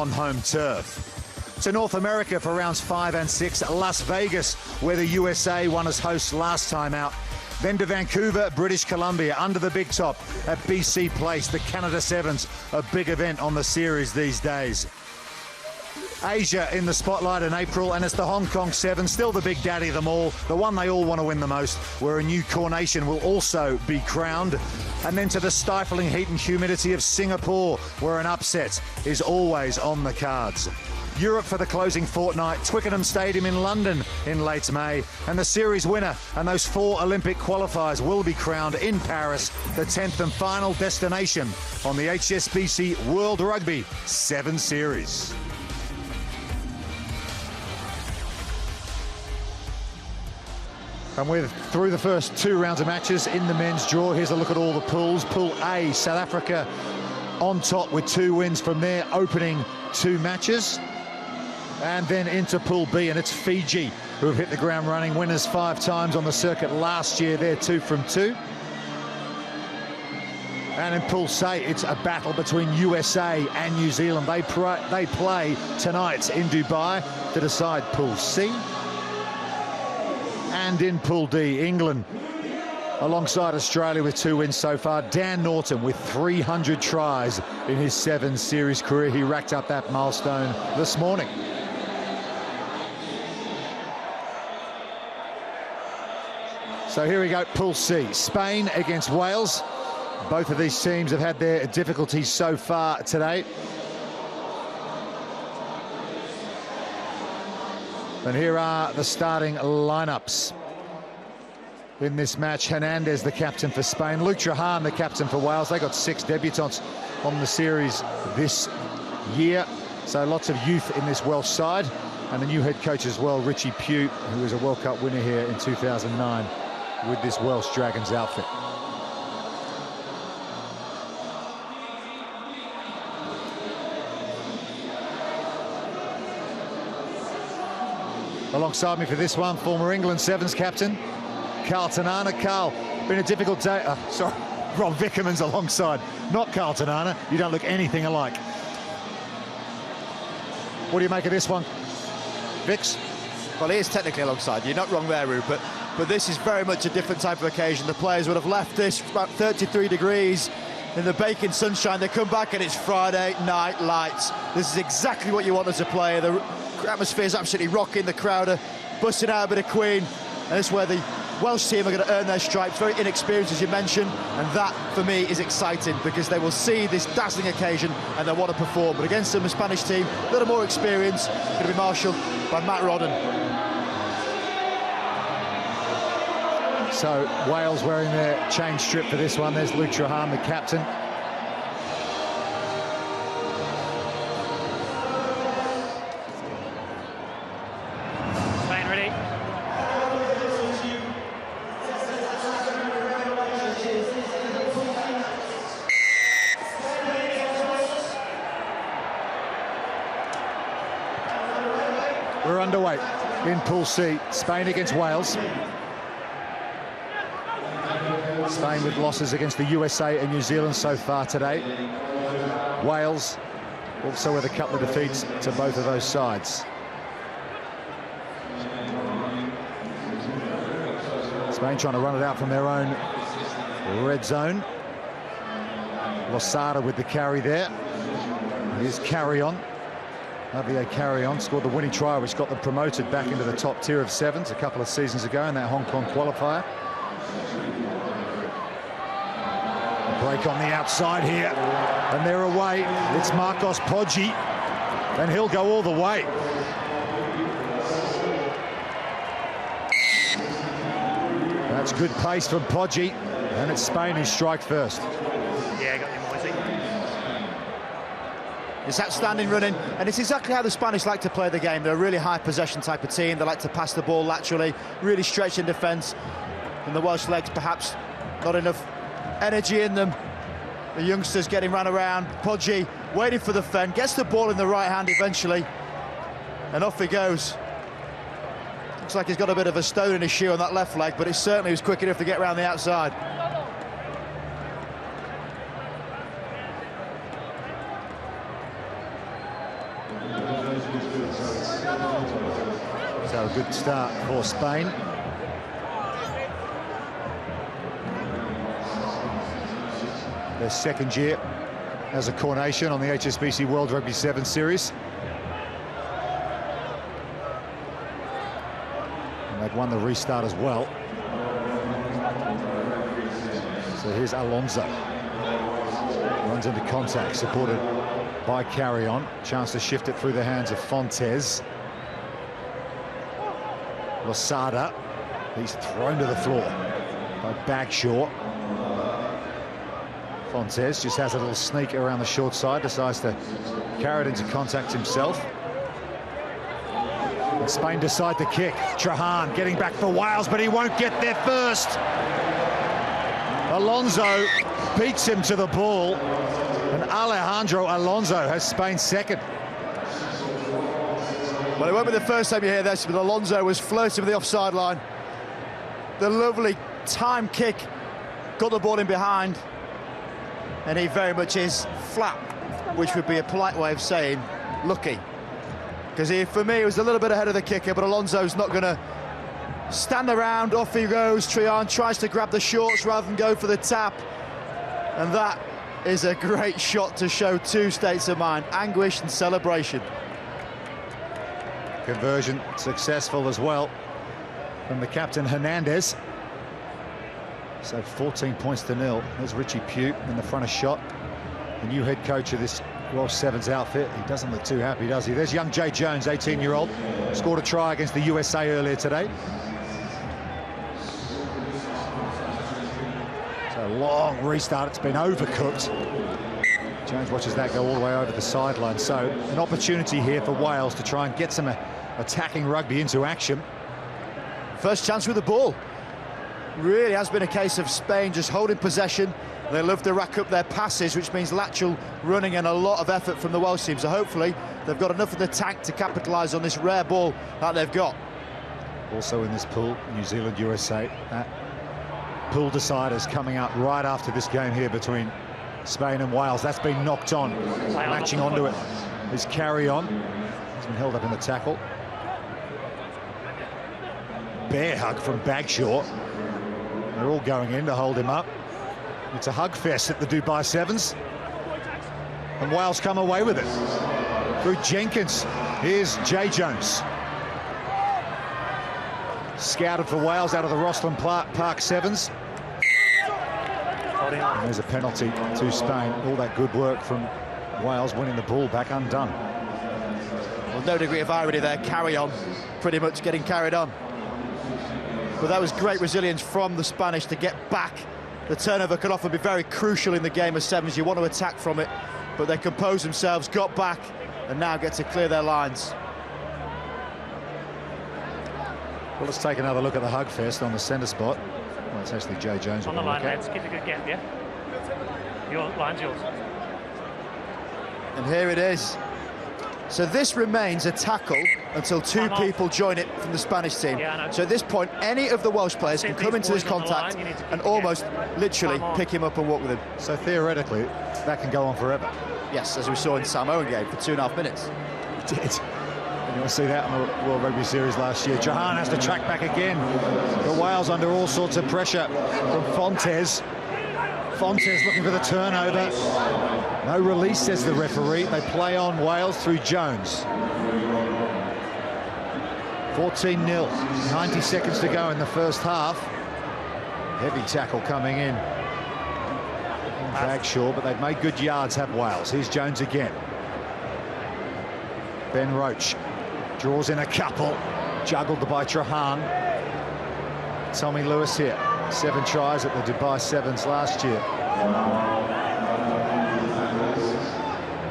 on home turf. To North America for rounds 5 and 6, Las Vegas, where the USA won as hosts last time out. Then to Vancouver, British Columbia, under the big top at BC Place, the Canada Sevens, a big event on the series these days. Asia in the spotlight in April, and it's the Hong Kong Sevens, still the big daddy of them all, the one they all want to win the most, where a new coronation will also be crowned. And then to the stifling heat and humidity of Singapore, where an upset is always on the cards. Europe for the closing fortnight, Twickenham Stadium in London in late May, and the series winner and those 4 Olympic qualifiers will be crowned in Paris, the 10th and final destination on the HSBC World Rugby 7 Series. And we're through the first 2 rounds of matches in the men's draw. Here's a look at all the pools. Pool A, South Africa on top with 2 wins from their opening 2 matches. And then into Pool B, and it's Fiji who have hit the ground running, winners 5 times on the circuit last year. They're 2 from 2. And in Pool C, it's a battle between USA and New Zealand. They play tonight in Dubai to decide Pool C. And in Pool D, England alongside Australia with 2 wins so far. Dan Norton with 300 tries in his 7 series career. He racked up that milestone this morning. So here we go, Pool C. Spain against Wales. Both of these teams have had their difficulties so far today. And here are the starting lineups in this match. Hernandez, the captain for Spain. Luke Trahan, the captain for Wales. They got 6 debutants on the series this year. So lots of youth in this Welsh side. And the new head coach as well, Richie Pugh, who was a World Cup winner here in 2009 with this Welsh Dragons outfit. Alongside me for this one, former England Sevens captain, Carl Tanana. Carl, been a difficult day. Sorry, Rob Vickerman's alongside, not Carl Tanana. You don't look anything alike. What do you make of this one, Vix? Well, he is technically alongside. You're not wrong there, Rupert. But this is very much a different type of occasion. The players would have left this about 33 degrees in the baking sunshine. They come back and it's Friday night lights. This is exactly what you want as a player. The atmosphere is absolutely rocking. The crowd are busting out a bit of Queen. And this is where the Welsh team are going to earn their stripes. Very inexperienced, as you mentioned. And that, for me, is exciting because they will see this dazzling occasion and they want to perform. But against them, the Spanish team, a little more experience, going to be marshalled by Matt Rodden. So Wales wearing their change strip for this one. There's Luke Trahan, the captain. Spain ready. We're underway in Pool C. Spain against Wales. Spain with losses against the USA and New Zealand so far today. Wales also with a couple of defeats to both of those sides. Spain trying to run it out from their own red zone. Losada with the carry there. Here's Carry On. Javier Carry On scored the winning try which got them promoted back into the top tier of sevens a couple of seasons ago in that Hong Kong qualifier. Break on the outside here, and they're away. It's Marcos Poggi, and he'll go all the way. That's good pace from Poggi, and it's Spain who strike first. Yeah, got him, Moisey. It's outstanding running, and it's exactly how the Spanish like to play the game. They're a really high possession type of team. They like to pass the ball laterally, really stretch in defence. And the Welsh legs, perhaps not enough energy in them. The youngsters getting run around. Poggi waiting for the fen, gets the ball in the right hand eventually, and off he goes. Looks like he's got a bit of a stone in his shoe on that left leg, but it certainly was quick enough to get around the outside. So a good start for Spain. Their second year as a coronation on the HSBC World Rugby 7 Series. And they've won the restart as well. So here's Alonso. Runs into contact, supported by Carry On. Chance to shift it through the hands of Fontes. Losada. He's thrown to the floor by Bagshaw. Fontes just has a little sneak around the short side, decides to carry it into contact himself. And Spain decide to kick. Trahan getting back for Wales, but he won't get there first. Alonso beats him to the ball, and Alejandro Alonso has Spain second. Well, it won't be the first time you hear this, but Alonso was flirting with the offside line. The lovely time kick got the ball in behind, and he very much is flat, which would be a polite way of saying lucky. Because for me, he was a little bit ahead of the kicker, but Alonso's not going to stand around. Off he goes. Trian tries to grab the shorts rather than go for the tap. And that is a great shot to show two states of mind, anguish and celebration. Conversion successful as well from the captain Hernandez. So 14 points to nil. There's Richie Pugh in the front of shot. The new head coach of this World Sevens outfit. He doesn't look too happy, does he? There's young Jay Jones, 18-year-old. Scored a try against the USA earlier today. So long restart. It's been overcooked. Jones watches that go all the way over the sideline. So an opportunity here for Wales to try and get some attacking rugby into action. First chance with the ball. Really has been a case of Spain just holding possession. They love to rack up their passes, which means lateral running and a lot of effort from the Welsh team. So hopefully they've got enough in the tank to capitalise on this rare ball that they've got. Also in this pool, New Zealand, USA. Pool deciders coming up right after this game here between Spain and Wales. That's been knocked on. Latching onto it is Carry On. He's been held up in the tackle. Bear hug from Bagshaw. They're all going in to hold him up. It's a hug fest at the Dubai Sevens. And Wales come away with it. Through Jenkins. Here's Jay Jones. Scouted for Wales out of the Rosslyn Park Sevens. And there's a penalty to Spain. All that good work from Wales winning the ball back undone. Well, no degree of irony there. Carry On, pretty much getting carried on. But that was great resilience from the Spanish to get back. The turnover can often be very crucial in the game of sevens. You want to attack from it, but they composed themselves, got back, and now get to clear their lines. Well, let's take another look at the hug fest on the centre spot. Well, it's actually Jay Jones. On the line, lads. Keep a good gap, yeah? Your line's yours. And here it is. So this remains a tackle until two people join it from the Spanish team. Yeah, so at this point, any of the Welsh players can come into this contact and almost literally pick him up and walk with him. So theoretically, that can go on forever. Yes, as we saw in the Samoan game for 2.5 minutes. It did. And you want to see that on the World Rugby Series last year. Trahan has to track back again. The Wales under all sorts of pressure from Fontes. Fontes looking for the turnover. No release, says the referee. They play on Wales through Jones. 14-0, 90 seconds to go in the first half. Heavy tackle coming in. Bagshaw, but they've made good yards, have Wales. Here's Jones again. Ben Roach draws in a couple, juggled by Trahan. Tommy Lewis here, 7 tries at the Dubai Sevens last year.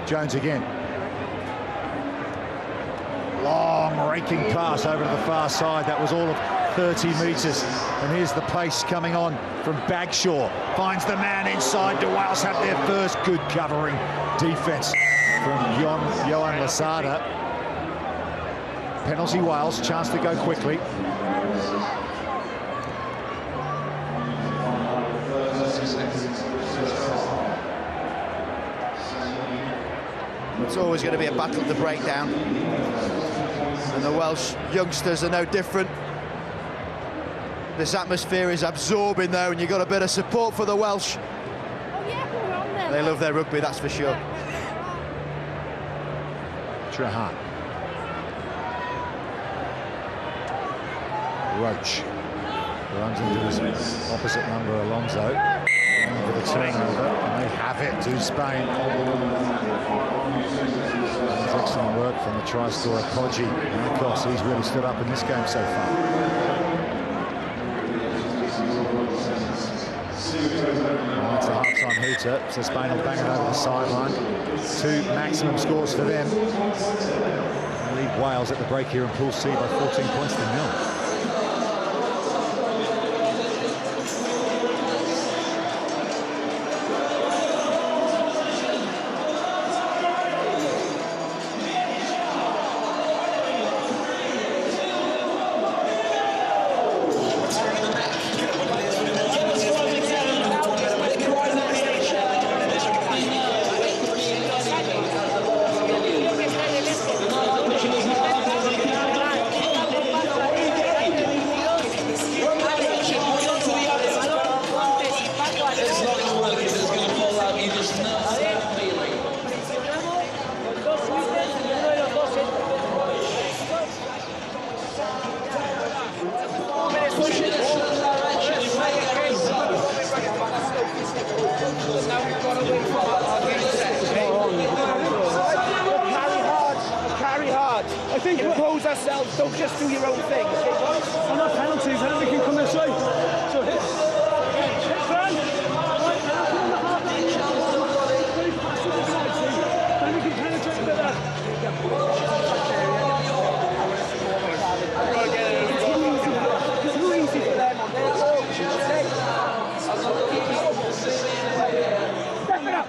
Jones again. Long raking pass over to the far side. That was all of 30 metres. And here's the pace coming on from Bagshaw. Finds the man inside. Do Wales have their first good covering defence from Johan Losada. Penalty Wales, chance to go quickly. It's always going to be a battle to break down. And the Welsh youngsters are no different. This atmosphere is absorbing though, and you've got a bit of support for the Welsh. They love their rugby, that's for sure. Trahan. Roach runs into his opposite number, Alonso. For the turnover, and they have it to Spain. That's excellent work from the try scorer, Podgy. And of course, he's really stood up in this game so far. Well, that's a half-time hooter, so Spain will bang it over the sideline. 2 maximum scores for them. They lead Wales at the break here in Pool C by 14 points to 0. I think impose ourselves, don't just do your own thing. On our penalties, I don't think we can come this way. So hit. Then we can penetrate a bit there. It's too easy for them on their own. Step it up.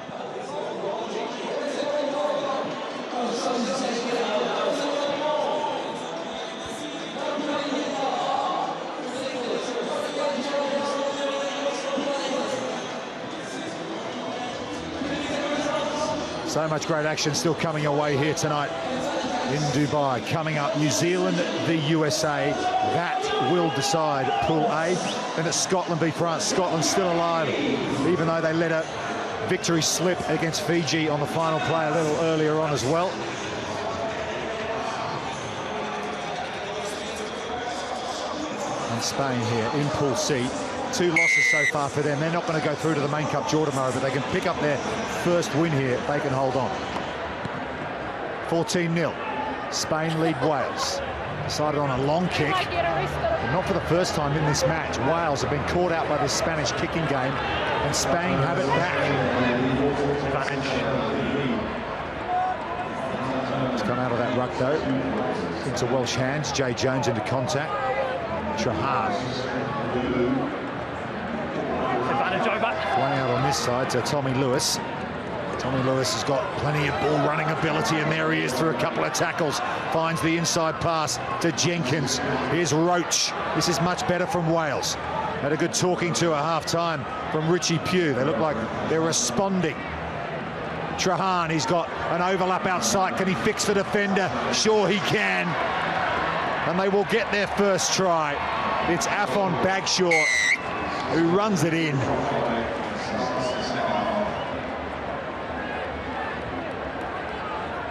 So much great action still coming your way here tonight in Dubai. Coming up, New Zealand v USA. That will decide Pool A. Then it's Scotland v France. Scotland still alive, even though they let a victory slip against Fiji on the final play a little earlier on as well. And Spain here in Pool C. 2 losses so far for them. They're not going to go through to the main cup draw tomorrow, but they can pick up their first win here if they can hold on. 14-0. Spain lead Wales. Decided on a long kick. But not for the first time in this match. Wales have been caught out by this Spanish kicking game, and Spain have it back. It's come out of that ruck though. Into Welsh hands. Jay Jones into contact. Trahan. One out on this side to Tommy Lewis. Tommy Lewis has got plenty of ball running ability, and there he is through a couple of tackles. Finds the inside pass to Jenkins. Here's Roach. This is much better from Wales. Had a good talking to at half-time from Richie Pugh. They look like they're responding. Trahan, he's got an overlap outside. Can he fix the defender? Sure he can. And they will get their first try. It's Afon Bagshaw who runs it in.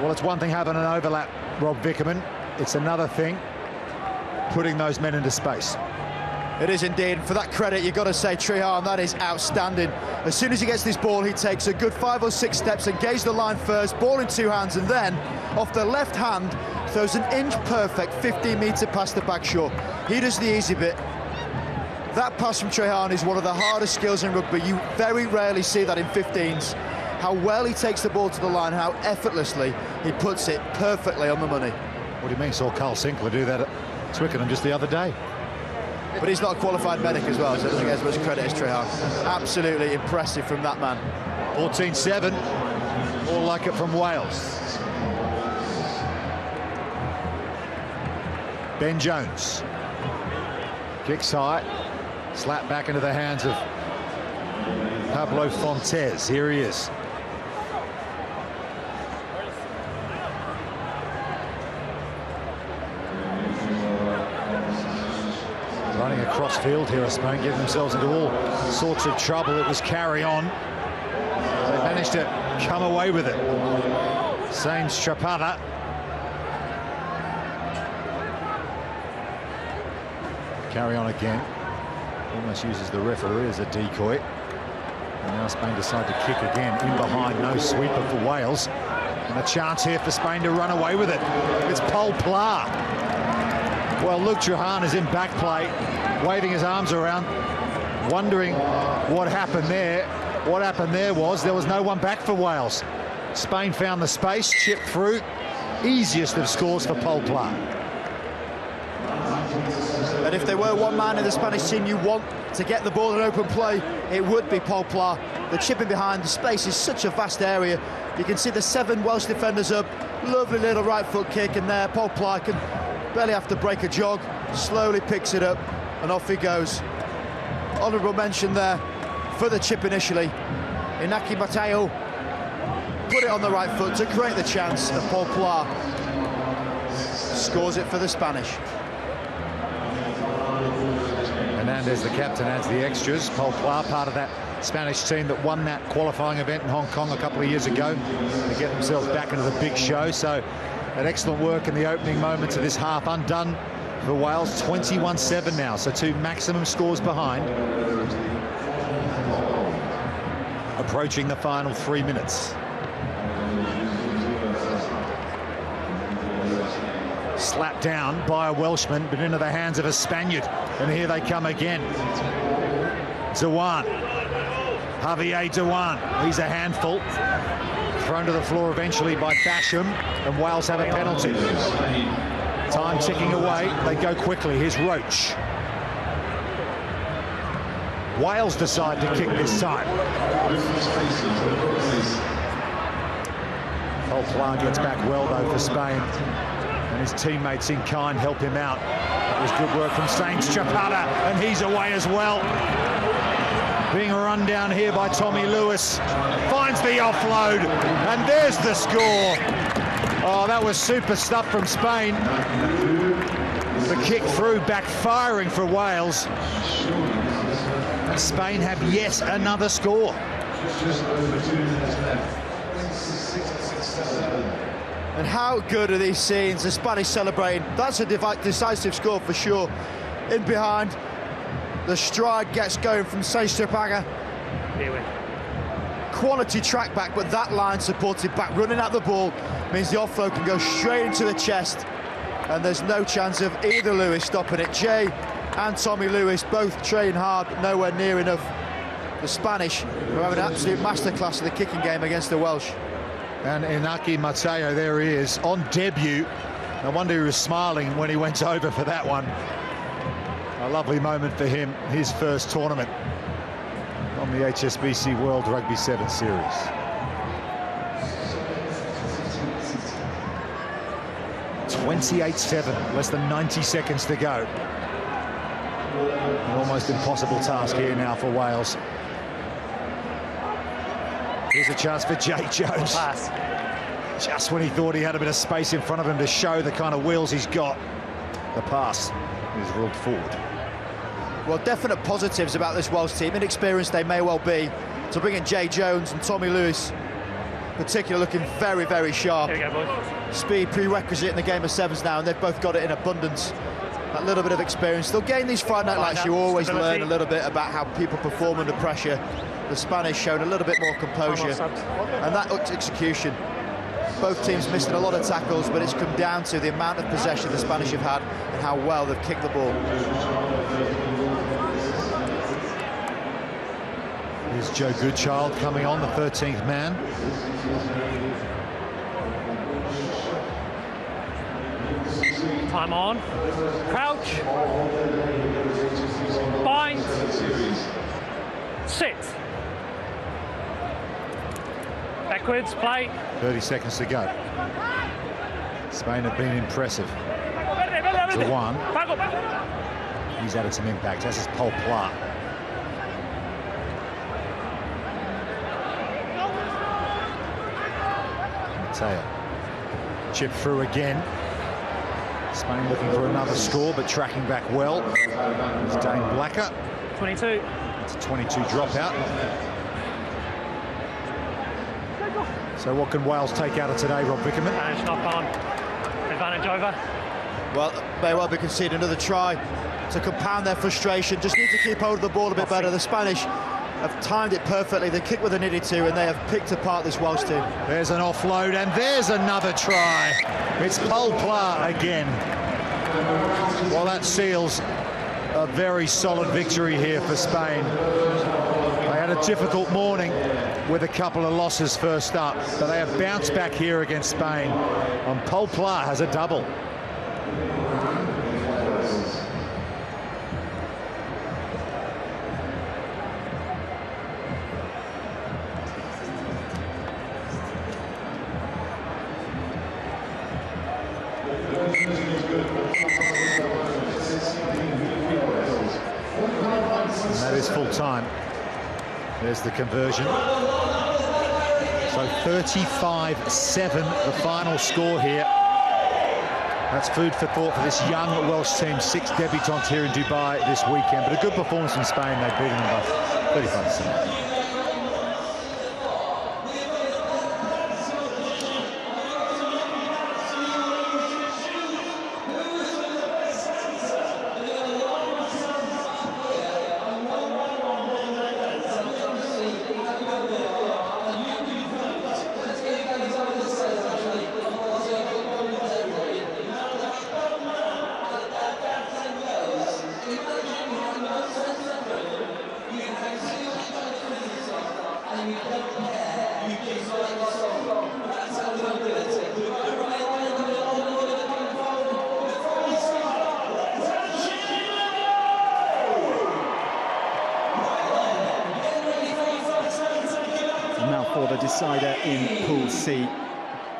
Well, it's one thing having an overlap, Rob Vickerman. It's another thing putting those men into space. It is indeed. For that credit, you've got to say, Trahan, that is outstanding. As soon as he gets this ball, he takes a good 5 or 6 steps, engages the line first, ball in 2 hands, and then, off the left hand, throws an inch-perfect 15-metre pass to Bagshaw. He does the easy bit. That pass from Trahan is one of the hardest skills in rugby. You very rarely see that in 15s. How well he takes the ball to the line, how effortlessly he puts it perfectly on the money. What do you mean? Saw Carl Sinclair do that at Twickenham just the other day. But he's not a qualified medic as well, so I don't get as much credit as Trahan. Absolutely impressive from that man. 14-7, all like it from Wales. Ben Jones. Kicks high, slap back into the hands of Pablo Fontes. Here he is. Running across field here, Spain getting themselves into all sorts of trouble. It was carry on. They managed to come away with it. Sainz Chapada. Carry on again. Almost uses the referee as a decoy. And now Spain decide to kick again. In behind, no sweeper for Wales. And a chance here for Spain to run away with it. It's Paul Pla. Well, Luke Johan is in back play, waving his arms around, wondering what happened there. What happened there was no one back for Wales. Spain found the space, chipped through. Easiest of scores for Paul Pla. And if there were one man in the Spanish team you want to get the ball in open play, it would be Paul Pla. The chipping behind, the space is such a vast area. You can see the 7 Welsh defenders up. Lovely little right foot kick, and there Paul Pla can barely have to break a jog, slowly picks it up, and off he goes. Honourable mention there for the chip initially. Inaki Mateo put it on the right foot to create the chance, and Paul Pla scores it for the Spanish. Hernandez, the captain, adds the extras. Paul Pla, part of that Spanish team that won that qualifying event in Hong Kong a couple of years ago to get themselves back into the big show. So that excellent work in the opening moments of this half undone for Wales. 21-7 now, so 2 maximum scores behind. Approaching the final 3 minutes. Slapped down by a Welshman, but into the hands of a Spaniard. And here they come again. Dewan. Javier Dewan. He's a handful. Thrown to the floor eventually by Basham, and Wales have a penalty. Time ticking away. They go quickly. Here's Roach. Wales decide to kick this time. Paul Pla gets back well, though, for Spain. And his teammates in kind help him out. That was good work from Sainz Chapada, and he's away as well. Being run down here by Tommy Lewis. Finds the offload, and there's the score. Oh, that was super stuff from Spain. The kick through backfiring for Wales. And Spain have yet another score. And how good are these scenes? The Spanish celebrating. That's a decisive score for sure. In behind, the stride gets going from Sainz Chapada. Quality track back, but that line supported back, running at the ball, means the offload can go straight into the chest. And there's no chance of either Lewis stopping it. Jay and Tommy Lewis both train hard, but nowhere near enough. The Spanish are having an absolute masterclass of the kicking game against the Welsh. And Inaki Mateo, there he is, on debut. No wonder he was smiling when he went over for that one. A lovely moment for him, his first tournament on the HSBC World Rugby 7 Series. (28-7), less than 90 seconds to go. An almost impossible task here now for Wales. Here's a chance for Jay Jones. Just when he thought he had a bit of space in front of him to show the kind of wheels he's got, the pass is ruled forward. Well, definite positives about this Welsh team. Inexperienced they may well be. To bring in Jay Jones and Tommy Lewis, particularly looking very, very sharp. Here we go, boys. Speed prerequisite in the game of sevens now, and they've both got it in abundance. That little bit of experience. They'll gain these Friday night lights. You always learn a little bit about how people perform under pressure. The Spanish showed a little bit more composure, and that execution. Both teams missed a lot of tackles, but it's come down to the amount of possession the Spanish have had and how well they've kicked the ball. Here's Joe Goodchild coming on, the 13th man. Time on. Crouch. Bind. Sit. Backwards, play. 30 seconds to go. Spain have been impressive. Dewan. He's added some impact. This is Paul Pla. Mateo. Chip through again. Spain looking for another score, but tracking back well. It's Dane Blacker. 22. It's a 22 dropout. So what can Wales take out of today, Rob Vickerman? And knock on. Advantage over. Well, may well be conceding another try to compound their frustration. Just need to keep hold of the ball a bit better. The Spanish have timed it perfectly. They kicked where they needed to, and they have picked apart this Welsh team. There's an offload, and there's another try. It's Paul Pla again. Well, that seals a very solid victory here for Spain. They had a difficult morning with a couple of losses first up, but they have bounced back here against Spain. And Paul Pla has a double. And that is full time. There's the conversion. So 35-7, the final score here. That's food for thought for this young Welsh team. 6 debutants here in Dubai this weekend, but a good performance from Spain. They've beaten them by 35-7. For the decider in Pool C,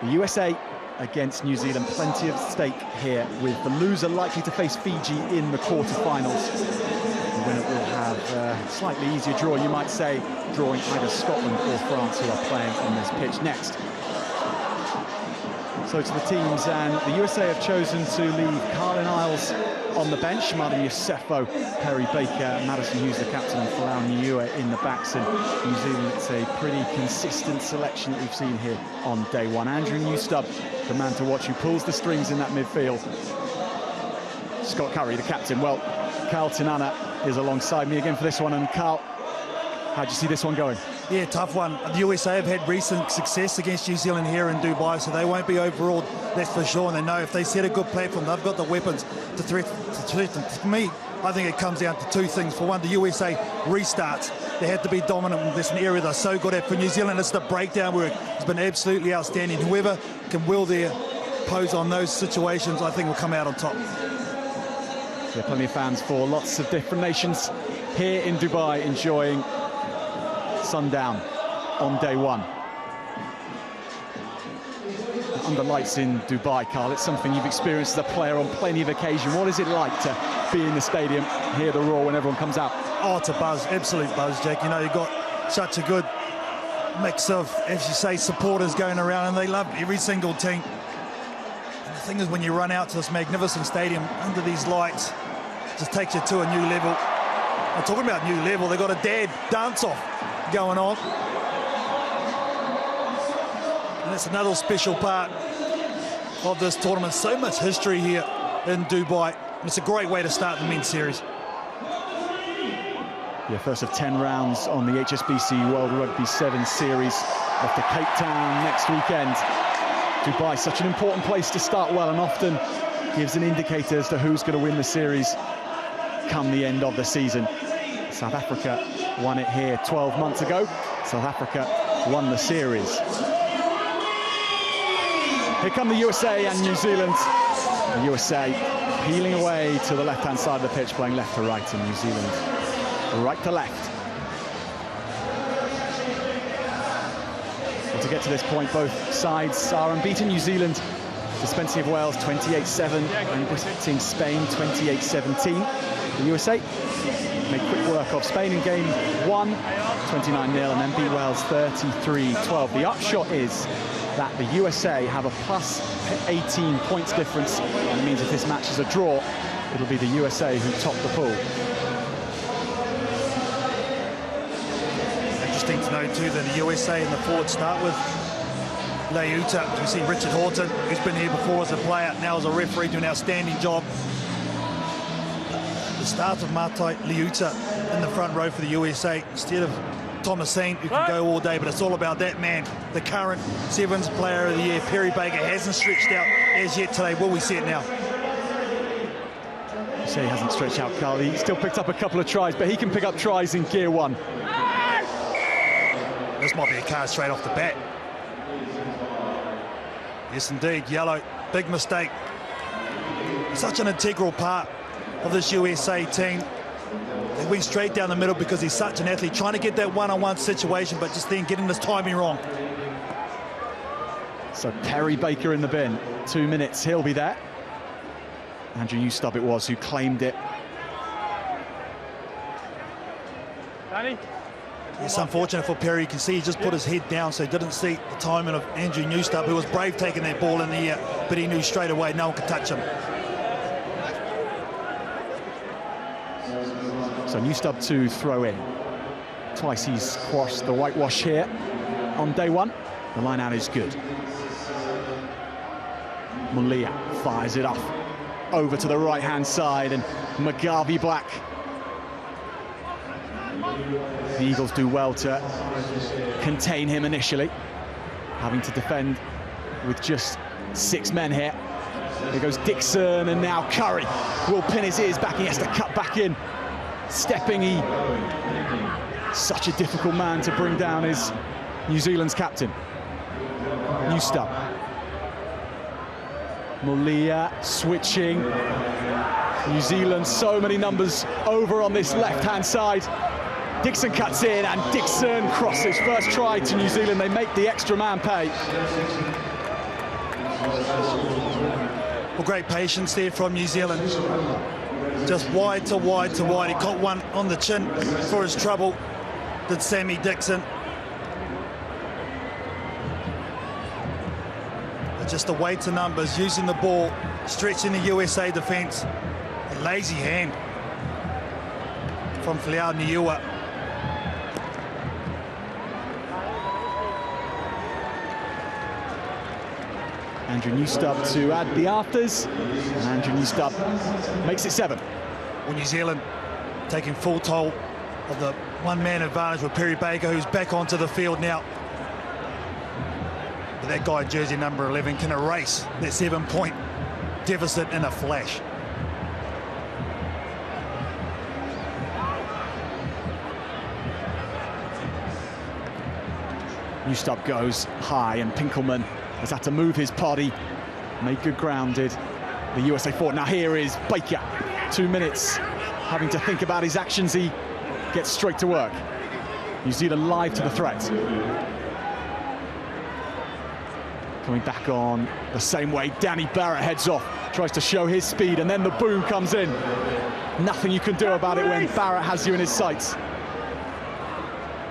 the USA against New Zealand. Plenty of stake here, with the loser likely to face Fiji in the quarterfinals. The winner will have a slightly easier draw, you might say, drawing either Scotland or France, who are playing on this pitch next. So to the teams, and the USA have chosen to leave Carlin Isles on the bench, Martin Yosefo, Perry Baker, Madison Hughes, the captain, and Folau Niua in the backs. And New Zealand, it's a pretty consistent selection that we've seen here on day one. Andrew Newstubb, the man to watch, who pulls the strings in that midfield. Scott Curry, the captain. Well, Carl Tinana is alongside me again for this one. And Carl, how'd you see this one going? Yeah, tough one. The USA have had recent success against New Zealand here in Dubai, so they won't be overawed, that's for sure. And they know if they set a good platform, they've got the weapons to threaten. For me, I think it comes down to two things. For one, the USA restarts. They have to be dominant in this area they're so good at. For New Zealand, it's the breakdown work. It's been absolutely outstanding. Whoever can will their pose on those situations, I think will come out on top. Yeah, plenty of fans for lots of different nations here in Dubai enjoying sundown on day one. Under lights in Dubai, Carl, it's something you've experienced as a player on plenty of occasions. What is it like to be in the stadium, hear the roar when everyone comes out? Oh, it's a buzz, absolute buzz, Jack. You know, you've got such a good mix of, as you say, supporters going around, and they love every single team. And the thing is, when you run out to this magnificent stadium under these lights, it just takes you to a new level. I'm talking about new level. They've got a dad dance-off going on. And that's another special part of this tournament. So much history here in Dubai. It's a great way to start the men's series. Yeah, first of 10 rounds on the HSBC World Rugby 7 series off to Cape Town next weekend. Dubai, such an important place to start well, and often gives an indicator as to who's going to win the series come the end of the season. South Africa won it here 12 months ago. South Africa won the series. Here come the USA and New Zealand. The USA peeling away to the left-hand side of the pitch, playing left to right, and New Zealand right to left. Well, to get to this point, both sides are unbeaten. New Zealand dispensing of Wales 28-7 and defeating Spain 28-17. The USA made quick work of Spain in game one, 29-0, and then beat Wales 33-12. The upshot is that the USA have a plus 18 points difference, and it means if this match is a draw, it'll be the USA who top the pool. Interesting to know too that the USA in the forward start with Leuta. We see Richard Horton, who's been here before as a player, now as a referee, doing an outstanding job. The start of Matai Leuta in the front row for the USA instead of Thomasine, who can go all day, but it's all about that man, the current Sevens Player of the Year. Perry Baker hasn't stretched out as yet today. Will we see it now? You say he hasn't stretched out, Carl. He still picked up a couple of tries, but he can pick up tries in gear one. This might be a card straight off the bat. Yes, indeed, yellow. Big mistake. Such an integral part of this USA team. They went straight down the middle because he's such an athlete, trying to get that one-on-one situation, but just then getting his timing wrong. So Perry Baker in the bin. 2 minutes, he'll be there. Andrew Newstubb it was who claimed it. Danny? It's unfortunate for Perry. You can see he just put his head down, so he didn't see the timing of Andrew Newstubb, who was brave taking that ball in the air, but he knew straight away no one could touch him. So Newstubb to throw in. Twice he's quashed the whitewash here on day one. The line out is good. Mulia fires it off over to the right-hand side, and McGarvey Black. The Eagles do well to contain him initially, having to defend with just 6 men here. Here goes Dixon, and now Curry will pin his ears back. He has to cut back in. Stepping, such a difficult man to bring down is New Zealand's captain. Newstubb. Mulia switching. New Zealand, so many numbers over on this left-hand side. Dixon cuts in, and Dixon crosses. First try to New Zealand. They make the extra man pay. Well, great patience there from New Zealand. Just wide to wide to wide. He caught one on the chin for his trouble, did Sammy Dixon. But just the weight to numbers, using the ball, stretching the USA defence. A lazy hand from Fleau Niua. Andrew Newstubb to add the afters, and Andrew Newstubb makes it 7. Well, New Zealand taking full toll of the one-man advantage with Perry Baker, who's back onto the field now. But that guy, jersey number 11, can erase that 7-point deficit in a flash. Newstubb goes high, and Pinkelman has had to move his body, make good ground, did the USA forward. Now here is Baker, 2 minutes, having to think about his actions. He gets straight to work. New Zealand live to the threat. Coming back on the same way, Danny Barrett heads off, tries to show his speed, and then the boom comes in. Nothing you can do about it when Barrett has you in his sights.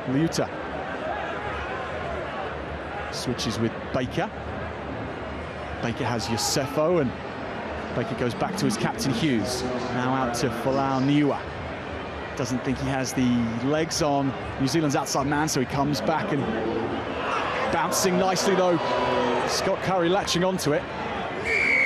Leuta switches with Baker. Baker has Yosefo, and Baker goes back to his captain Hughes. Now out to Fleau Niua. Doesn't think he has the legs on New Zealand's outside man, so he comes back and bouncing nicely though. Scott Curry latching onto it.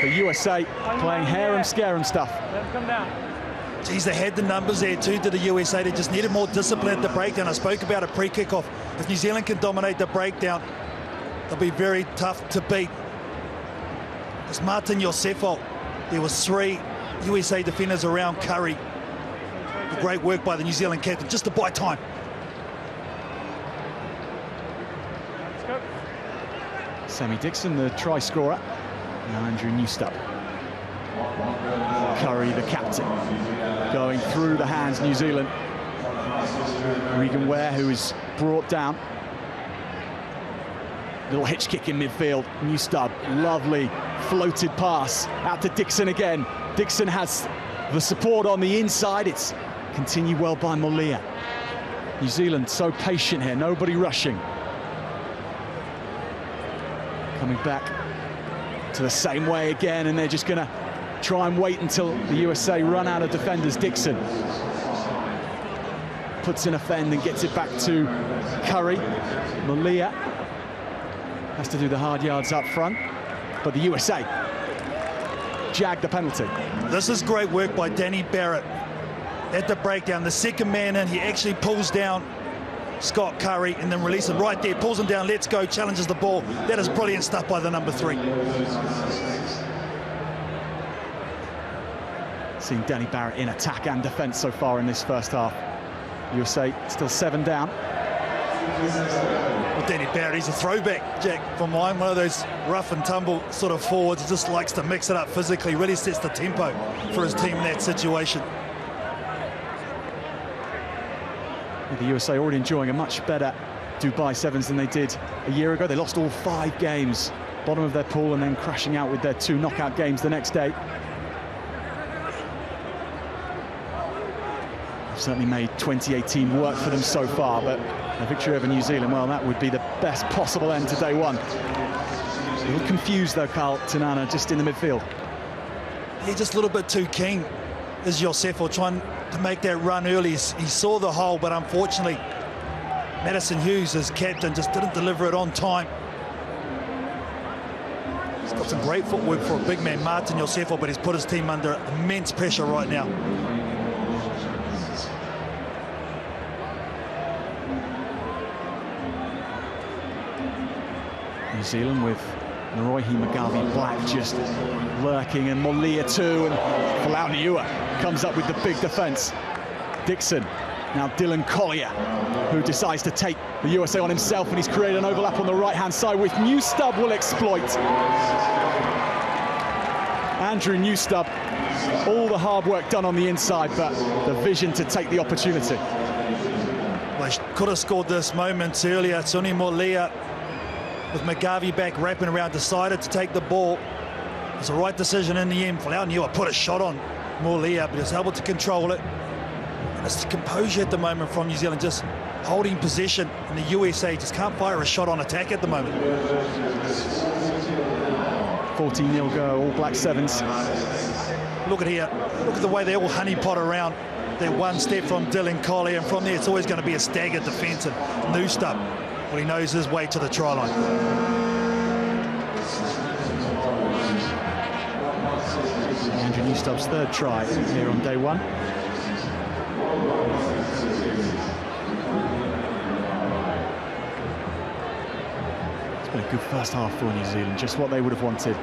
The USA playing harem scarum stuff. Come down. Geez, they had the numbers there too to the USA. They just needed more discipline at the breakdown. I spoke about a pre-kickoff. If New Zealand can dominate the breakdown, they'll be very tough to beat. It's Martin Yosefo. There was 3 USA defenders around Curry. Great work by the New Zealand captain, just to buy time. Sammy Dixon, the try scorer. Now Andrew Newstubb. Curry, the captain, going through the hands, New Zealand. Regan Ware, who is brought down. Little hitch kick in midfield. Newstubb, lovely floated pass out to Dixon again. Dixon has the support on the inside. It's continued well by Mulia. New Zealand so patient here, nobody rushing. Coming back to the same way again, and they're just going to try and wait until the USA run out of defenders. Dixon puts in a fend and gets it back to Curry. Malia has to do the hard yards up front, but the USA jagged the penalty. This is great work by Danny Barrett at the breakdown. The second man in, he actually pulls down Scott Curry and then releases him right there, pulls him down, lets go, challenges the ball. That is brilliant stuff by the number 3. Seeing Danny Barrett in attack and defence so far in this first half. USA still 7 down. Well, Danny Barrett, he's a throwback, Jack, for mine. One of those rough and tumble sort of forwards. He just likes to mix it up physically, really sets the tempo for his team in that situation. The USA already enjoying a much better Dubai Sevens than they did a year ago. They lost all 5 games, bottom of their pool, and then crashing out with their 2 knockout games the next day. They've certainly made 2018 work for them so far, but a victory over New Zealand, well, that would be the best possible end to day one. A little confused though, Carl Tinana, just in the midfield. He's just a little bit too keen, is Josefo, trying to make that run early. He saw the hole, but unfortunately Madison Hughes, as captain, just didn't deliver it on time. He's got some great footwork for a big man, Martin Josefo, but he's put his team under immense pressure right now. New Zealand with Naroihi Magavi Black just lurking, and Molia too, and Folau Niua comes up with the big defence. Dixon, now Dylan Collier, who decides to take the USA on himself, and he's created an overlap on the right-hand side, with Newstub will exploit. Andrew Newstub, all the hard work done on the inside, but the vision to take the opportunity. Well, they could have scored this moments earlier. Suni Molia, with Magavi back wrapping around, decided to take the ball. It's the right decision in the end. Folau Niua put a shot on Molia, but he was able to control it. And it's the composure at the moment from New Zealand, just holding possession, and the USA just can't fire a shot on attack at the moment. 14-0 go, All Black Sevens. Look at here, look at the way they all honeypot around. They're one step from Dylan Collier, and from there it's always going to be a staggered defence. And Newstub, well, he knows his way to the try line. Andrew Newstub's 3rd try here on day one. It's been a good first half for New Zealand, just what they would have wanted.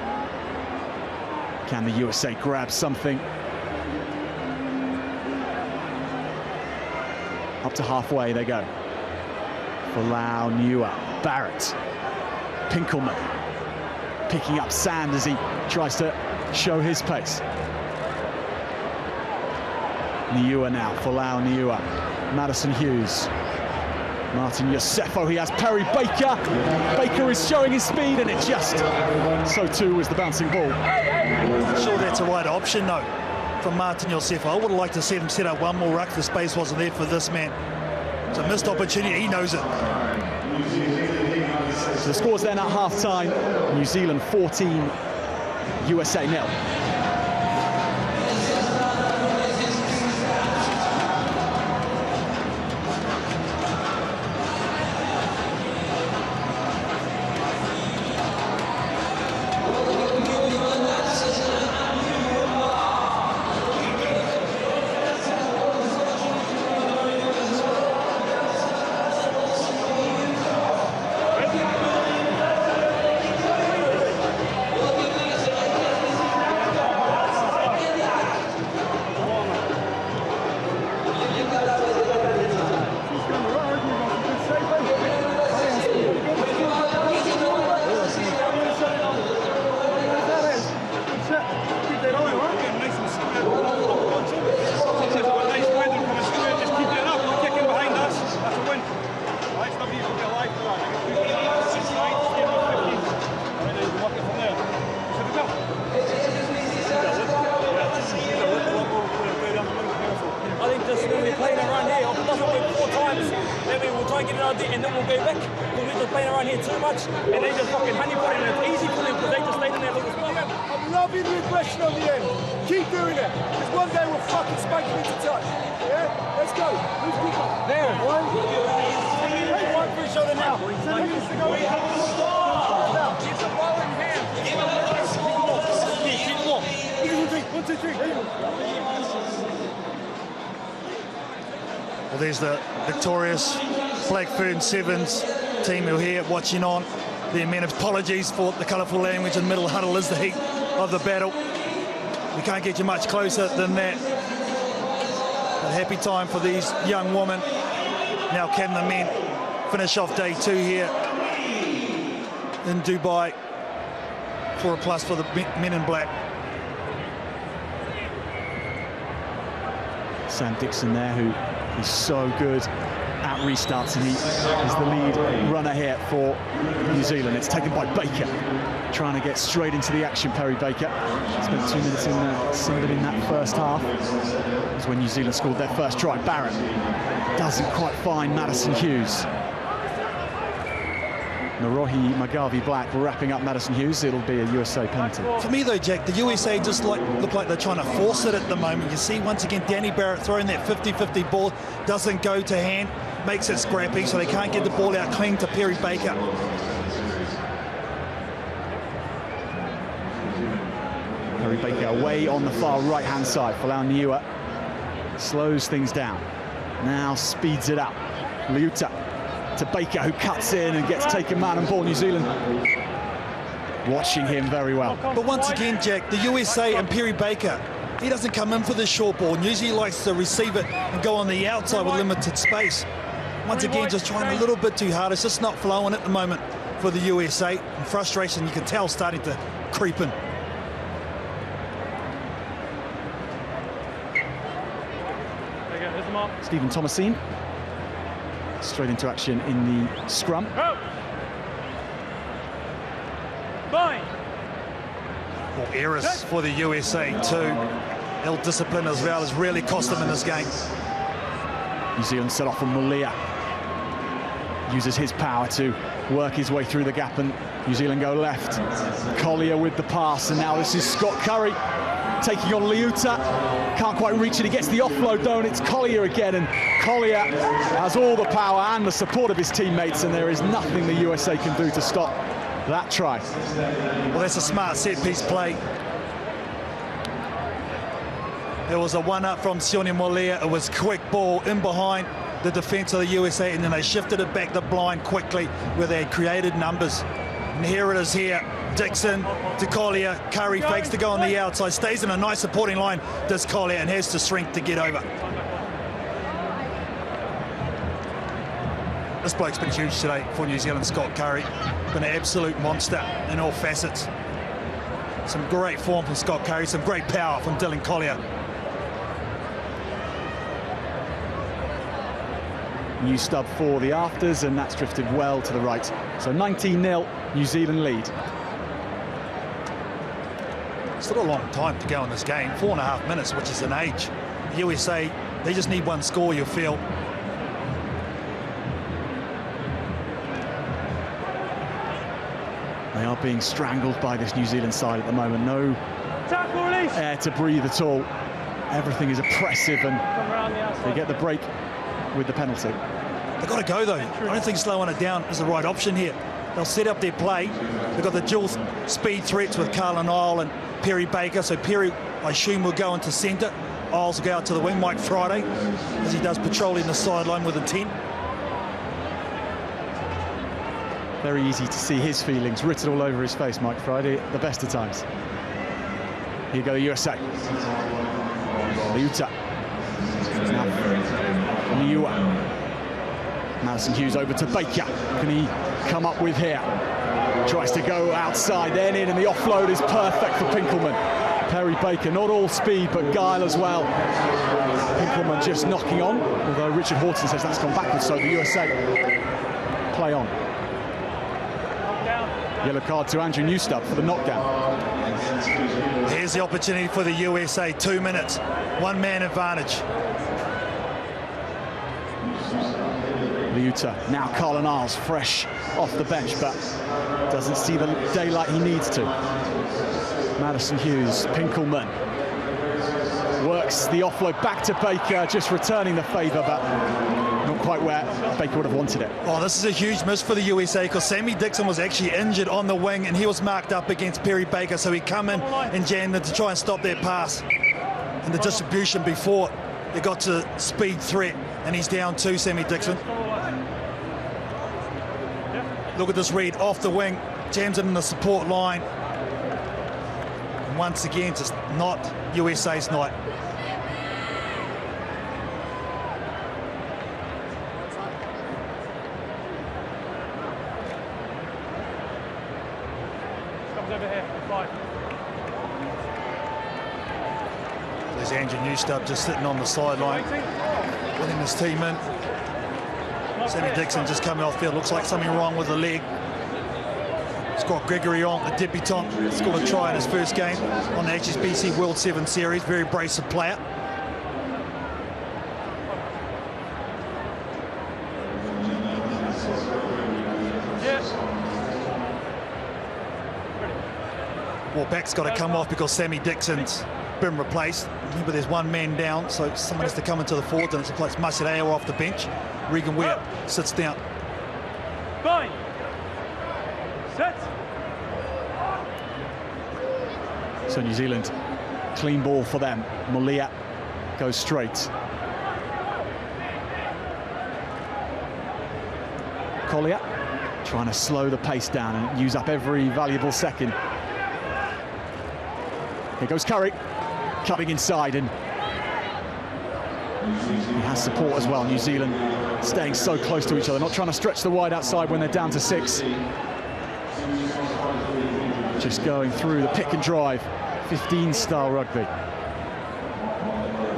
Can the USA grab something? Up to halfway they go. Folau Niua, Barrett, Pinkelman picking up sand as he tries to show his pace. Niua now, Folau Niua, Madison Hughes, Martin Josefo, he has Perry Baker. Baker is showing his speed, and it just, so too was the bouncing ball. I'm sure that's the right option though from Martin Josefo. I would have liked to see him set up one more ruck. The space wasn't there for this man. It's a missed opportunity, he knows it. So the score's then at half-time. New Zealand 14, USA 0. Playing around here, I've done it 4 times. Maybe we'll try and get it out there and then we'll go back. We'll are playing around here too much, and they just fucking honeypot it, and it's easy for them because they just stay in there looking small. I'm loving the aggression on the end. Keep doing it. Because one day we'll fucking spank you into touch. Yeah? Let's go. Who's keeper? There. One. Hey, one for each other now. 7 minutes to go. Now. Keep the ball in hand. Keep the ball. Keep the ball. 1, 2, 3. There you go. Well, there's the victorious Blackfern Sevens team who are here watching on. The amount of apologies for the colourful language in the middle huddle is the heat of the battle. We can't get you much closer than that. A happy time for these young women. Now can the men finish off day 2 here in Dubai for a plus for the men in black. Sam Dixon there, who is so good at restarts, and he is the lead runner here for New Zealand. It's taken by Baker, trying to get straight into the action. Perry Baker spent 2 minutes in Simbin in that first half. It was when New Zealand scored their first try. Barrett doesn't quite find Madison Hughes. Narohi Magavi Black wrapping up Madison Hughes. It'll be a USA penalty. For me though, Jack, the USA just look like they're trying to force it at the moment. You see once again Danny Barrett throwing that 50-50 ball, doesn't go to hand, makes it scrappy, so they can't get the ball out clean to Perry Baker. Perry Baker away on the far right-hand side. Folau Niua slows things down. Now speeds it up. Liuta to Baker, who cuts in and gets taken man and ball. New Zealand watching him very well. But once again, Jack, the USA and Perry Baker, he doesn't come in for the short ball. Usually he likes to receive it and go on the outside with limited space. Once again, just trying a little bit too hard. It's just not flowing at the moment for the USA. And frustration, you can tell, starting to creep in. Stephen Thomasine straight into action in the scrum. Well, errors for the USA too. Ill-discipline as well has really cost them in this game. New Zealand set off from Mulia. Uses his power to work his way through the gap, and New Zealand go left. Collier with the pass, and now this is Scott Curry taking on Liuta. Can't quite reach it. He gets the offload though, and it's Collier again, and Collier has all the power and the support of his teammates, and there is nothing the USA can do to stop that try. Well, that's a smart set-piece play. There was a one-up from Sione Molia. It was quick ball in behind the defence of the USA, and then they shifted it back the blind quickly where they had created numbers. And here it is here. Dixon to Collier. Curry fakes to go on the outside. Stays in a nice supporting line, does Collier, and has the strength to get over. This bloke's been huge today for New Zealand, Scott Curry. Been an absolute monster in all facets. Some great form from Scott Curry, some great power from Dylan Collier. New stub for the afters, and that's drifted well to the right. So 19-0, New Zealand lead. Still a long time to go in this game, 4.5 minutes, which is an age. The USA, they just need one score, you feel. They are being strangled by this New Zealand side at the moment. No air to breathe at all. Everything is oppressive, and they get the break with the penalty. They've got to go though. I don't think slowing it down is the right option here. They'll set up their play. They've got the dual speed threats with Carlin Isle and Perry Baker. So Perry, I assume, will go into centre. Isles will go out to the wing, Mike Friday, as he does patrolling the sideline with intent. Very easy to see his feelings written all over his face, Mike Friday, at the best of times. Here go the USA. Liuta. Now, Niua. Madison Hughes over to Baker. Can he come up with here? Tries to go outside, then in, and the offload is perfect for Pinkelman. Perry Baker, not all speed, but guile as well. Pinkelman just knocking on, although Richard Horton says that's gone backwards, so the USA play on. Yellow card to Andrew Newstub for the knockdown. Here's the opportunity for the USA, 2 minutes, one man advantage. Liuta, now Carlin Isles, fresh off the bench, but doesn't see the daylight he needs to. Madison Hughes, Pinkelman works the offload back to Baker, just returning the favour, but not quite where Baker would have wanted it. Oh, this is a huge miss for the USA because Sammy Dixon was actually injured on the wing and he was marked up against Perry Baker, so he come in and jammed it to try and stop that pass. And the distribution before they got to speed threat, and he's down 2, Sammy Dixon. Look at this read off the wing, jams it in the support line. And once again, just not USA's night. Over here, 5. There's Andrew Newstubb just sitting on the sideline, letting his team in. Sammy Dixon just coming off field. Looks like something wrong with the leg. Scott Gregory on, the debutant, scored a try in his first game on the HSBC World 7 Series. Very abrasive player. Well, back's got to come off because Sammy Dixon's been replaced. Remember, there's one man down, so someone has to come into the forwards, and it's replaced Masadeo off the bench. Regan Ware sits down. Fine. Set. So New Zealand, clean ball for them. Molia goes straight. Collier trying to slow the pace down and use up every valuable second. Here goes Curry, cutting inside, and he has support as well. New Zealand staying so close to each other, not trying to stretch the wide outside when they're down to 6. Just going through the pick and drive, 15-style rugby.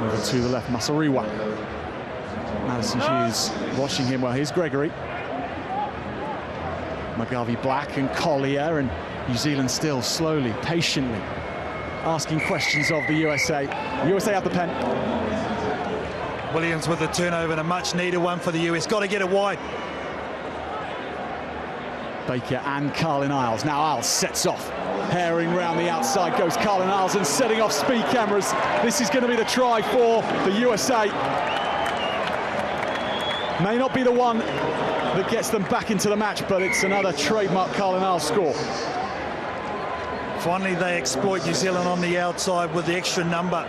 Over to the left, Masariwa. Madison Hughes watching him well. Here's Gregory. McGarvey Black and Collier, and New Zealand still slowly, patiently asking questions of the USA. The USA have the pen. Williams with the turnover, and a much needed one for the US. Got to get it wide. Baker and Carlin Isles. Now Isles sets off. Herring round the outside goes Carlin Isles and setting off speed cameras. This is going to be the try for the USA. May not be the one that gets them back into the match, but it's another trademark Carlin Isles score. Finally, they exploit New Zealand on the outside with the extra number.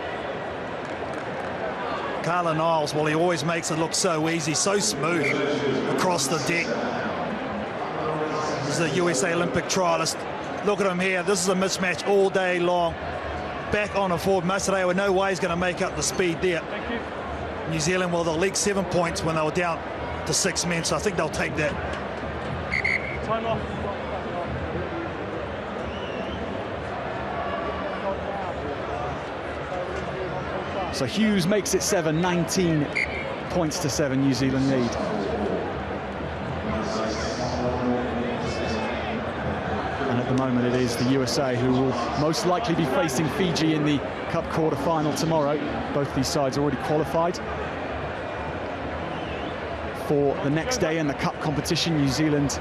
Carlin Isles, well, he always makes it look so easy, so smooth across the deck. This is a USA Olympic trialist. Look at him here. This is a mismatch all day long. Back on a forward. Masadeo, no way he's going to make up the speed there. Thank you. New Zealand, well, they'll leak 7 points when they were down to 6 men, so I think they'll take that. Time off. So Hughes makes it 7, 19 points to 7, New Zealand lead. And at the moment it is the USA who will most likely be facing Fiji in the Cup quarter-final tomorrow. Both these sides already qualified for the next day in the Cup competition. New Zealand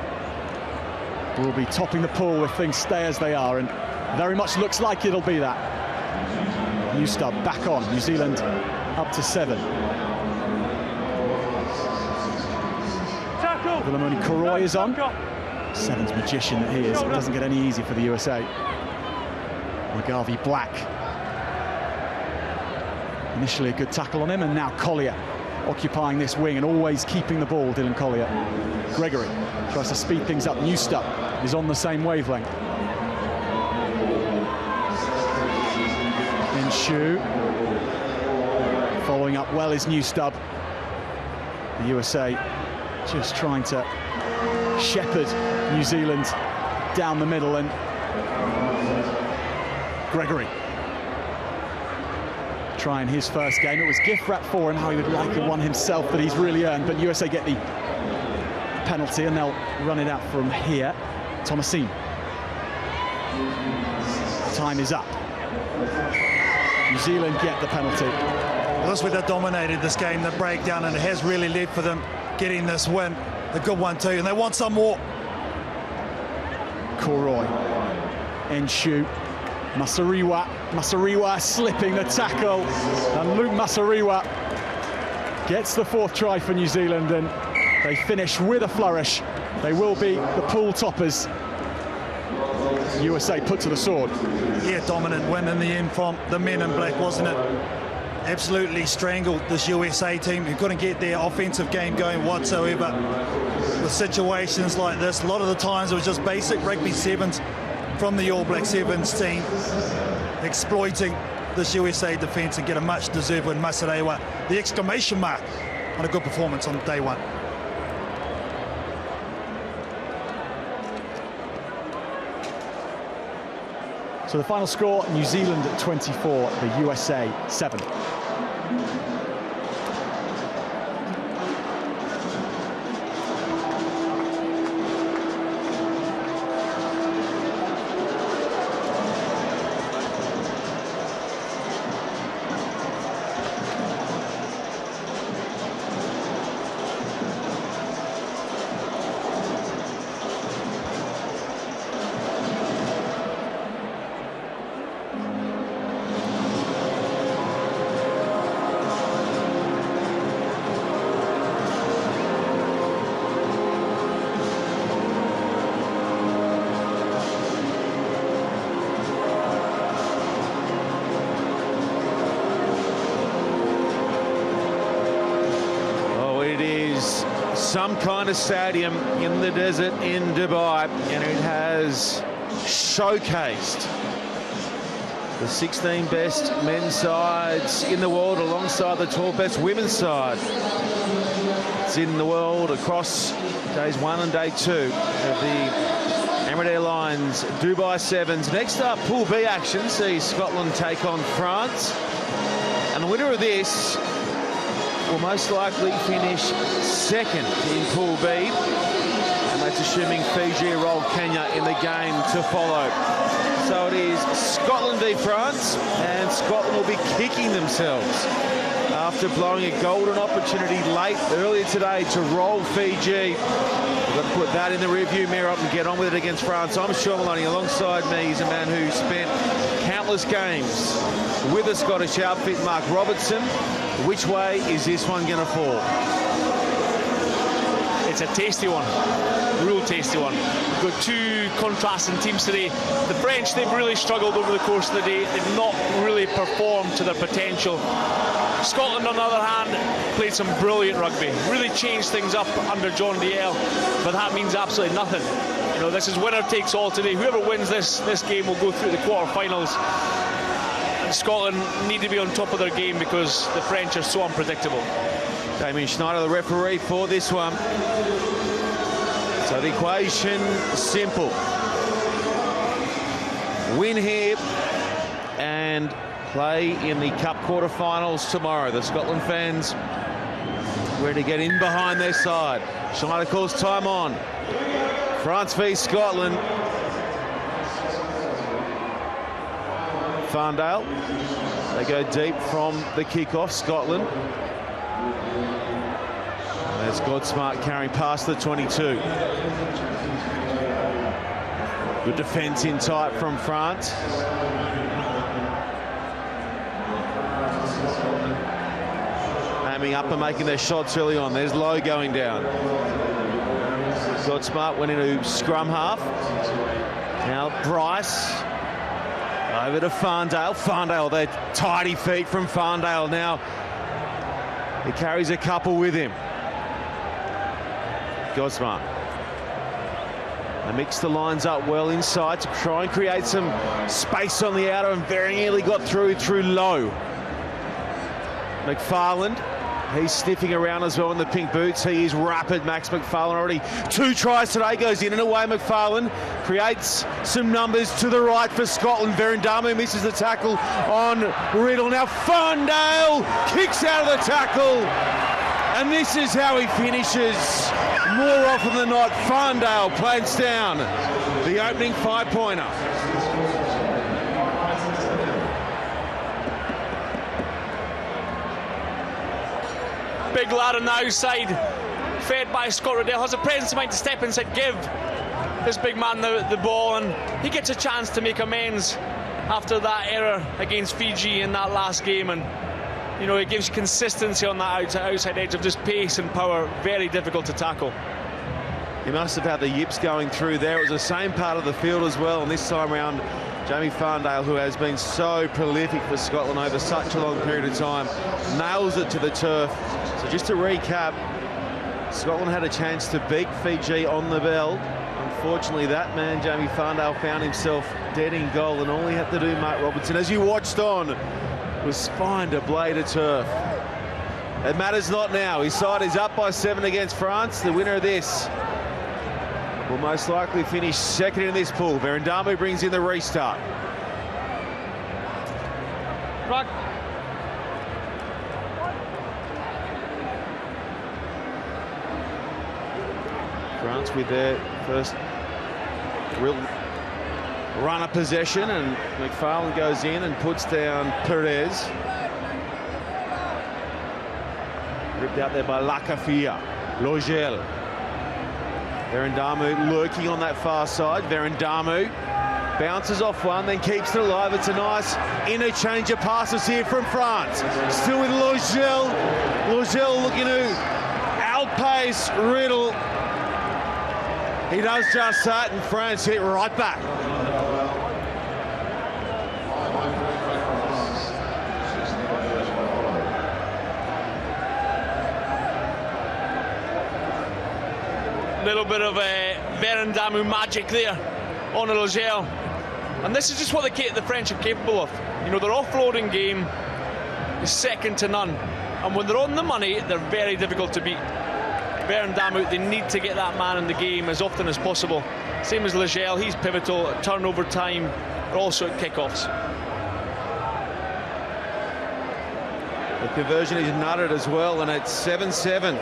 will be topping the pool if things stay as they are, and very much looks like it'll be that. Newstubb back on, New Zealand up to 7. Tackle. Vilamoni Koroi is on. 7's magician that he is. It doesn't get any easier for the USA. McGarvey Black. Initially a good tackle on him, and now Collier occupying this wing and always keeping the ball, Dylan Collier. Gregory tries to speed things up. Newstubb is on the same wavelength. Shu following up well is Newstubb. The USA just trying to shepherd New Zealand down the middle, and Gregory trying his first game. It was gift wrap for him, how he would like one himself that he's really earned, but USA get the penalty and they'll run it out from here. Thomasine. Time is up. New Zealand get the penalty. Well, that's where they dominated this game, the breakdown, and it has really led for them getting this win, a good one too, and they want some more. Koroi, Enshu, Masariwa slipping the tackle, and Luke Masariwa gets the 4th try for New Zealand, and they finish with a flourish. They will be the pool toppers. USA put to the sword. Yeah, dominant win in the end from the men in black, wasn't it? Absolutely strangled this USA team who couldn't get their offensive game going whatsoever. With situations like this, a lot of the times it was just basic rugby sevens from the All Black Sevens team exploiting this USA defence and get a much deserved win. Masarewa, the exclamation mark on a good performance on day one. So the final score, New Zealand 24, the USA 7. Some kind of stadium in the desert in Dubai, and it has showcased the 16 best men's sides in the world alongside the 12 best women's side. It's in the world across days 1 and day 2 of the Emirates Airlines Dubai Sevens. Next up, Pool B action sees Scotland take on France, and the winner of this will most likely finish second in Pool B, and that's assuming Fiji roll Kenya in the game to follow. So it is Scotland v France, and Scotland will be kicking themselves after blowing a golden opportunity earlier today to roll Fiji. We've got to put that in the rearview mirror up and get on with it against France. I'm Sean Maloney. Alongside me is a man who spent countless games with the Scottish outfit, Mark Robertson. Which way is this one going to fall? It's a tasty one, real tasty one. We've got two contrasting teams today. The French, they've really struggled over the course of the day. They've not really performed to their potential. Scotland, on the other hand, played some brilliant rugby. Really changed things up under John DL, but that means absolutely nothing. You know, this is winner takes all today. Whoever wins this game will go through the quarterfinals. Scotland need to be on top of their game because the French are so unpredictable. Damien Schneider, the referee for this one. So the equation simple. Win here and play in the Cup quarterfinals tomorrow. The Scotland fans ready to get in behind their side. Schneider calls time on. France v Scotland. Farndale, they go deep from the kick-off, Scotland. There's Godsmart carrying past the 22. Good defence in tight from France. Aiming up and making their shots early on. There's Lowe going down. Godsmart went into scrum half. Now Bryce. Over to Farndale. Farndale, their tidy feet from Farndale. Now he carries a couple with him. Godsmart. They mix the lines up well inside to try and create some space on the outer, and very nearly got through Lowe. McFarland, he's sniffing around as well in the pink boots. He is rapid, Max McFarland. Already 2 tries today, goes in and away. McFarland creates some numbers to the right for Scotland. Verandamu misses the tackle on Riddle. Now Farndale kicks out of the tackle, and this is how he finishes. More often than not, Farndale plants down the opening 5-pointer. Big lad on the outside. fed by Scott Riddell, has the presence of mind to step in and say, give this big man the ball, and he gets a chance to make amends after that error against Fiji in that last game. And you know, it gives consistency on that outside edge of just pace and power. Very difficult to tackle. He must have had the yips going through there. It was the same part of the field as well, and this time around Jamie Farndale, who has been so prolific for Scotland over such a long period of time, nails it to the turf. So just to recap, Scotland had a chance to beat Fiji on the bell. Unfortunately, that man, Jamie Farndale, found himself dead in goal, and all he had to do, Mark Robertson, as you watched on, was find a blade of turf. It matters not now. His side is up by 7 against France. The winner of this will most likely finish second in this pool. Verandamu brings in the restart. Rock. France with their first real run of possession, and McFarlane goes in and puts down Perez. Ripped out there by Lakafia. Logel. Verandamu lurking on that far side. Verandamu bounces off one, then keeps it alive. It's a nice interchange of passes here from France. Still with Logel. Logel looking to outpace Riddle. He does just that, and France hit right back. Little bit of Verandamu magic there on Logel, and this is just what the French are capable of. You know, their offloading game is second to none, and when they're on the money, they're very difficult to beat. Verandamu, they need to get that man in the game as often as possible. Same as Logel, he's pivotal at turnover time, but also at kickoffs. The conversion is nutted as well, and it's 7-7.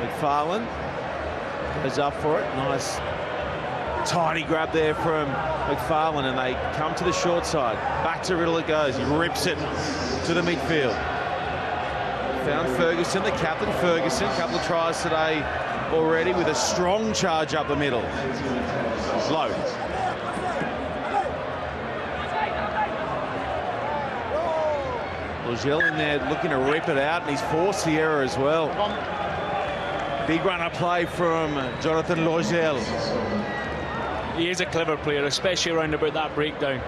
McFarlane goes up for it. Nice tiny grab there from McFarlane, and they come to the short side. Back to Riddle it goes. He rips it to the midfield. Found Ferguson, the captain. Ferguson, a couple of tries today already with a strong charge up the middle. Low. Logel in there looking to rip it out, and he's forced the error as well. Big runner play from Jonathan Logel. He is a clever player, especially around about that breakdown.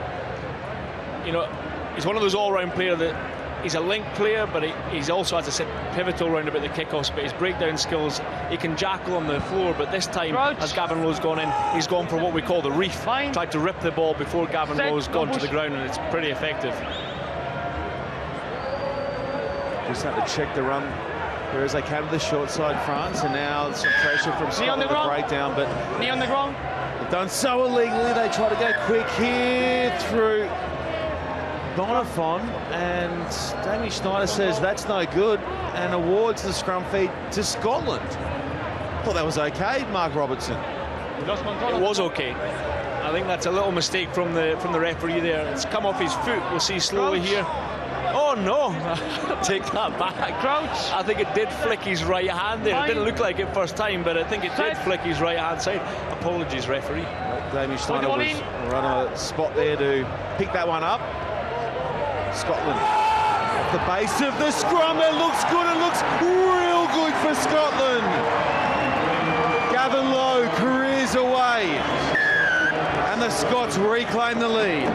You know, he's one of those all-round players that he's a link player, but he's also, as I said, pivotal around about the kickoffs. But his breakdown skills, he can jackal on the floor. But this time, as Gavin Lowe's gone in, he's gone for what we call the reef. Tried to rip the ball before Gavin Lowe's gone to the ground, and it's pretty effective. Just had to check the run here as they came to the short side, France, and now some pressure from Scotland to breakdown. But knee on the ground. They've done so illegally. They try to go quick here through Bonifon, and Damien Schneider says that's no good and awards the scrum feed to Scotland. Thought that was okay, Mark Robertson. It was okay. I think that's a little mistake from the referee there. It's come off his foot. We'll see slowly here. Oh no, take that back. Crouch. I think it did flick his right hand there. It didn't look like it first time, but I think it did flick his right hand side. Apologies, referee. Damien Schneider was on a spot there to pick that one up. Scotland off the base of the scrum. It looks good. It looks real good for Scotland. Gavin Lowe careers away, and the Scots reclaim the lead.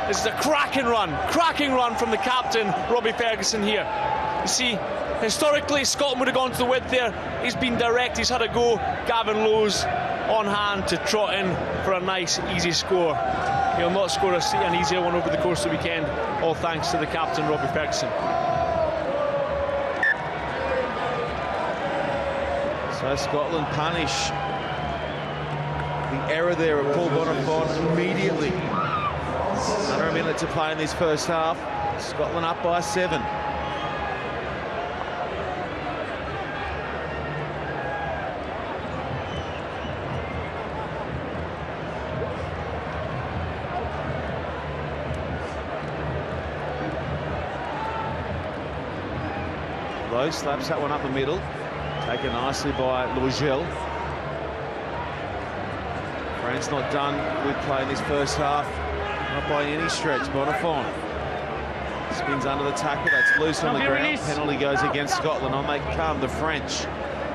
This is a cracking run from the captain, Robbie Ferguson here. You see, historically, Scotland would have gone to the width there. He's been direct, he's had a go. Gavin Lowe's on hand to trot in for a nice, easy score. He'll not score an easier one over the course of the weekend, all thanks to the captain, Robbie Ferguson. So Scotland punish the error there of Paul Bonifon immediately. Under a minute to play in this first half. Scotland up by 7. Low slaps that one up the middle. Taken nicely by Logel. France not done with play in this first half. Not by any stretch. Bonifon spins under the tackle. That's loose on the ground. Penalty goes against Scotland. On they come, the French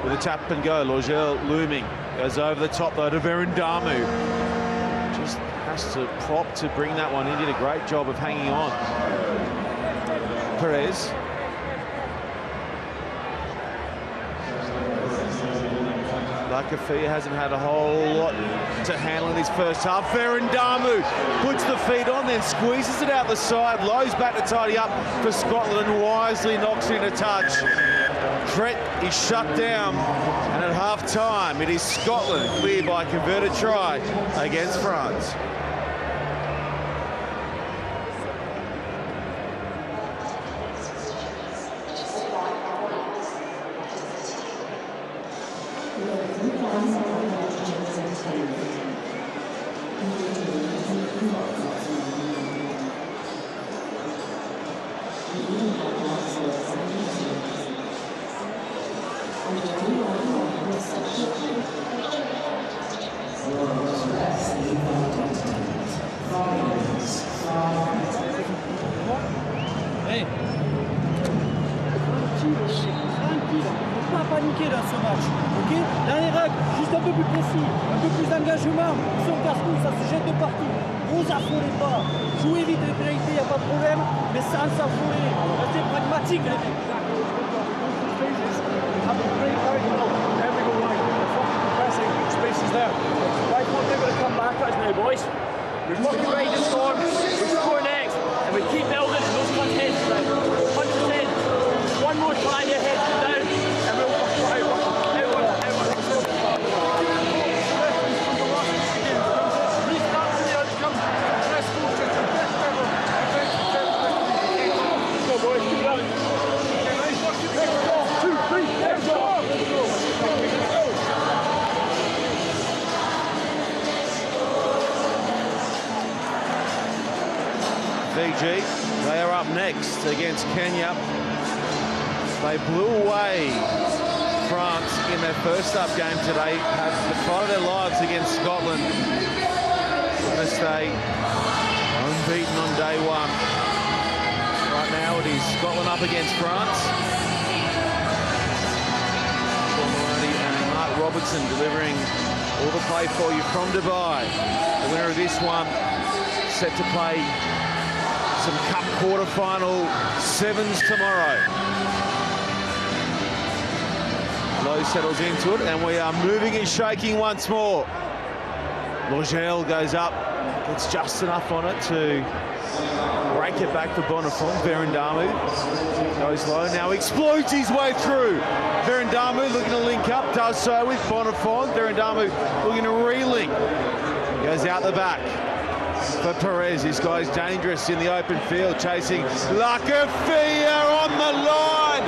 with a tap and go. Logel looming. Goes over the top though to Verendamu. Just has to prop to bring that one in. Did a great job of hanging on. Perez. Lakafia hasn't had a whole lot to handle in his first half. Verendamu puts the feet on, then squeezes it out the side. Lowe's back to tidy up for Scotland and wisely knocks it into touch. Tret is shut down, and at half-time, it is Scotland cleared by a converted try against France. Fiji, they are up next against Kenya. They blew away France in their first up game today, have the fight of their lives against Scotland. Going to stay unbeaten on day one. Right now it is Scotland up against France. Sean Maloney and Mark Robertson delivering all the play for you from Dubai. The winner of this one set to play some Cup quarter-final sevens tomorrow. Lowe settles into it, and we are moving and shaking once more. Logel goes up, gets just enough on it to break it back for Bonifon. Verendamu goes low, now explodes his way through. Verendamu looking to link up, does so with Bonifon. Verendamu looking to re-link. Goes out the back for Perez. This guy's dangerous in the open field, chasing Lakafia on the line.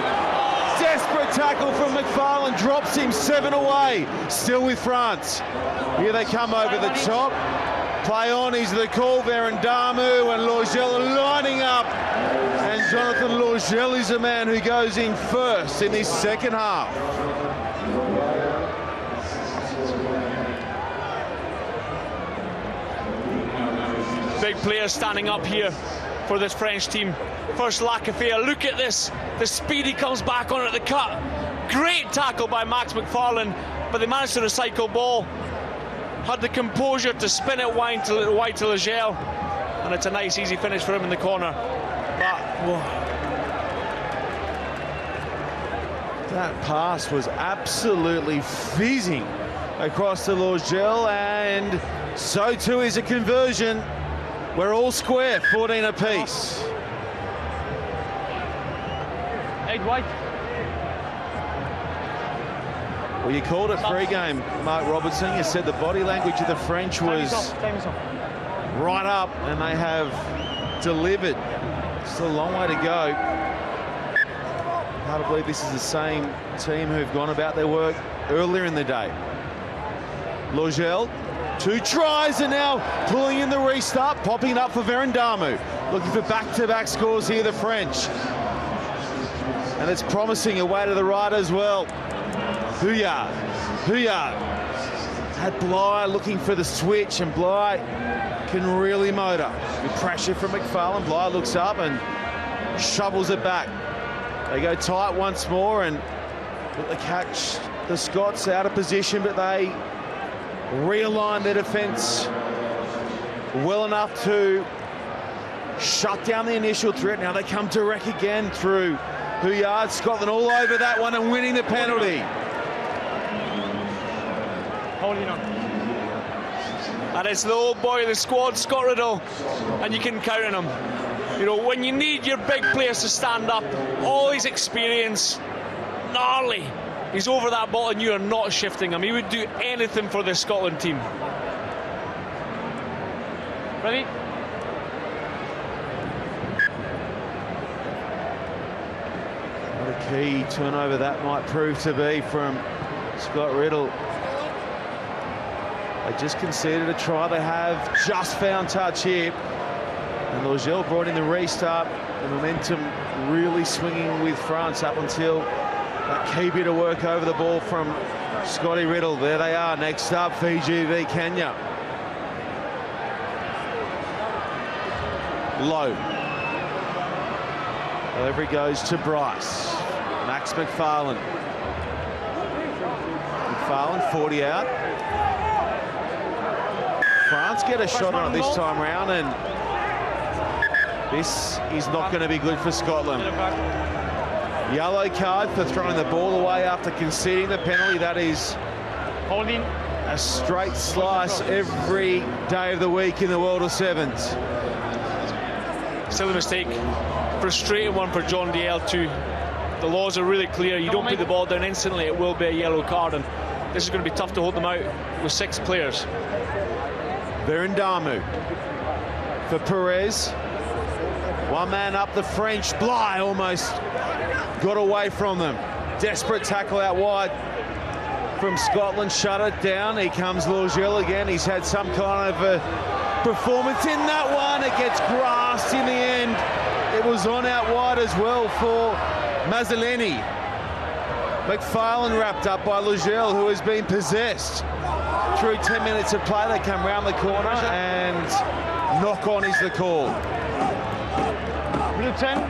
Desperate tackle from McFarlane, drops him 7 away. Still with France. Here they come over the top. Play on is the call. Verendamu and Logel lining up. And Jonathan Logel is the man who goes in first in this second half. Big players standing up here for this French team. First, Lakafia, look at this. The speed he comes back on at the cut. Great tackle by Max McFarlane, but they managed to recycle ball. Had the composure to spin it wide to Logel, and it's a nice, easy finish for him in the corner. But that pass was absolutely fizzing across to Logel, and so too is a conversion. We're all square, 14 apiece. 8 wide. Well, you called it pre-game, Mark Robertson. You said the body language of the French was right up, and they have delivered. Still a long way to go. Hard to believe this is the same team who've gone about their work earlier in the day. Logel, 2 tries, and now pulling in the restart, popping it up for Verendamu. Looking for back-to-back scores here, the French. And it's promising away to the right as well. Huyard had Bly looking for the switch, and Bly can really motor. Good pressure from McFarlane. Bly looks up and shovels it back. They go tight once more, and they catch the Scots out of position, but they realign their defence well enough to shut down the initial threat. Now they come to wreck again through Huyard. Scotland all over that one and winning the penalty. Holding on. And it's the old boy of the squad, Scott Riddle, and you can count on him. You know, when you need your big players to stand up, all his experience, gnarly. He's over that ball and you are not shifting him. He would do anything for the Scotland team. Ready? What a key turnover that might prove to be from Scott Riddle. They just conceded a try. They have just found touch here. And Logel brought in the restart. The momentum really swinging with France up until that key bit of work over the ball from Scotty Riddle. There they are. Next up, Fiji v Kenya. Low. Delivery goes to Bryce. Max McFarlane. McFarlane, 40 out. France get a shot on it this time round, and this is not going to be good for Scotland. Yellow card for throwing the ball away after conceding the penalty. That is holding a straight slice every day of the week in the world of sevens. Still a mistake. Frustrating one for John Dalziel too. The laws are really clear. You don't put the ball down instantly, it will be a yellow card, and this is going to be tough to hold them out with 6 players. Verandamu for Perez. One man up the French. Bly almost got away from them. Desperate tackle out wide from Scotland. Shut it down. Here comes Logel again. He's had some kind of a performance in that one. It gets grasped in the end. It was on out wide as well for Mazzoleni. McFarlane wrapped up by Logel, who has been possessed. Through 10 minutes of play, they come round the corner, and knock on is the call. Blue 10.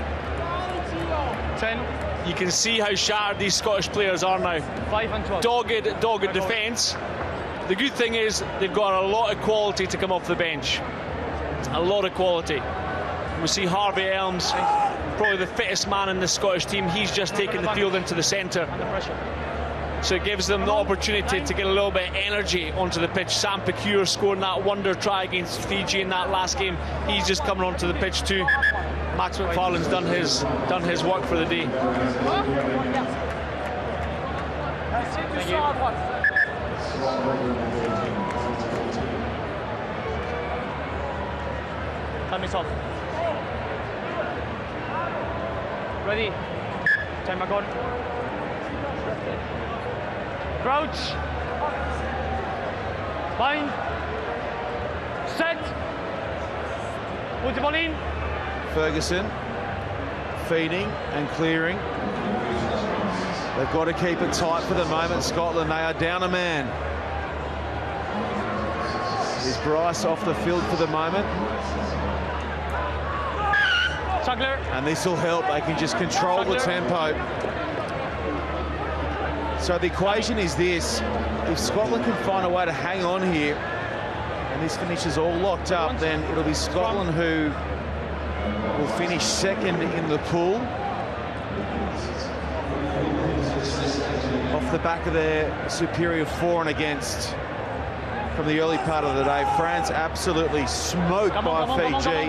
10. You can see how shattered these Scottish players are now. 5 and 12. Dogged defence. The good thing is they've got a lot of quality to come off the bench. A lot of quality. We see Harvey Elms, probably the fittest man in the Scottish team. He's just taken the field into the centre. So it gives them the opportunity to get a little bit of energy onto the pitch. Sam Pecure scoring that wonder try against Fiji in that last game. He's just coming onto the pitch too. Max McFarlane's done his work for the day. Thank you. Time is off. Ready? Time back on. Crouch. Bind. Set. Put the ball in. Ferguson feeding and clearing. They've got to keep it tight for the moment. Scotland, they are down a man. Is Bryce off the field for the moment? Juggler. And this will help. They can just control the tempo. So the equation is this: if Scotland can find a way to hang on here, and this finishes all locked up, then it'll be Scotland who will finish second in the pool, off the back of their superior for and against from the early part of the day. France absolutely smoked by Fiji.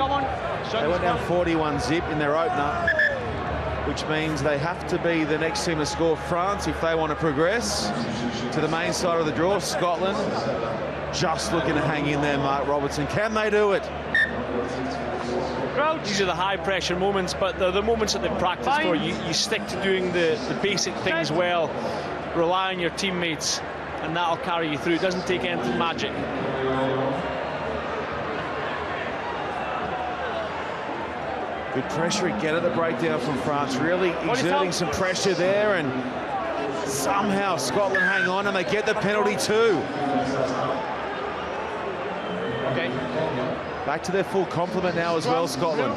They went down 41-0 in their opener, which means they have to be the next team to score. France, if they want to progress to the main side of the draw. Scotland just looking to hang in there, Mark Robertson. Can they do it? These are the high-pressure moments, but they're the moments that they practice for. You stick to doing the basic things well, rely on your teammates, and that'll carry you through. It doesn't take anything magic. Good pressure again at the breakdown from France, really exerting some pressure there, and somehow Scotland hang on and they get the penalty too. Okay. Back to their full complement now as well, Scotland.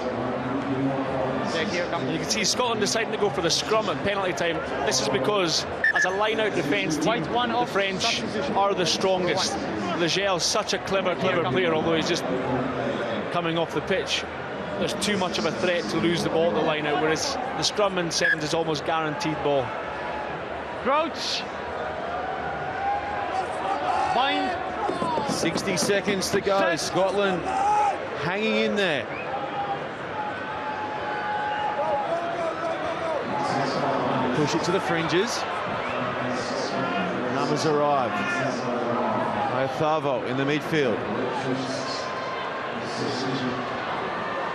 You can see Scotland deciding to go for the scrum at penalty time. This is because, as a line-out defence team, the French are the strongest. Legel's such a clever player, although he's just coming off the pitch. There's too much of a threat to lose the ball at the line-out, whereas the scrum in sevens is almost guaranteed ball. Crouch. Bind. 60 seconds to go. Set. Scotland hanging in there. Push it to the fringes. Numbers arrive. Thavo in the midfield.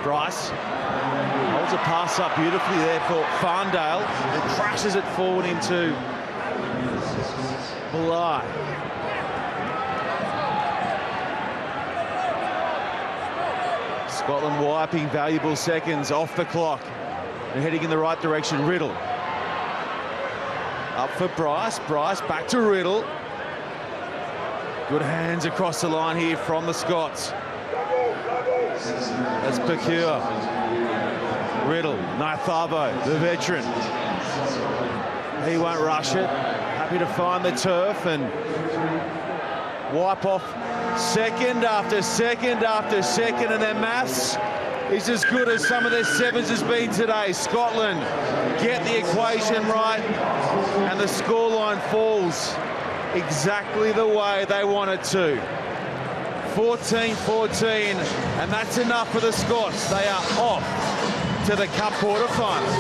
Bryce holds a pass up beautifully there for Farndale, and crashes it forward into Bulai. Scotland wiping valuable seconds off the clock and heading in the right direction. Riddle up for Bryce. Bryce back to Riddle. Good hands across the line here from the Scots. That's Pecure. Riddle, Naithavo, the veteran. He won't rush it. Happy to find the turf and wipe off second after second after second, and their maths is as good as some of their sevens has been today. Scotland get the equation right, and the scoreline falls exactly the way they want it to. 14-14, and that's enough for the Scots. They are off to the Cup quarter-final.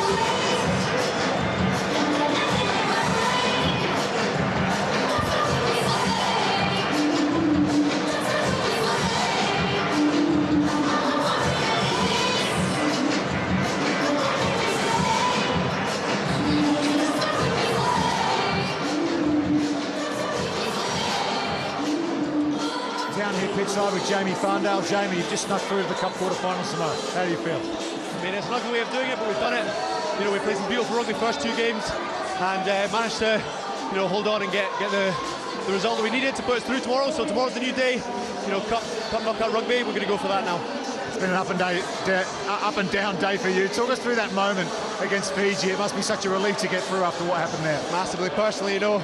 Down here pitchside with Jamie Farndale. Jamie, you've just snuck through to the Cup quarter-final, Samoa. How do you feel? I mean, it's not a way of doing it, but we've done it. You know, we played some beautiful rugby first two games, and managed to, you know, hold on and get the result that we needed to put us through tomorrow. So tomorrow's the new day. You know, cup knockout rugby. We're going to go for that now. It's been an up and down day for you. Talk us through that moment against Fiji. It must be such a relief to get through after what happened there. Massively, personally, you know,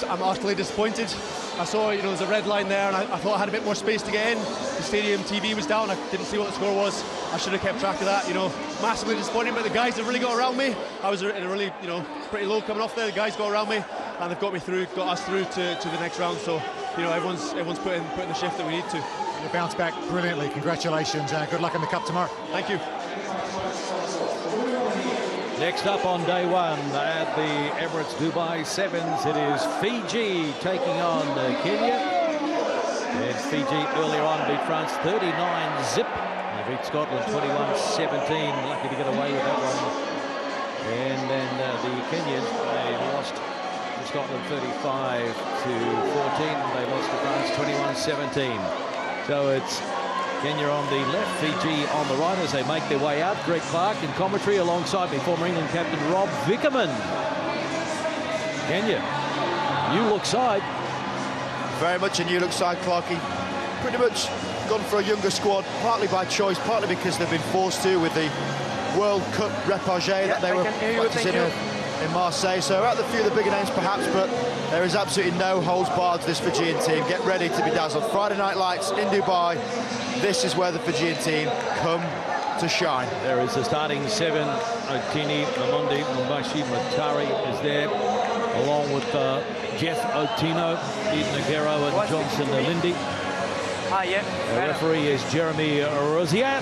I'm utterly disappointed. I saw, you know, there's a red line there, and I thought I had a bit more space to get in. The stadium TV was down. I didn't see what the score was. I should have kept track of that, you know. Massively disappointing, but the guys have really got around me. I was in a really, you know, pretty low coming off there. The guys got around me, and they've got us through to the next round. So, you know, everyone's putting the shift that we need to. You bounced back brilliantly. Congratulations. Good luck in the Cup tomorrow. Thank you. Next up on day one at the Emirates Dubai Sevens, it is Fiji taking on Kenya. And Fiji earlier on beat France 39-zip. They beat Scotland 21-17. Lucky to get away with that one. And then the Kenyans, they lost to Scotland 35-14. They lost to France 21-17. So it's Kenya on the left, Fiji on the right as they make their way out. Greg Clark in commentary alongside me, former England captain Rob Vickerman. Kenya, new look side. Very much a new look side, Clarkie. Pretty much gone for a younger squad, partly by choice, partly because they've been forced to with the World Cup repartee that they were practicing in Marseille. So out of the few of the bigger names perhaps, but there is absolutely no holds barred to this Fijian team. Get ready to be dazzled. Friday night lights in Dubai. This is where the Fijian team come to shine. There is the starting seven. Otini, Mamondi, Mumbashi, Matari is there, along with Jeff Otino, Eden Aguero and Johnson Lindy. The referee is Jeremy Rosier.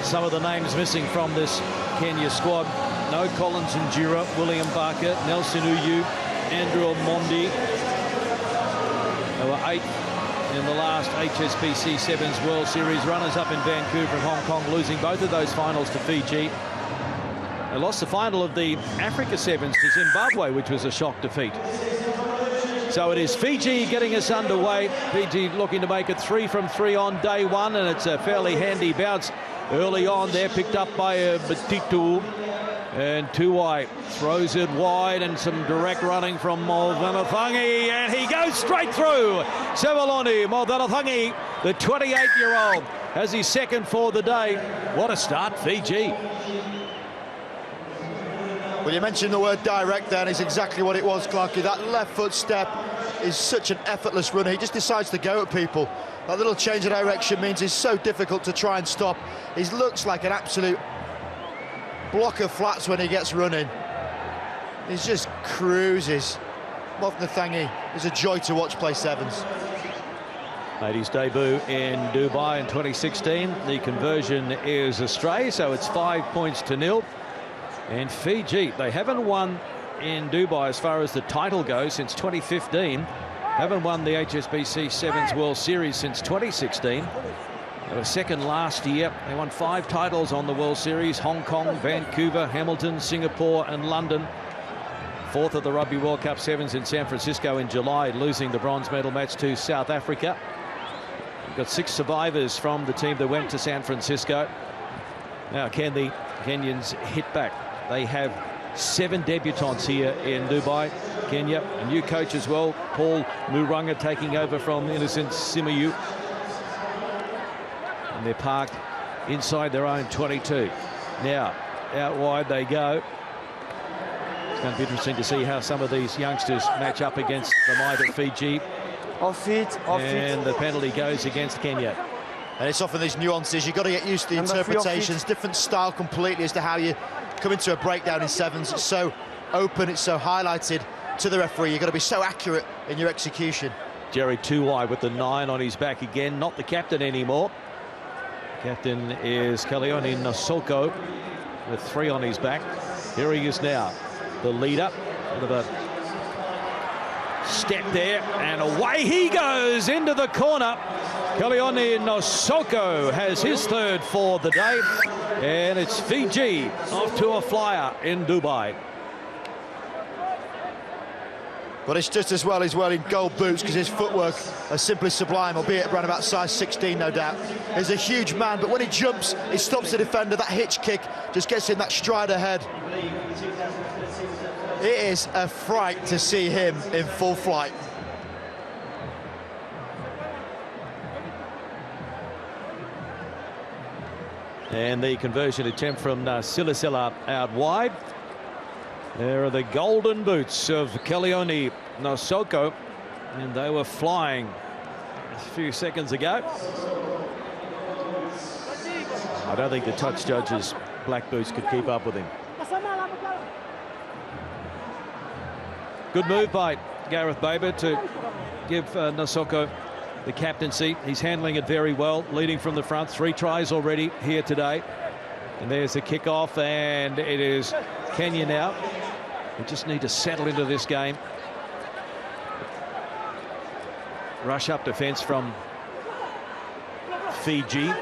Some of the names missing from this Kenya squad: no Collins Njira, William Barker, Nelson Uyu, Andrew Omondi. There were 8 in the last HSBC Sevens World Series, runners-up in Vancouver and Hong Kong, losing both of those finals to Fiji. They lost the final of the Africa Sevens to Zimbabwe, which was a shock defeat. So it is Fiji getting us underway. Fiji looking to make it 3 from 3 on day one, and it's a fairly handy bounce early on there, picked up by Batitu. And Tuai throws it wide, and some direct running from Modanathangi, and he goes straight through. Sevaloni Modanathangi, the 28-year-old, has his second for the day. What a start, Fiji. Well, you mentioned the word direct there, and it's exactly what it was, Clarkie. That left foot step is such an effortless runner. He just decides to go at people. That little change of direction means it's so difficult to try and stop. He looks like an absolute block of flats when he gets running. He just cruises. Modanathangi is a joy to watch play sevens. Made his debut in Dubai in 2016. The conversion is astray, so it's 5 points to 0. And Fiji, they haven't won in Dubai as far as the title goes since 2015. Haven't won the HSBC Sevens World Series since 2016. They were second last year. They won 5 titles on the World Series: Hong Kong, Vancouver, Hamilton, Singapore and London. 4th of the Rugby World Cup Sevens in San Francisco in July, losing the bronze medal match to South Africa. We've got 6 survivors from the team that went to San Francisco. Now, can the Kenyans hit back? They have 7 debutants here in Dubai, Kenya. A new coach as well, Paul Murunga, taking over from Innocent Simayu. And they're parked inside their own 22. Now, out wide they go. It's going to be interesting to see how some of these youngsters match up against the might of Fiji. Off it. And the penalty goes against Kenya. And it's often these nuances. You've got to get used to the interpretations. Different style completely as to how you come into a breakdown in sevens. It's so open, it's so highlighted to the referee. You've got to be so accurate in your execution. Jerry Tuai with the 9 on his back again, not the captain anymore. Captain is Kalioni Nosoko with 3 on his back. Here he is now, the leader. Bit of a step there, and away he goes into the corner. Kalioni Nosoko has his 3rd for the day, and it's Fiji off to a flyer in Dubai. But it's just as well he's wearing gold boots, because his footwork is simply sublime, albeit around about size 16, no doubt. He's a huge man, but when he jumps, he stops the defender. That hitch kick just gets in that stride ahead. It is a fright to see him in full flight. And the conversion attempt from Silasila out wide. There are the golden boots of Kalioni Nosoko, and they were flying a few seconds ago. I don't think the touch judges' black boots could keep up with him. Good move by Gareth Baber to give Nosoko the captaincy. He's handling it very well, leading from the front. 3 tries already here today. And there's the kick-off, and it is Kenya now. We just need to settle into this game. Rush up defence from Fiji.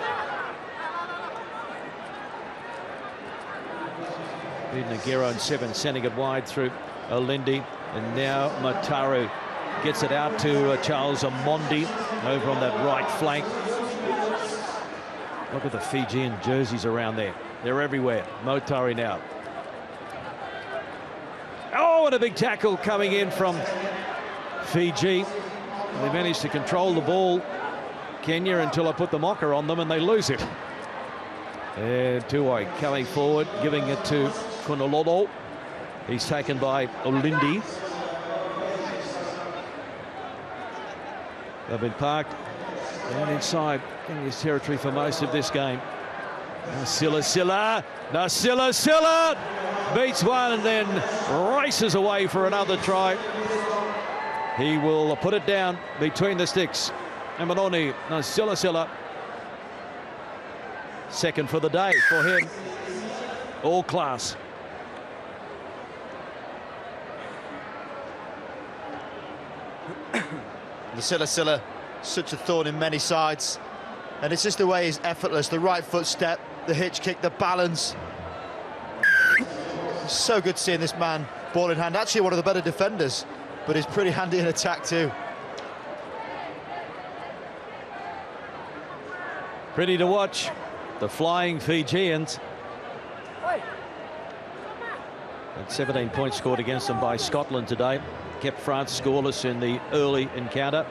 Nagero and 7 sending it wide through Olindi, and now Mataru gets it out to Charles Amondi over on that right flank. Look at the Fijian jerseys around there. They're everywhere. Motari now. Oh, and a big tackle coming in from Fiji. They managed to control the ball, Kenya, until I put the mocker on them, and they lose it. And Tuai coming forward, giving it to Kunololo. He's taken by Olindi. They've been parked and inside Kenya's territory for most of this game. Silasila beats one and then races away for another try. He will put it down between the sticks. Emanoni Silasila, second for the day for him. All class. Silasila, such a thorn in many sides, and it's just the way he's effortless. The right foot step, the hitch kick, the balance. So good seeing this man ball in hand. Actually one of the better defenders, but he's pretty handy in attack too. Pretty to watch. The flying Fijians. And 17 points scored against them by Scotland today. Kept France scoreless in the early encounter.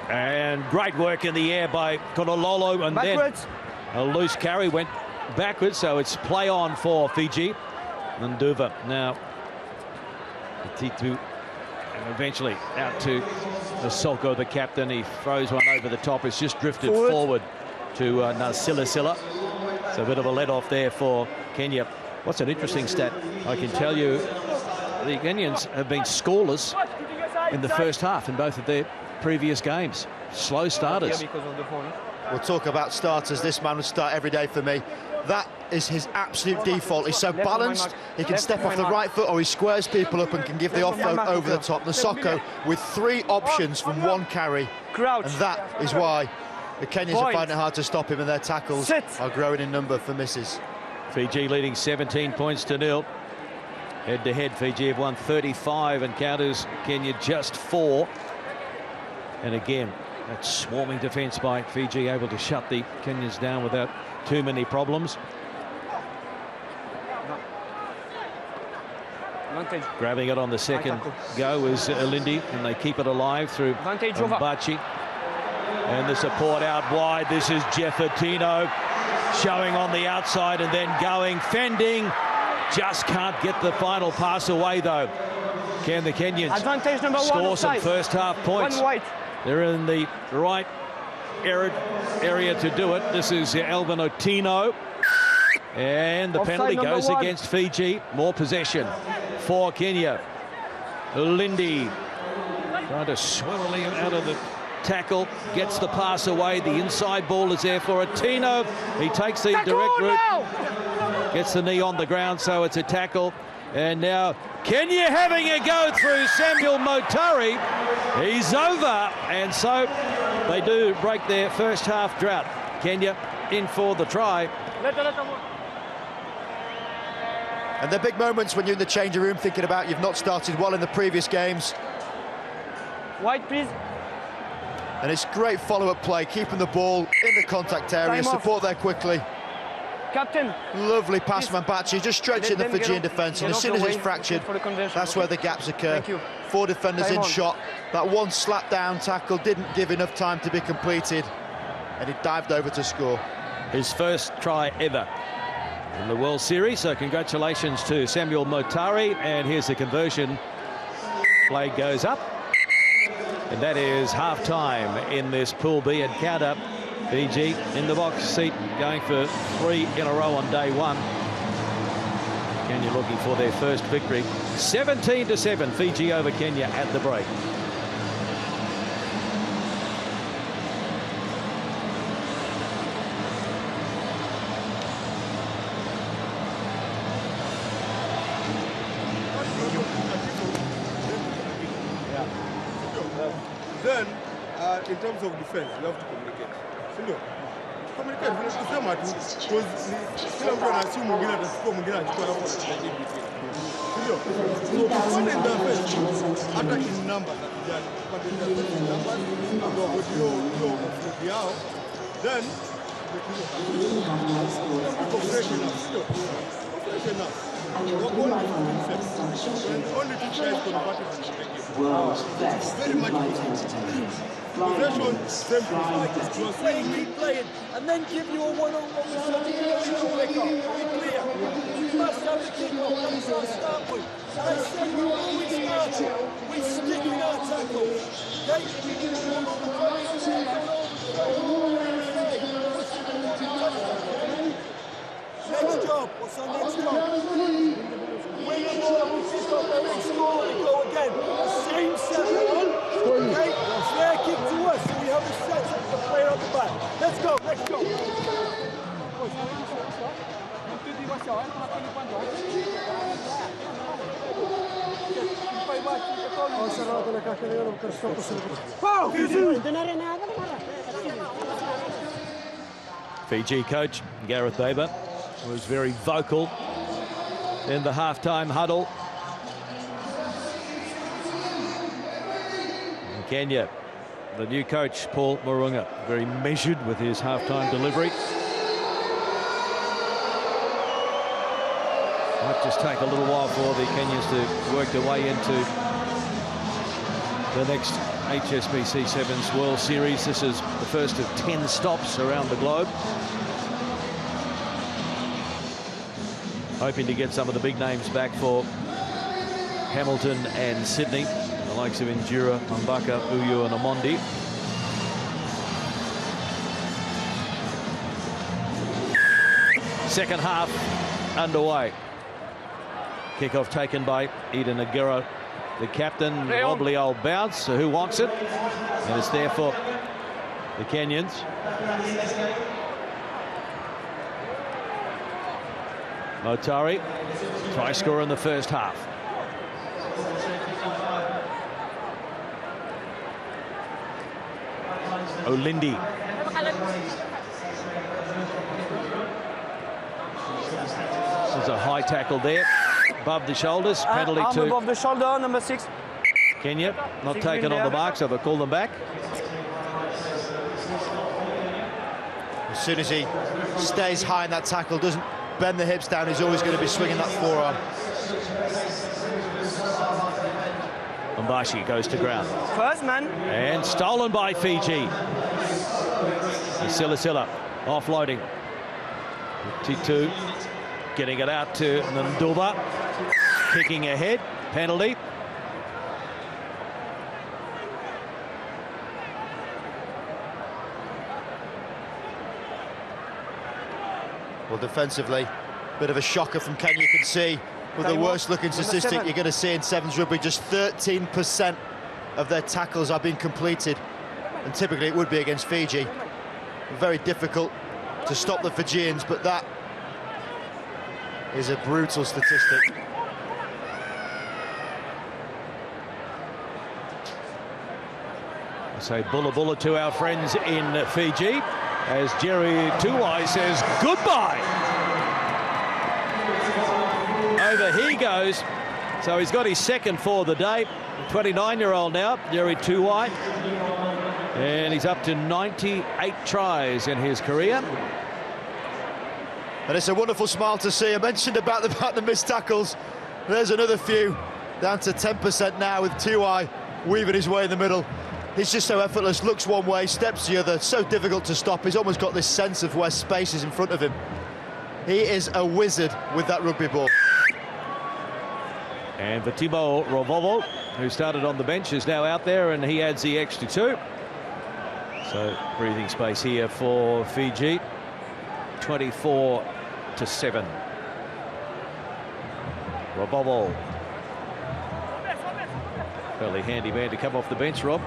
And great work in the air by Konololo, and backwards. Then a loose carry went backwards, so it's play on for Fiji. Nduva now Titu, and eventually out to Soko, the captain. He throws one over the top. It's just drifted forward to Nasilasila. So a bit of a let-off there for Kenya. What's an interesting stat, I can tell you, the Kenyans have been scoreless in the first half in both of their previous games. Slow starters. We'll talk about starters. This man would start every day for me. That is his absolute default. He's so balanced, he can step off the right foot or he squares people up and can give the offload over the top. Nasoko with 3 options from 1 carry. And that is why the Kenyans are finding it hard to stop him, and their tackles are growing in number for misses. Fiji leading 17 points to 0. Head-to-head, Fiji have won 35 encounters, Kenya just 4. And again, that swarming defence by Fiji, able to shut the Kenyans down without too many problems. Grabbing it on the second go is Lindy, and they keep it alive through Mbachi. And the support out wide. This is Jeffertino showing on the outside and then going, fending. Just can't get the final pass away, though. Can the Kenyans score some first half points? They're in the right area to do it. This is Alvin Otino. And the penalty goes against Fiji. More possession for Kenya. Lindy trying to swirl him out of the tackle. Gets the pass away. The inside ball is there for Otino. He takes the direct route. Gets the knee on the ground, so it's a tackle. And now Kenya having a go through Samuel Motari. He's over, and so they do break their first half drought. Kenya in for the try. And the big moments when you're in the changing room thinking about you've not started well in the previous games. White, please. And it's great follow-up play, keeping the ball in the contact area, support there quickly. Captain. Lovely pass from Mbachi, just stretching the Fijian defence, and as soon as it's fractured, that's where the gaps occur. 4 defenders in shot. That one slap down tackle didn't give enough time to be completed, and he dived over to score. His first try ever in the World Series, so congratulations to Samuel Motari. And here's the conversion. Flag goes up, and that is half-time in this Pool B encounter. Fiji in the box seat, going for 3 in a row on day 1. Kenya looking for their first victory. 17-7, Fiji over Kenya at the break. Then, in terms of defense, you have to communicate. Sindio? Communicate vile kusema tu, kila mtu anasema mwingine atachukua, mwingine anachukua, na sindio? So when in the defense, hata in numbers hatujali. But in the defense in numbers, ndio ndio yao. Then iko fresh enough, sindio? Fresh enough. Only 15 seconds. When only 2 guys converted to the game. Very much important. Possession, same thing. Playing, keep playing, and then give you a one-on-one with something else to pick up. Be clear. You must have the kick-off. That's our start point. I said we always start. We stick in our tackle. Next job. What's our next job? Win the ball, we kick off, they score, we go again. Same set. Okay? Fair kick to us, so we have a set up the player on the back. Let's go, next go. Fiji coach Gareth Baber was very vocal in the halftime huddle, Kenya. The new coach, Paul Marunga, very measured with his half-time delivery. Might just take a little while for the Kenyans to work their way into the next HSBC Sevens World Series. This is the first of 10 stops around the globe. Hoping to get some of the big names back for Hamilton and Sydney, the likes of Indira, Mbaka, Uyu and Omondi. Second half underway. Kickoff taken by Eden Aguero, the captain. Wobbly old bounce, so who wants it? And it's there for the Kenyans. Motari, try scorer in the first half. Olindi. There's a high tackle there, above the shoulders. Penalty to above the shoulder, number 6. Kenya, not taken on the mark, so they'll call them back. As soon as he stays high in that tackle, doesn't bend the hips down, he's always going to be swinging that forearm. Mbashi goes to ground. First man. And stolen by Fiji. Silla offloading. T2 getting it out to Nduba. Kicking ahead. Penalty. Well, defensively, bit of a shocker from Kenya. You can see with the worst looking statistic you're going to see in Sevens rugby, just 13% of their tackles are being completed, and typically it would be against Fiji. Very difficult to stop the Fijians, but that is a brutal statistic. I say bulla bulla to our friends in Fiji as Jerry Tuwai says goodbye. Over he goes. So he's got his second for the day. 29-year-old now, Jerry Tuwai. And he's up to 98 tries in his career. And it's a wonderful smile to see. I mentioned about the missed tackles. There's another few, down to 10% now with Tuwai weaving his way in the middle. He's just so effortless, looks one way, steps the other, so difficult to stop. He's almost got this sense of where space is in front of him. He is a wizard with that rugby ball. And Vatimo Rovovo, who started on the bench, is now out there, and he adds the extra 2. So breathing space here for Fiji. 24-7. Rovovo. Fairly handy man to come off the bench, Rob.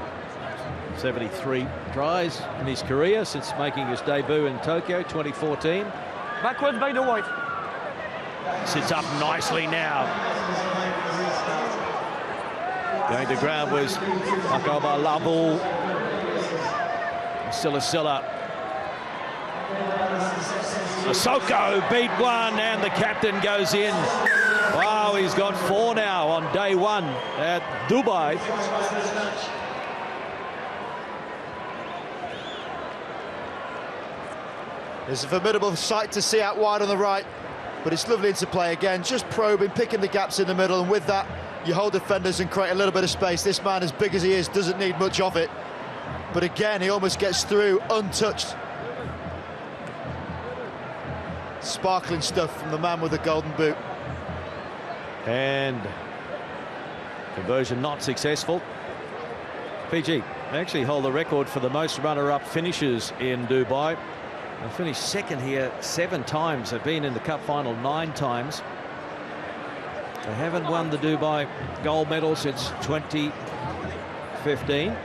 73 tries in his career since making his debut in Tokyo 2014. Backwards by the white. Sits up nicely now. Going to ground was Makoba Labu. Silla. Sissoko beat one, and the captain goes in. Wow, he's got 4 now on day 1 at Dubai. It's a formidable sight to see out wide on the right, but it's lovely into play again, just probing, picking the gaps in the middle, and with that you hold defenders and create a little bit of space. This man, as big as he is, doesn't need much of it, but again he almost gets through untouched. Sparkling stuff from the man with the golden boot. And conversion not successful. Fiji actually hold the record for the most runner-up finishes in Dubai. They finished second here 7 times. They've been in the cup final 9 times. They haven't won the Dubai gold medal since 2015.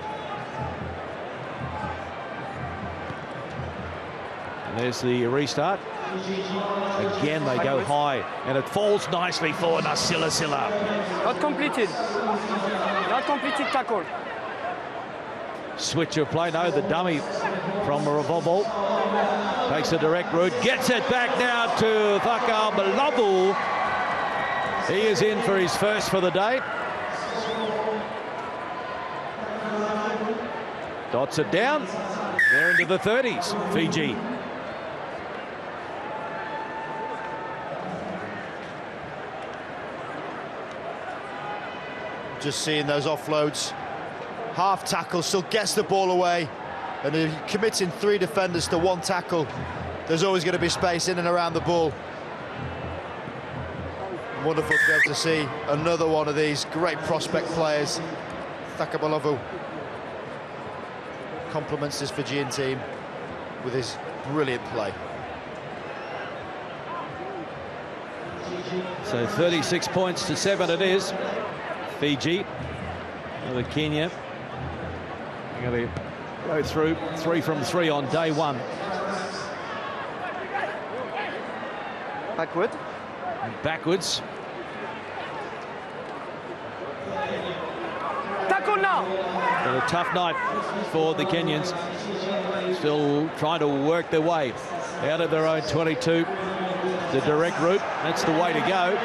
And there's the restart. Again they go high, and it falls nicely for Silla. Not completed tackle. Switch of play, no, the dummy from Ravovo. Takes a direct route, gets it back now to Thakal Malabu. He is in for his first for the day. Dots it down. They're into the 30s. Fiji. Just seeing those offloads. Half tackle, still gets the ball away. And if you're committing 3 defenders to 1 tackle, there's always going to be space in and around the ball. Wonderful to be able to see another one of these great prospect players. Thakabalovu complements this Fijian team with his brilliant play. So 36 points to 7 it is. Fiji over Kenya. They're going to go through 3 from 3 on day 1. Backward. And backwards. Tackle now. Been a tough night for the Kenyans. Still trying to work their way out of their own 22. The direct route, that's the way to go.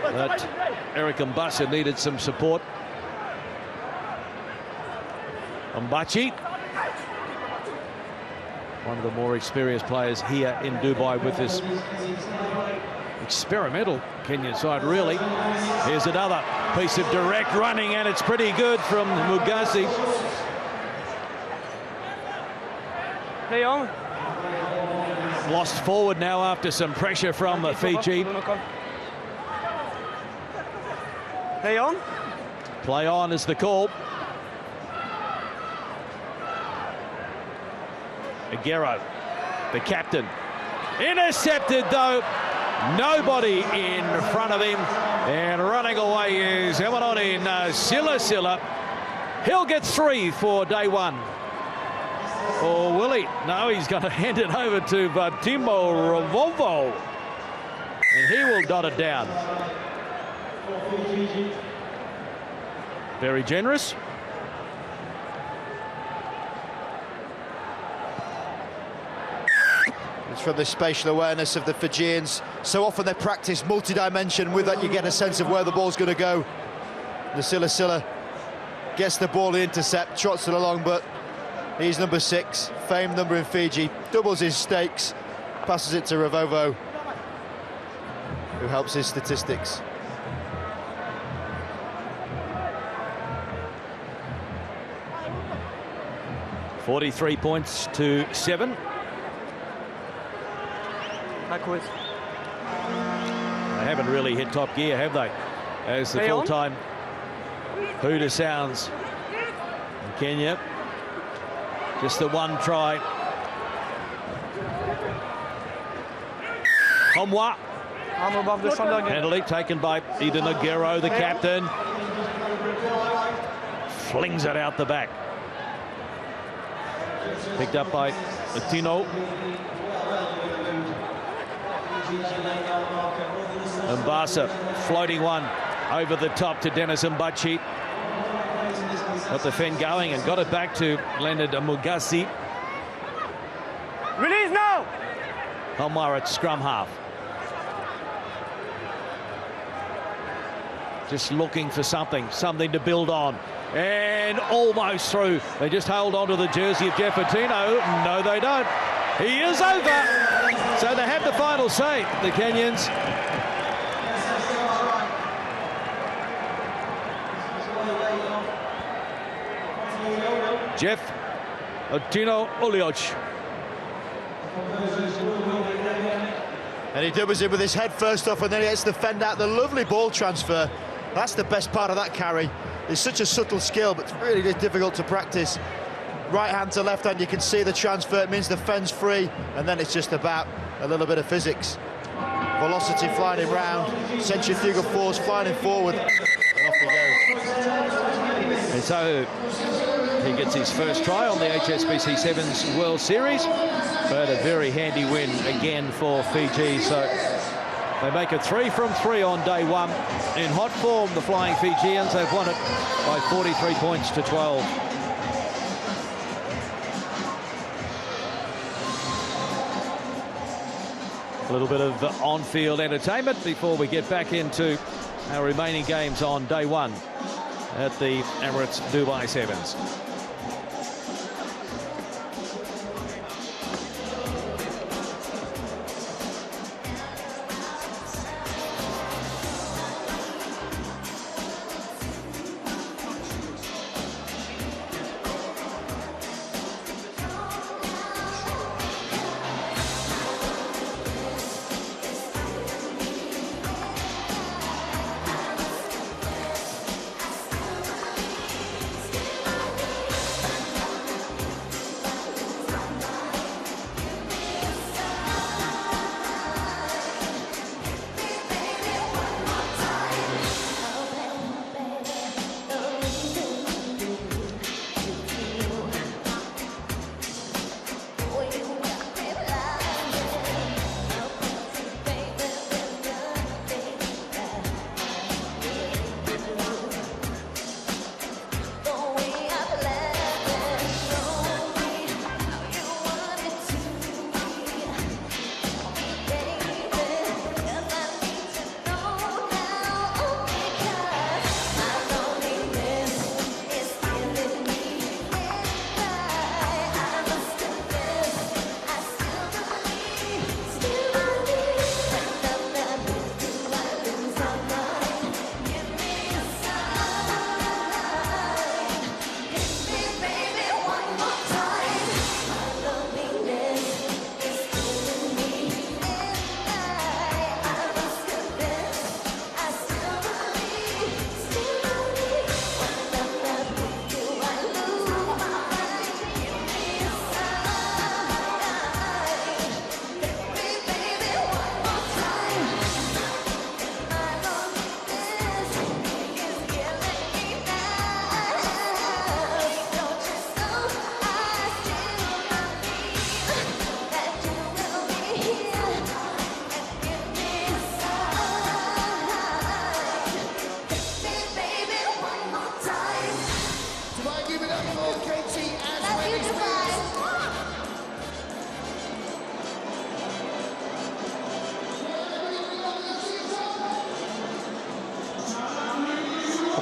But Eric Mbasa needed some support. Mbachi, one of the more experienced players here in Dubai with this experimental Kenyan side, really. Here's another piece of direct running, and it's pretty good from Mugasi. Play on. Lost forward now after some pressure from Fiji. Play on. Play on is the call. Aguero, the captain. Intercepted though. Nobody in front of him. And running away is Emanoni Silla. He'll get 3 for day 1. Or will he? No, he's going to hand it over to Timo Ravovo. And he will dot it down. Very generous. It's from the spatial awareness of the Fijians. So often they practice multi-dimension. With that, you get a sense of where the ball's going to go. Silla gets the ball, the intercept, trots it along, but he's number 6, famed number in Fiji, doubles his stakes, passes it to Ravovo, who helps his statistics. $43 points to 7. Backwards. They haven't really hit top gear, have they? As the full-time hooter sounds. And Kenya, just the 1 try. Homwa. Arm above the shoulder again. Penalty taken by Eden Aguero, the captain. Flings it out the back. Picked up by Tino. Mbasa floating one over the top to Dennis Mbachi. Got the fend going and got it back to Leonard Mugasi. Release now! Homar at scrum half. Just looking for something to build on. And almost through. They just hold on to the jersey of Jeff Atino. No, they don't. He is over. So they have the final say, the Kenyans. Jeff Atino Ulioch. And he doubles it with his head first off, and then he gets the fend out. The lovely ball transfer. That's the best part of that carry. It's such a subtle skill, but it's really difficult to practice. Right hand to left hand, you can see the transfer. It means the fend's free, and then it's just about a little bit of physics. Velocity flying him round, centrifugal force flying him forward, and off he goes. And so he gets his first try on the HSBC Sevens World Series, but a very handy win again for Fiji. So they make it 3 from 3 on day 1. In hot form, the Flying Fijians, they've won it by 43 points to 12. A little bit of on-field entertainment before we get back into our remaining games on day 1. at the Emirates Dubai Sevens.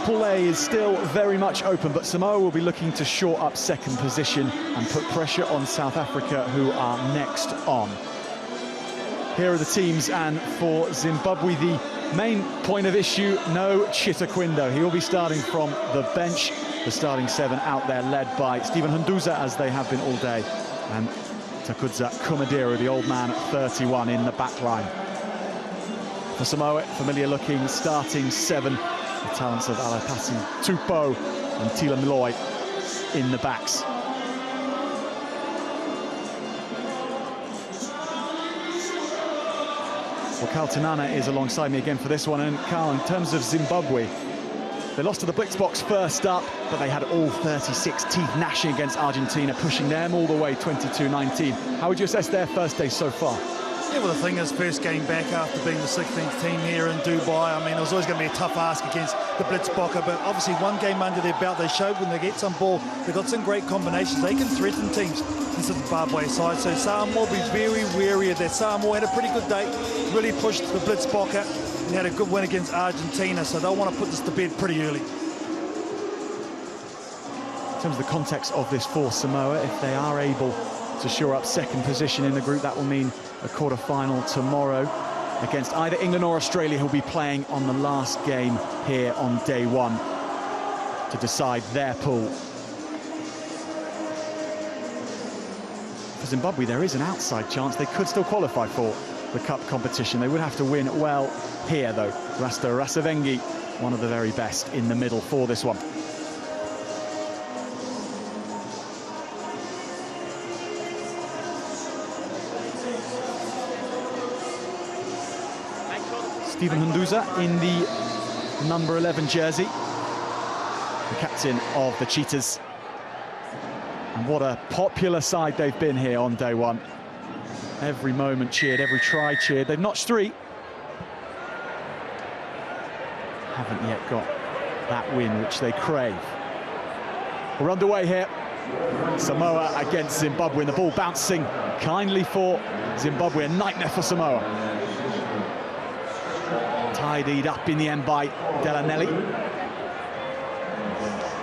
Pool A is still very much open, but Samoa will be looking to shore up second position and put pressure on South Africa, who are next on. Here are the teams, and for Zimbabwe, the main point of issue, no Chita Quindo. He will be starting from the bench. The starting seven out there, led by Stephen Hunduza, as they have been all day, and Takudza Kumadiro, the old man at 31, in the back line. For Samoa, familiar-looking starting seven, the talents of Alapasi Tupo and Tila Miloi in the backs. Well, Carl Tinana is alongside me again for this one. And Carl, in terms of Zimbabwe, they lost to the Blitzboks first up, but they had all 36 teeth gnashing against Argentina, pushing them all the way 22-19. How would you assess their first day so far? Yeah, well, the thing is, first game back after being the 16th team here in Dubai, I mean, it was always going to be a tough ask against the Blitzboker, but obviously one game under their belt, they showed when they get some ball, they've got some great combinations. They can threaten teams in the Zimbabwe side, so Samoa will be very wary of that. Samoa had a pretty good day, really pushed the Blitzboker and had a good win against Argentina, so they'll want to put this to bed pretty early. In terms of the context of this for Samoa, if they are able to shore up second position in the group, that will mean a quarter-final tomorrow against either England or Australia, who'll be playing on the last game here on day one to decide their pool. For Zimbabwe, there is an outside chance they could still qualify for the cup competition. They would have to win well here, though. Rasta Rasavengi, one of the very best in the middle for this one. Stephen Hunduza in the number 11 jersey, the captain of the Cheetahs. And what a popular side they've been here on day one. Every moment cheered, every try cheered. They've notched 3. Haven't yet got that win which they crave. We're underway here. Samoa against Zimbabwe, and the ball bouncing kindly for Zimbabwe, a nightmare for Samoa. Tidied up in the end by Delanelli.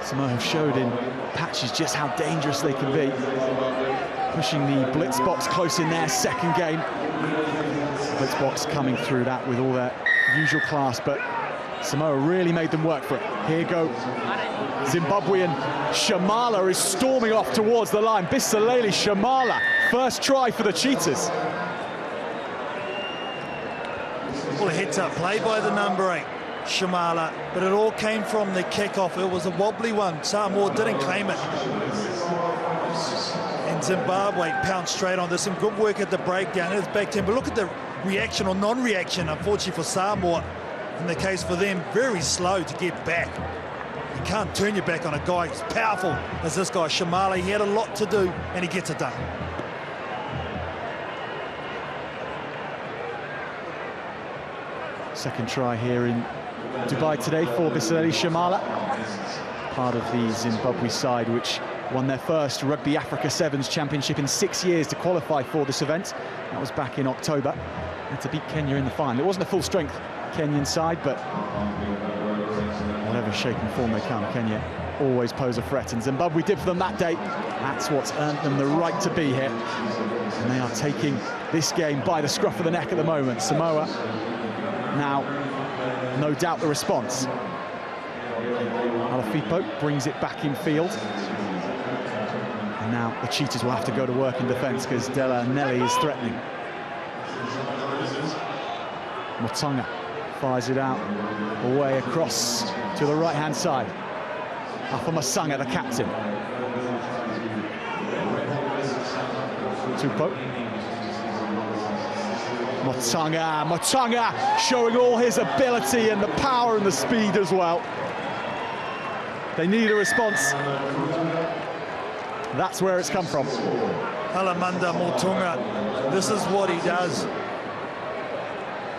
Samoa have showed in patches just how dangerous they can be. Pushing the blitz box close in their second game. Blitz box coming through that with all their usual class, but Samoa really made them work for it. Here go Zimbabwean Shamala is storming off towards the line. Bisalele Shamala, first try for the Cheetahs. Well, a heads-up play by the number 8, Shamala, but it all came from the kick-off. It was a wobbly one. Samoa didn't claim it. And Zimbabwe pounced straight on. There's some good work at the breakdown. It's back 10, but look at the reaction or non-reaction, unfortunately for Samoa. In the case for them, very slow to get back. You can't turn your back on a guy as powerful as this guy, Shamala. He had a lot to do, and he gets it done. Second try here in Dubai today for Bisalele Shamala. Part of the Zimbabwe side, which won their first Rugby Africa Sevens Championship in 6 years to qualify for this event. That was back in October. Had to beat Kenya in the final. It wasn't a full-strength Kenyan side, but whatever shape and form they come, Kenya always pose a threat, and Zimbabwe did for them that day. That's what's earned them the right to be here, and they are taking this game by the scruff of the neck at the moment. Samoa now, no doubt, the response. Alafipo brings it back in field, and now the Cheetahs will have to go to work in defence because Della Nelly is threatening. Motonga fires it out away across to the right-hand side. Afamasanga, the captain. Tupou. Motonga showing all his ability and the power and the speed as well. They need a response. That's where it's come from. Alamanda Motonga, this is what he does.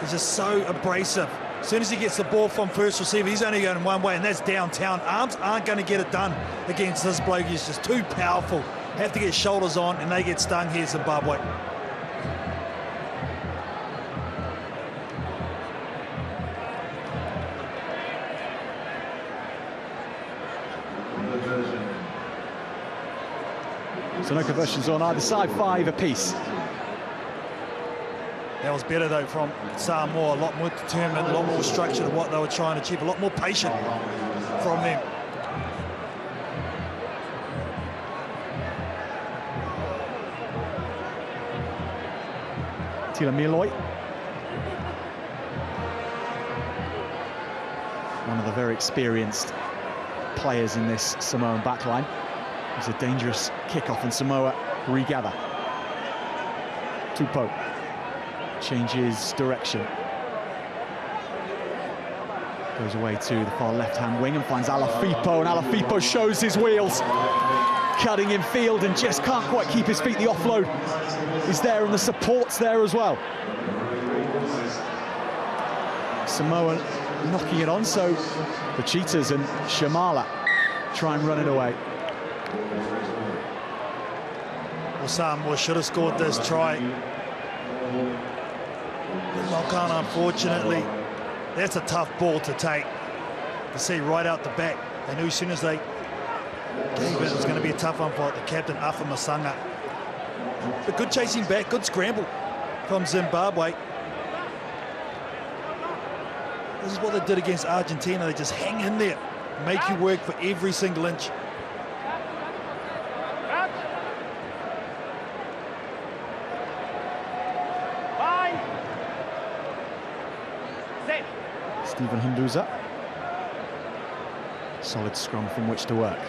He's just so abrasive. As soon as he gets the ball from first receiver, he's only going one way, and that's downtown. Arms aren't going to get it done against this bloke. He's just too powerful. Have to get shoulders on, and they get stung here, Zimbabwe. So no conversions on either side, 5 apiece. That was better, though, from Samoa. A lot more determined, a lot more structured of what they were trying to achieve, a lot more patient from them. Tila Miloi. One of the very experienced players in this Samoan backline. It's a dangerous kickoff, and Samoa regather. Tupou changes direction. Goes away to the far left-hand wing and finds Alafipo, and Alafipo shows his wheels. Cutting in field and just can't quite keep his feet. The offload is there and the support's there as well. Samoa knocking it on, so the Cheetahs and Shamala try and run it away. Well, Samoa should have scored this try. The knock-on, unfortunately. That's a tough ball to take. You see right out the back. They knew as soon as they gave it, it was going to be a tough one for the captain, Afamasanga. But good chasing back, good scramble from Zimbabwe. This is what they did against Argentina. They just hang in there, make you work for every single inch. Stephen Hunduza. Solid scrum from which to work.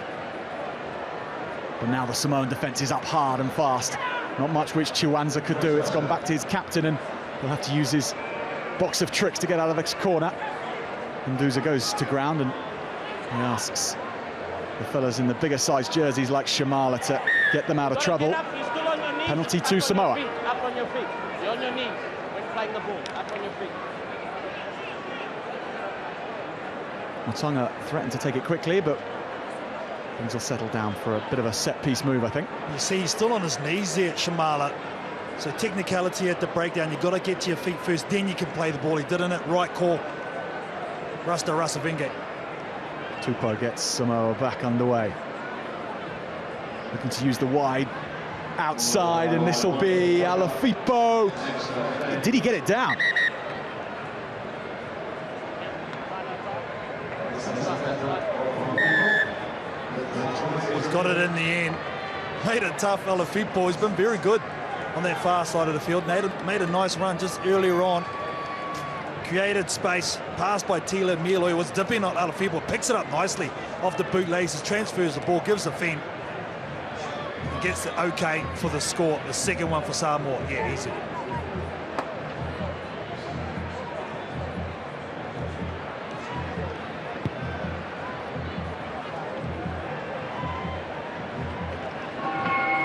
But now the Samoan defence is up hard and fast. Not much which Chiwanza could do. It's gone back to his captain, and he'll have to use his box of tricks to get out of this corner. Hunduza goes to ground, and he asks the fellas in the bigger sized jerseys like Shamala to get them out of trouble. Penalty to Samoa. Up on your feet. You're on your knees when flying the ball. Up on your feet. Motonga threatened to take it quickly, but things will settle down for a bit of a set-piece move, I think. You see, he's still on his knees there, Shamala. So technicality at the breakdown, you've got to get to your feet first, then you can play the ball. He did in it, right call. Rasta Rasavenge. Tupou gets Samoa back underway. Looking to use the wide outside, and this will be Alafipo. Did he get it down? He's got it in the end. Made it tough, Alafipo. He's been very good on that far side of the field. Made a nice run just earlier on. Created space, passed by Tila Milo, was dipping on Alafipo, picks it up nicely off the bootlaces, transfers the ball, gives the fend. Gets the okay for the score, the second one for Samoa. Yeah, easy.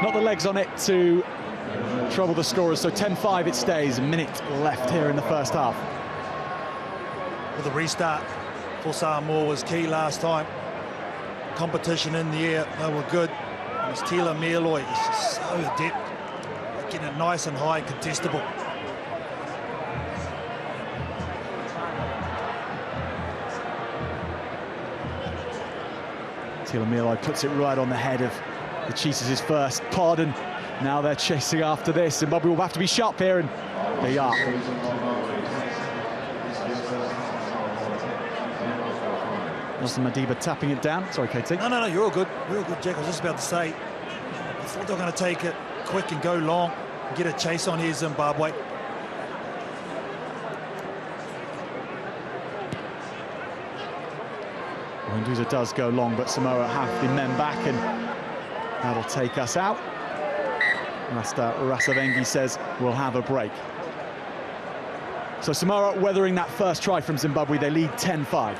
Not the legs on it to trouble the scorers, so 10-5 it stays. A minute left here in the first half. Well, the restart for Samoa was key last time. Competition in the air, they were good. It's Tila Mieloi, he's just so adept, getting it nice and high and contestable. Tila Mieloi puts it right on the head of the Cheetahs' first pardon. Now they're chasing after this. Zimbabwe will have to be sharp here, and they are. Nelson Madiba tapping it down. Sorry, KT. No, you're all good. You're all good, Jack. I was just about to say, I thought they were going to take it quick and go long and get a chase on here, Zimbabwe. Untitled does go long, but Samoa have the men back, and that'll take us out. Master Rasavengi says we'll have a break. So Samoa weathering that first try from Zimbabwe. They lead 10-5.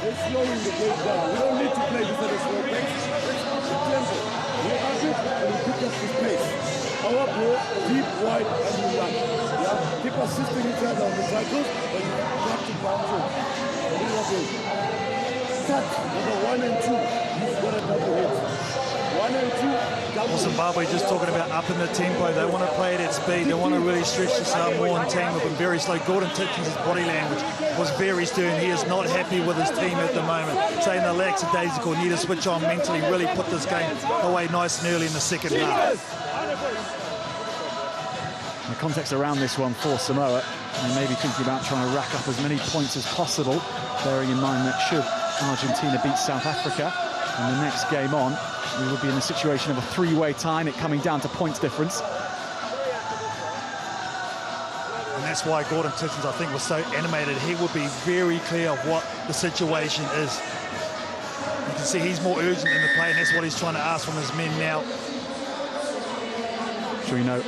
They're slowing the game down. We don't need to play this at a slow pace. Let's tempo. We have it and we pick up the pace. Our ball, deep, wide, and we run. Yeah? Keep assisting each other on the cycles, but you have to bounce in. Start number 1 and 2. You've got a double hit. 1 and 2. Well, Zimbabwe just talking about upping the tempo. They want to play it at speed. They want to really stretch the Samoan team. They've been very slow. Gordon Titchens' body language was very stern. He is not happy with his team at the moment. Saying they're lackadaisical, need to switch on mentally, really put this game away nice and early in the second half. The context around this one for Samoa, they may be thinking about trying to rack up as many points as possible, bearing in mind that should Argentina beat South Africa in the next game on, we would be in a situation of a three-way tie, and it coming down to points difference. And that's why Gordon Titchens, I think, was so animated. He would be very clear of what the situation is. You can see he's more urgent in the play, and that's what he's trying to ask from his men now. Sure you know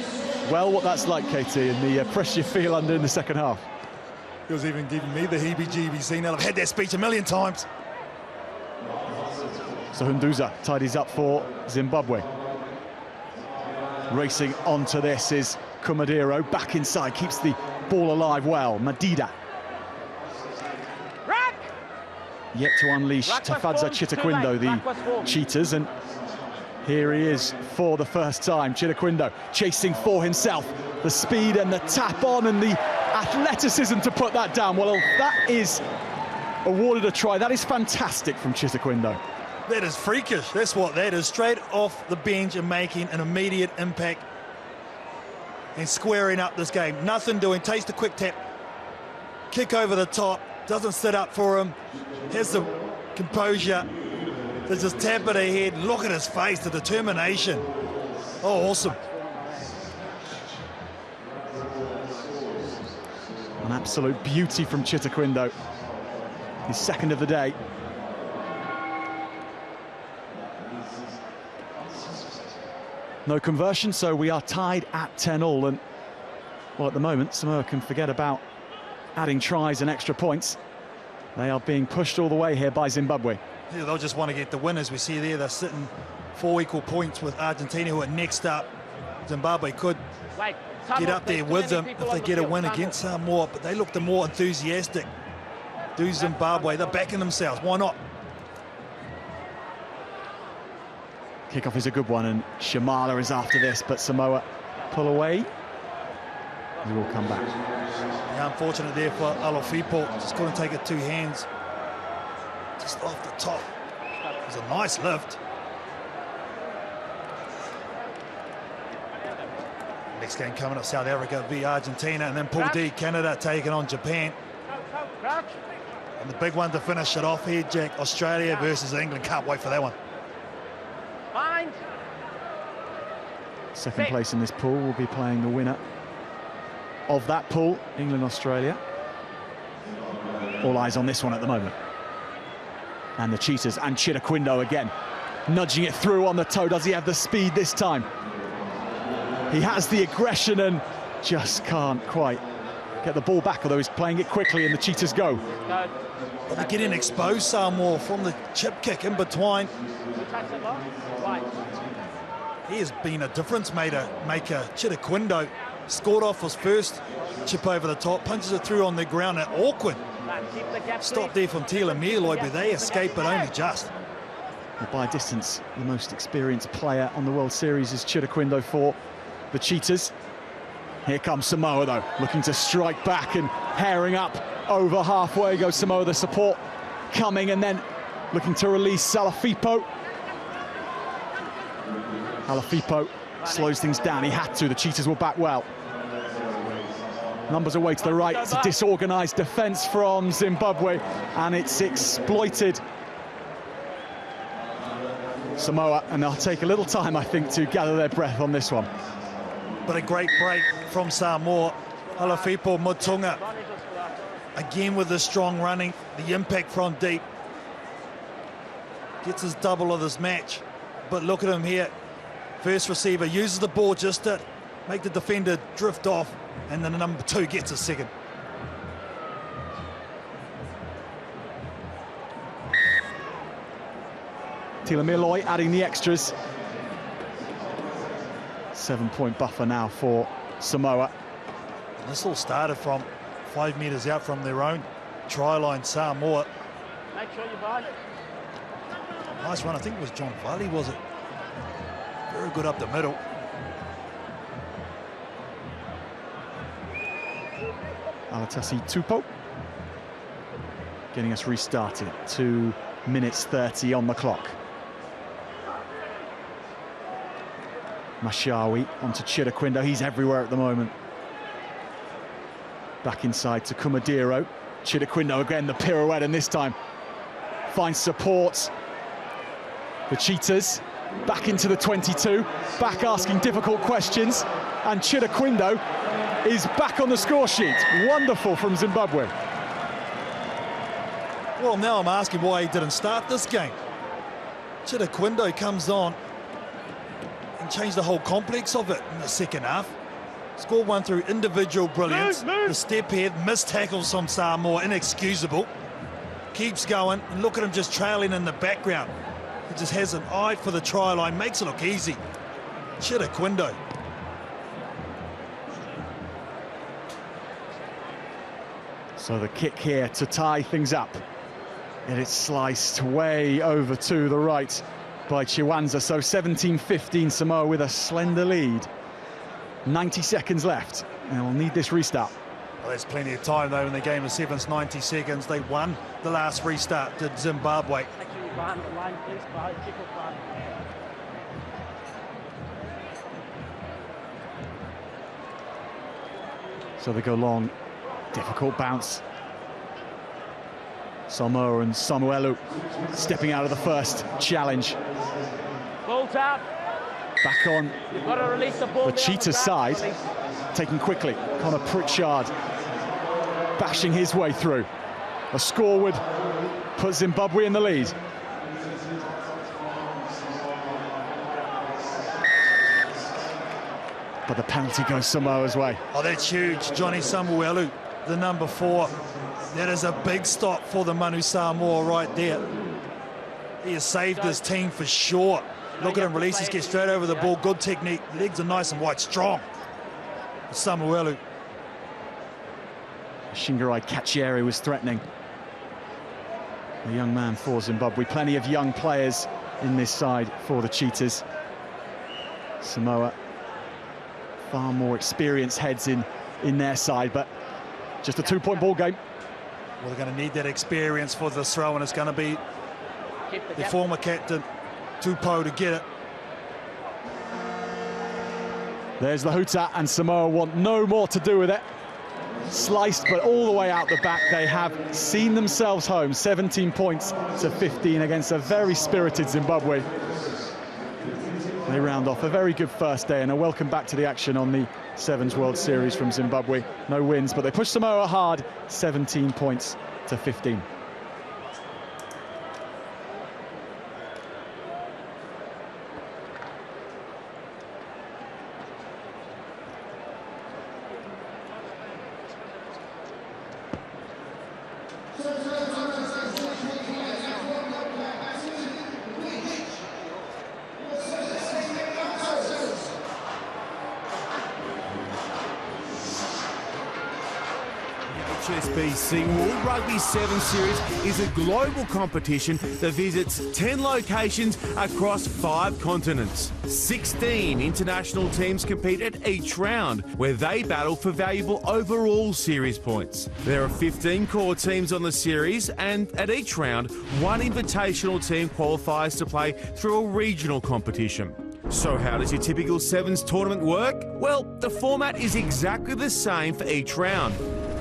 well what that's like, KT, and the pressure you feel under in the second half. He was even giving me the heebie-jeebies. I've had that speech a million times. So Hunduza tidies up for Zimbabwe. Racing onto this is Kumadiro, back inside, keeps the ball alive well. Madida. Yet to unleash Tafadza Chitaquindo, the Cheetahs, and here he is for the first time. Chitaquindo chasing for himself. The speed and the tap on and the athleticism to put that down. Well, that is awarded a try. That is fantastic from Chitaquindo. That is freakish. That's what that is. Straight off the bench and making an immediate impact and squaring up this game. Nothing doing. Takes the quick tap. Kick over the top. doesn't sit up for him, has the composure, they just tap at her head, look at his face, the determination. Oh, awesome. An absolute beauty from Chitaquindo. His second of the day. No conversion, so we are tied at 10-all. And, well, at the moment, Samoa can forget about adding tries and extra points. They are being pushed all the way here by Zimbabwe. Yeah, they'll just want to get the win. As we see there, they're sitting 4 equal points with Argentina, who are next up. Zimbabwe could get up there with them if they get a win against Samoa, but they look the more enthusiastic. Do Zimbabwe, they're backing themselves. Why not? Kickoff is a good one, and Shamala is after this, but Samoa pull away. He will come back. Yeah, unfortunate there for Alafipo. Just couldn't take it 2 hands. Just off the top. It was a nice lift. Next game coming up, South Africa v Argentina, and then Pool D, Canada taking on Japan. And the big one to finish it off here, Jack, Australia versus England. Can't wait for that one. Second place in this pool will be playing the winner of that pool, England-Australia. All eyes on this one at the moment. And the Cheetahs and Chitaquindo again, nudging it through on the toe. Does he have the speed this time? He has the aggression and just can't quite get the ball back, although he's playing it quickly, and the Cheetahs go. But they're getting exposed, Samoa, from the chip kick in between. He has been a difference maker. Chitaquindo scored off his first chip over the top, punches it through on the ground, and awkward stop there from Tila Mieloi, but they escape it only just. Well, by distance, the most experienced player on the World Series is Chitaquindo for the Cheetahs. Here comes Samoa, though, looking to strike back and herring up over halfway goes Samoa. The support coming, and then looking to release Alafipo. Alafipo slows things down. He had to. The Cheetahs were back well. Numbers away to the right. It's a disorganised defence from Zimbabwe, and it's exploited. Samoa, and they'll take a little time, I think, to gather their breath on this one. But a great break from Samoa. Alafipo Mutunga, again with the strong running, the impact from deep. Gets his double of this match. But look at him here. First receiver uses the ball just to make the defender drift off, and then the number 2 gets a second. Tila Mieloi adding the extras. 7-point buffer now for Samoa. And this all started from 5 metres out from their own try line. Samoa. Make sure you buy. Nice run. I think it was John Valley, was it? Very good up the middle. Alatasi Tupou getting us restarted. 2 minutes 30 on the clock. Mashawi onto Chitaquindo. He's everywhere at the moment. Back inside to Kumadiro. Chitaquindo again, the pirouette, and this time finds support. The Cheetahs back into the 22, back asking difficult questions, and Chitaquindo is back on the score sheet. Wonderful from Zimbabwe. Well, now I'm asking why he didn't start this game. Chitaquindo comes on and changed the whole complex of it in the second half. Scored one through individual brilliance. The step ahead, missed tackles from Samoa, inexcusable. Keeps going, and look at him just trailing in the background. He just has an eye for the try line, makes it look easy. Chitaquindo. So the kick here to tie things up. And it's sliced way over to the right by Chiwanza. So 17-15, Samoa with a slender lead. 90 seconds left, and we'll need this restart. Well, there's plenty of time, though, in the game of 7's 90 seconds. They won the last restart, did Zimbabwe. So they go long, difficult bounce. Samoa and Samuelu stepping out of the first challenge. Ball tap. Back on You've got to release the ball. the Cheetahs side, taken quickly. Connor Pritchard bashing his way through. A score would put Zimbabwe in the lead. But the penalty goes Samoa's way. Oh, that's huge. Johnny Samuelu, the number 4. That is a big stop for the Manu Samoa right there. He has saved his team for sure. Look at him release, just get straight over the ball. Good technique. Legs are nice and wide, strong. Samuelu. Shingarai Kachiere was threatening. A young man for Zimbabwe. Plenty of young players in this side for the Cheetahs. Samoa, far more experienced heads in their side, but just a 2-point ball game. Well, they're going to need that experience for the throw, and it's going to be the former captain, Tupou, to get it. There's the hooter, and Samoa want no more to do with it. Sliced, but all the way out the back. They have seen themselves home. 17 points to 15 against a very spirited Zimbabwe. They round off a very good first day and a welcome back to the action on the Sevens World Series from Zimbabwe. No wins, but they push Samoa hard. 17 points to 15. HSBC World Rugby 7 Series is a global competition that visits 10 locations across 5 continents. 16 international teams compete at each round, where they battle for valuable overall series points. There are 15 core teams on the series, and at each round, one invitational team qualifies to play through a regional competition. So how does your typical Sevens tournament work? Well, the format is exactly the same for each round.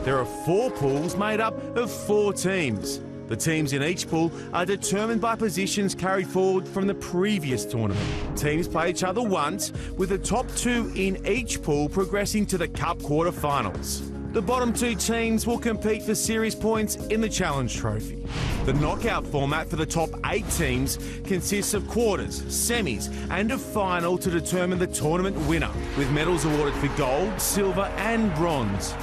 There are 4 pools made up of 4 teams. The teams in each pool are determined by positions carried forward from the previous tournament. Teams play each other once, with the top 2 in each pool progressing to the Cup quarter-finals. The bottom 2 teams will compete for series points in the Challenge Trophy. The knockout format for the top 8 teams consists of quarters, semis and a final to determine the tournament winner, with medals awarded for gold, silver and bronze.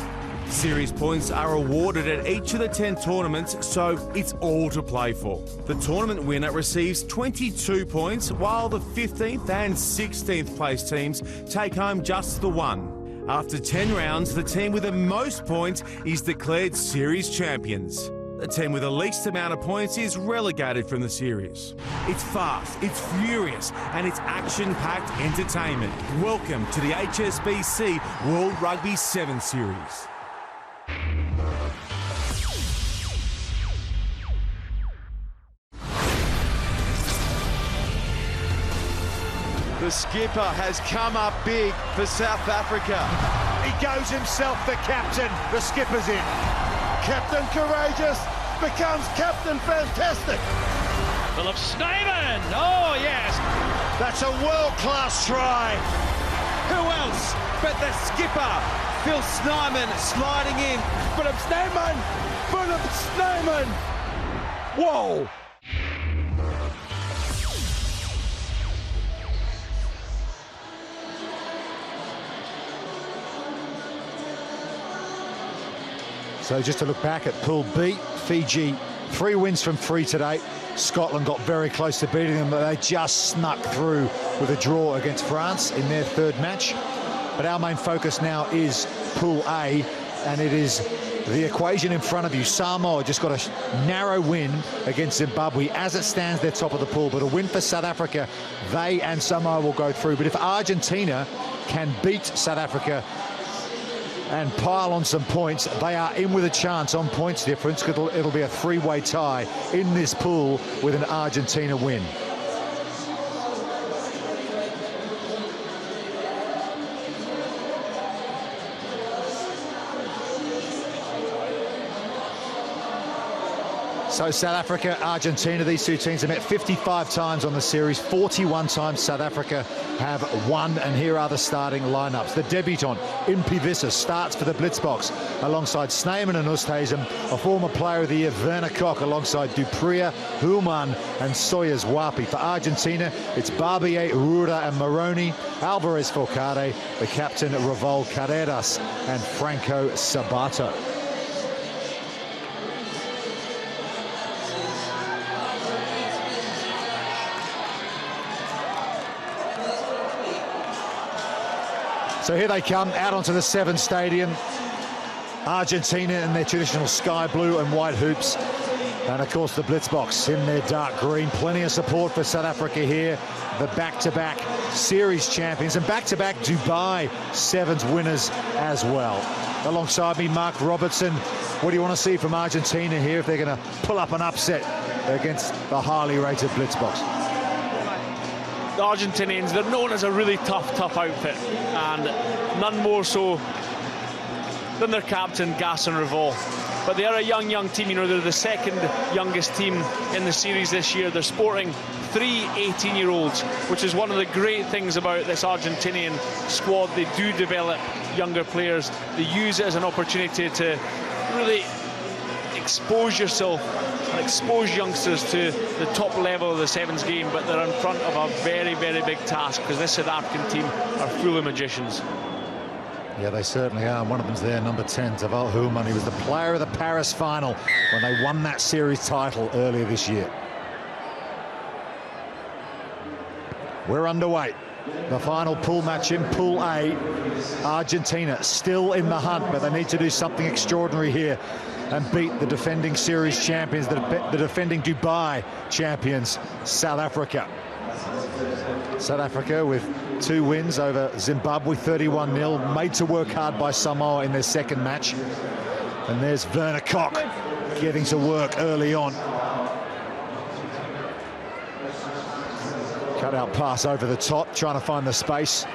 Series points are awarded at each of the 10 tournaments, so it's all to play for. The tournament winner receives 22 points, while the 15th and 16th place teams take home just the 1. After 10 rounds, the team with the most points is declared series champions. The team with the least amount of points is relegated from the series. It's fast, it's furious, and it's action-packed entertainment. Welcome to the HSBC World Rugby 7 Series. The skipper has come up big for South Africa. He goes himself, the captain. The skipper's in. Captain Courageous becomes Captain Fantastic. Philip Snyman. Oh, yes. That's a world-class try. Who else but the skipper, Phil Snyman, sliding in. Philip Snyman. Philip Snyman. Whoa. So just to look back at Pool B, Fiji, 3 wins from 3 today. Scotland got very close to beating them, but they just snuck through with a draw against France in their 3rd match. But our main focus now is Pool A, and it is the equation in front of you. Samoa just got a narrow win against Zimbabwe. As it stands, they're top of the pool, but a win for South Africa, they and Samoa will go through. But if Argentina can beat South Africa and pile on some points, they are in with a chance on points difference. It'll be a 3-way tie in this pool with an Argentina win. So South Africa, Argentina, these two teams have met 55 times on the series. 41 times South Africa have won, and here are the starting lineups. The debutant, Impie Visser, starts for the Blitzboks alongside Snyman and Oosthuizen, a former player of the year, Werner Kok, alongside Dupree, Human and Soyers Wapi. For Argentina, it's Barbier, Ruda and Moroni, Alvarez Forcade, the captain, Revol Carreras and Franco Sabato. So here they come out onto the Seven Stadium. Argentina in their traditional sky blue and white hoops. And of course the Blitzboks in their dark green. Plenty of support for South Africa here. The back-to-back series champions and back-to-back Dubai Sevens winners as well. Alongside me, Mark Robertson. What do you want to see from Argentina here if they're going to pull up an upset against the highly rated Blitzboks? The Argentinians, they're known as a really tough outfit, and none more so than their captain, Gaston Revol. But they are a young team. You know, they're the second youngest team in the series this year. They're sporting 3 18-year-olds, which is one of the great things about this Argentinian squad. They do develop younger players. They use it as an opportunity to really expose yourself and expose youngsters to the top level of the sevens game, but they're in front of a very big task, because this South African team are full of magicians. Yeah, they certainly are. One of them's there, number 10, Taval Human. He was the player of the Paris final when they won that series title earlier this year. We're underway. The final pool match in Pool A. Argentina still in the hunt, but they need to do something extraordinary here and beat the defending series champions, the defending Dubai champions, South Africa. South Africa with 2 wins over Zimbabwe, 31-0, made to work hard by Samoa in their second match. And there's Werner Kok getting to work early on. Cut out pass over the top, trying to find the space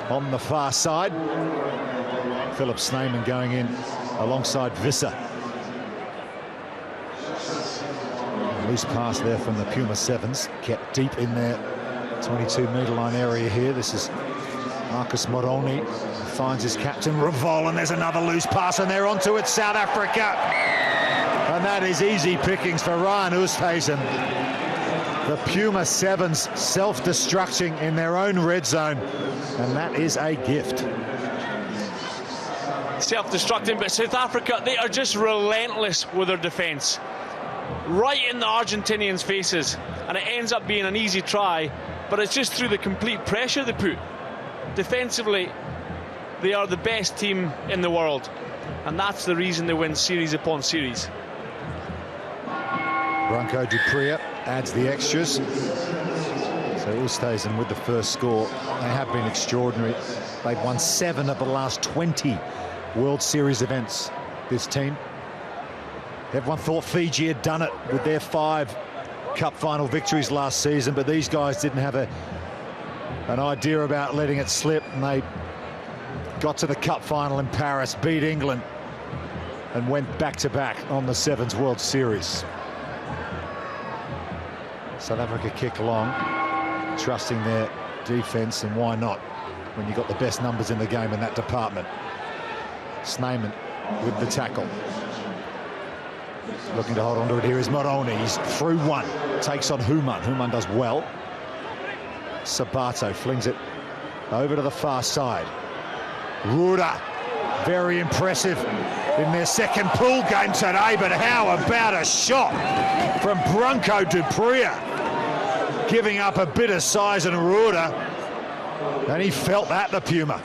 on the far side. Philip Snyman going in alongside Visser. Loose pass there from the Puma Sevens, kept deep in their 22-metre line area here. This is Marcus Moroni, finds his captain Revol, and there's another loose pass, and they're onto it, South Africa. And that is easy pickings for Ryan Oosthuizen. The Puma Sevens self-destructing in their own red zone, and that is a gift. Self-destructing, but South Africa, they are just relentless with their defence. Right in the Argentinians' faces, and it ends up being an easy try, but it's just through the complete pressure they put. Defensively, they are the best team in the world, and that's the reason they win series upon series. Branco Dupree adds the extras. So Oosthuizen with the first score. They have been extraordinary. They've won 7 of the last 20 World Series events, this team. Everyone thought Fiji had done it with their 5 cup final victories last season, but these guys didn't have an idea about letting it slip, and they got to the cup final in Paris, beat England, and went back-to-back on the Sevens World Series. South Africa kick long, trusting their defence, and why not when you've got the best numbers in the game in that department. Snyman with the tackle. Looking to hold on to it here is Moroni. He's through one, takes on Human. Human does well. Sabato flings it over to the far side. Ruda, very impressive in their second pool game today, but how about a shot from Branco Dupree? Giving up a bit of size in Ruda, and he felt that, the Puma.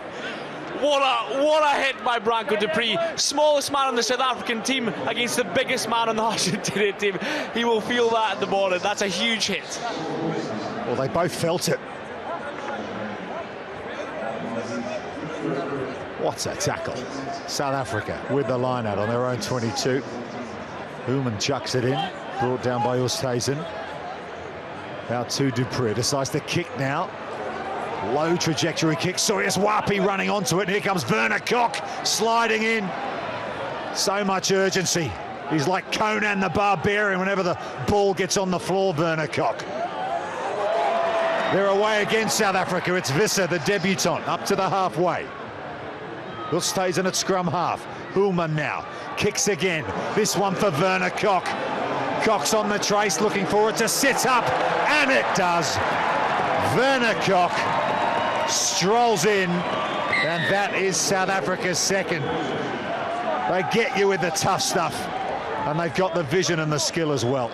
What a hit by Branco Dupree. Smallest man on the South African team against the biggest man on the Argentinian team. He will feel that at the bottom. That's a huge hit. Well, they both felt it. What a tackle. South Africa with the line out on their own 22. Human chucks it in, brought down by Oosthuizen. Out to Dupree, decides to kick now. Low trajectory kick, Soyers Wapi running onto it, and here comes Werner Kok sliding in. So much urgency He's like Conan the Barbarian whenever the ball gets on the floor, Werner Kok. They're away again, South Africa. It's Visser, the debutant, up to the halfway. Will stays in at scrum half. Hulman now kicks again. This one for Werner Kok. Kok's on the trace, looking for it to sit up, and it does. Werner Kok strolls in, and that is South Africa's second. They get you with the tough stuff, and they've got the vision and the skill as well.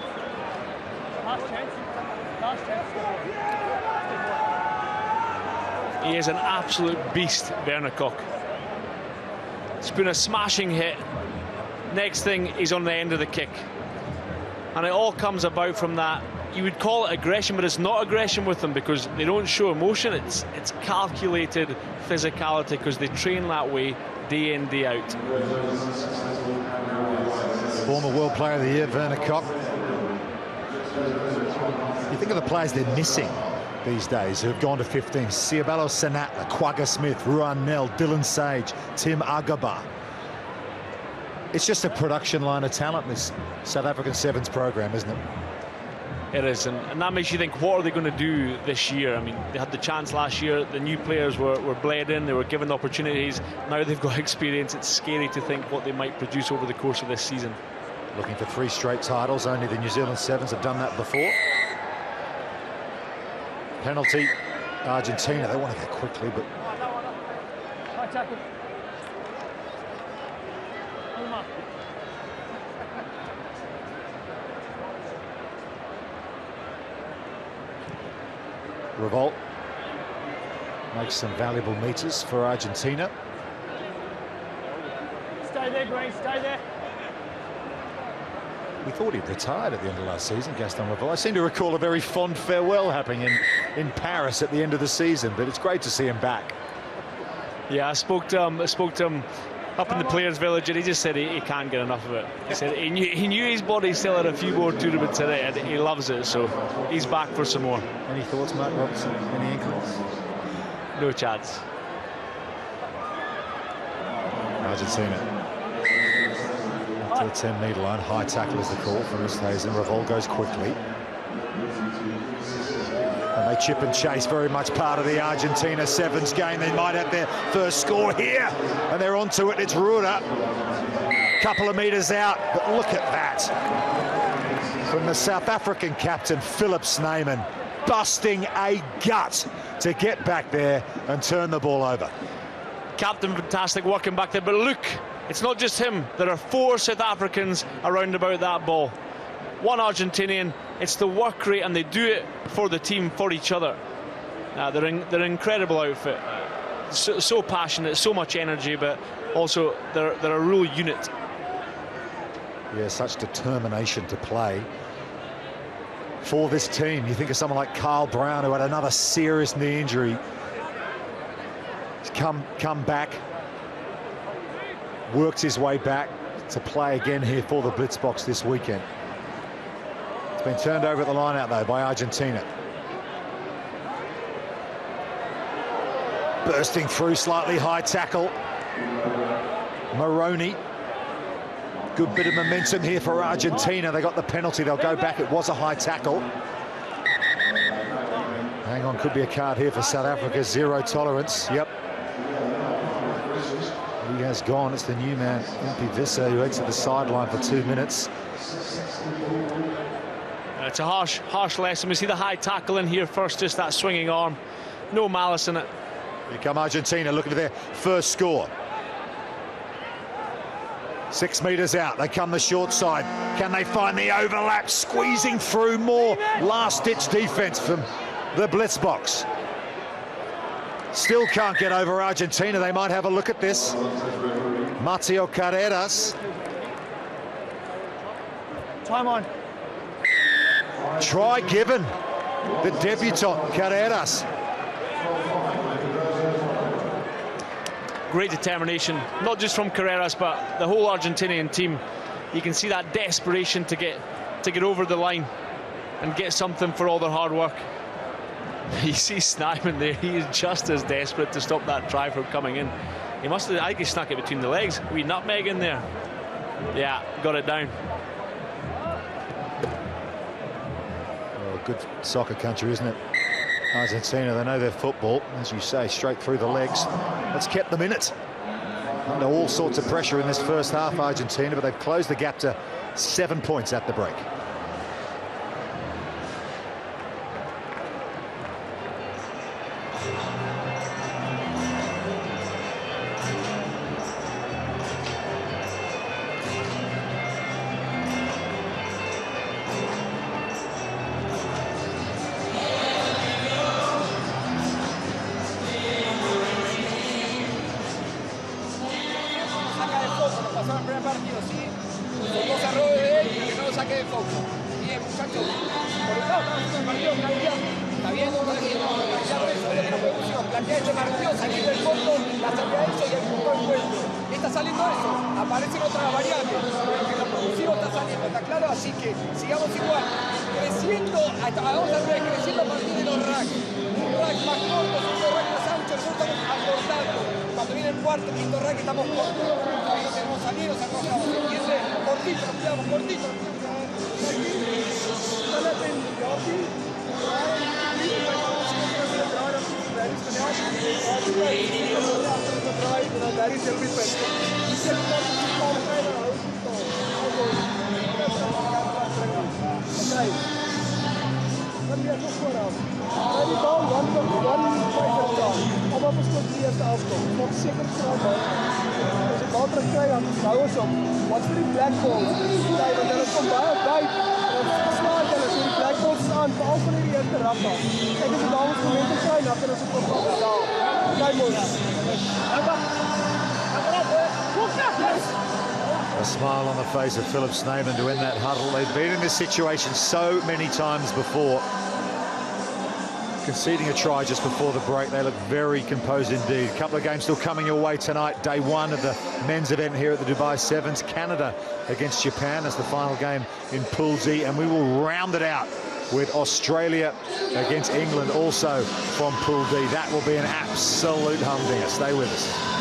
He is an absolute beast, Werner Kok. It's been a smashing hit. Next thing, he's on the end of the kick. And it all comes about from that. You would call it aggression, but it's not aggression with them because they don't show emotion. It's calculated physicality because they train that way day in, day out. Former World Player of the Year, Werner Kok. You think of the players they're missing these days who have gone to 15. Siabalo Senatla, Quagga Smith, Ruan Nel, Dylan Sage, Tim Agaba. It's just a production line of talent, this South African Sevens program, isn't it? It is, and that makes you think, what are they going to do this year? I mean, they had the chance last year. The new players were bled in. They were given opportunities. Now they've got experience. It's scary to think what they might produce over the course of this season. Looking for 3 straight titles. Only the New Zealand Sevens have done that before. Penalty, Argentina. They want to go quickly, but... High tackle. Revolt makes some valuable meters for Argentina. Stay there, Green, stay there. We thought he'd retired at the end of last season, Gaston Revolt. I seem to recall a very fond farewell happening in Paris at the end of the season, but it's great to see him back. Yeah, I spoke to him up in the Players' Village, and he just said he can't get enough of it. He said he knew his body still had a few more tournaments in it, and he loves it, so he's back for some more. Any thoughts, Mark Robinson? Any inklings? No chance. Argentina to the 10-metre line. High tackle is the call from Easthuizen. Revolt goes quickly. And they chip and chase, very much part of the Argentina Sevens game. They might have their first score here, and they're onto it. It's Ruda, couple of metres out, but look at that from the South African captain Philip Snyman, busting a gut to get back there and turn the ball over. Captain, fantastic working back there, but look, it's not just him. There are 4 South Africans around about that ball. 1 Argentinian. It's the work rate, and they do it for the team, for each other. They're an incredible outfit. So passionate, so much energy, but also they're a real unit. Yeah, such determination to play for this team. You think of someone like Carl Brown, who had another serious knee injury. He's come back, worked his way back to play again here for the Blitzboks this weekend. It's been turned over at the line out though by Argentina. Bursting through, slightly high tackle. Maroney. Good bit of momentum here for Argentina. They got the penalty, they'll go back. It was a high tackle. Hang on, could be a card here for South Africa. 0 tolerance, yep. He has gone. It's the new man, Impi Visser, who exited the sideline for 2 minutes. It's a harsh lesson. We see the high tackle in here first, just that swinging arm. No malice in it. Here come Argentina looking for their first score. 6 metres out, they come the short side. Can they find the overlap? Squeezing through, more last-ditch defence from the Blitzboks. Still can't get over Argentina. They might have a look at this. Mateo Carreras. Time on. Try given. The debutant, Carreras. Great determination, not just from Carreras, but the whole Argentinian team. You can see that desperation to get over the line and get something for all their hard work. You see Snyman there, he is just as desperate to stop that try from coming in. He must have, I think he snuck it between the legs. Wee nutmeg in there. Yeah, got it down. Well, good soccer country, isn't it? Argentina, they know their football, as you say, straight through the legs. That's kept them in it. Under all sorts of pressure in this first half, Argentina, but they've closed the gap to 7 points at the break. A smile on the face of Philip Snaven to end that huddle. They've been in this situation so many times before. Conceding a try just before the break, they look very composed indeed. A couple of games still coming your way tonight. Day one of the men's event here at the Dubai Sevens. Canada against Japan as the final game in Pool Z, and we will round it out with Australia against England also from Pool D. That will be an absolute humdinger. Stay with us.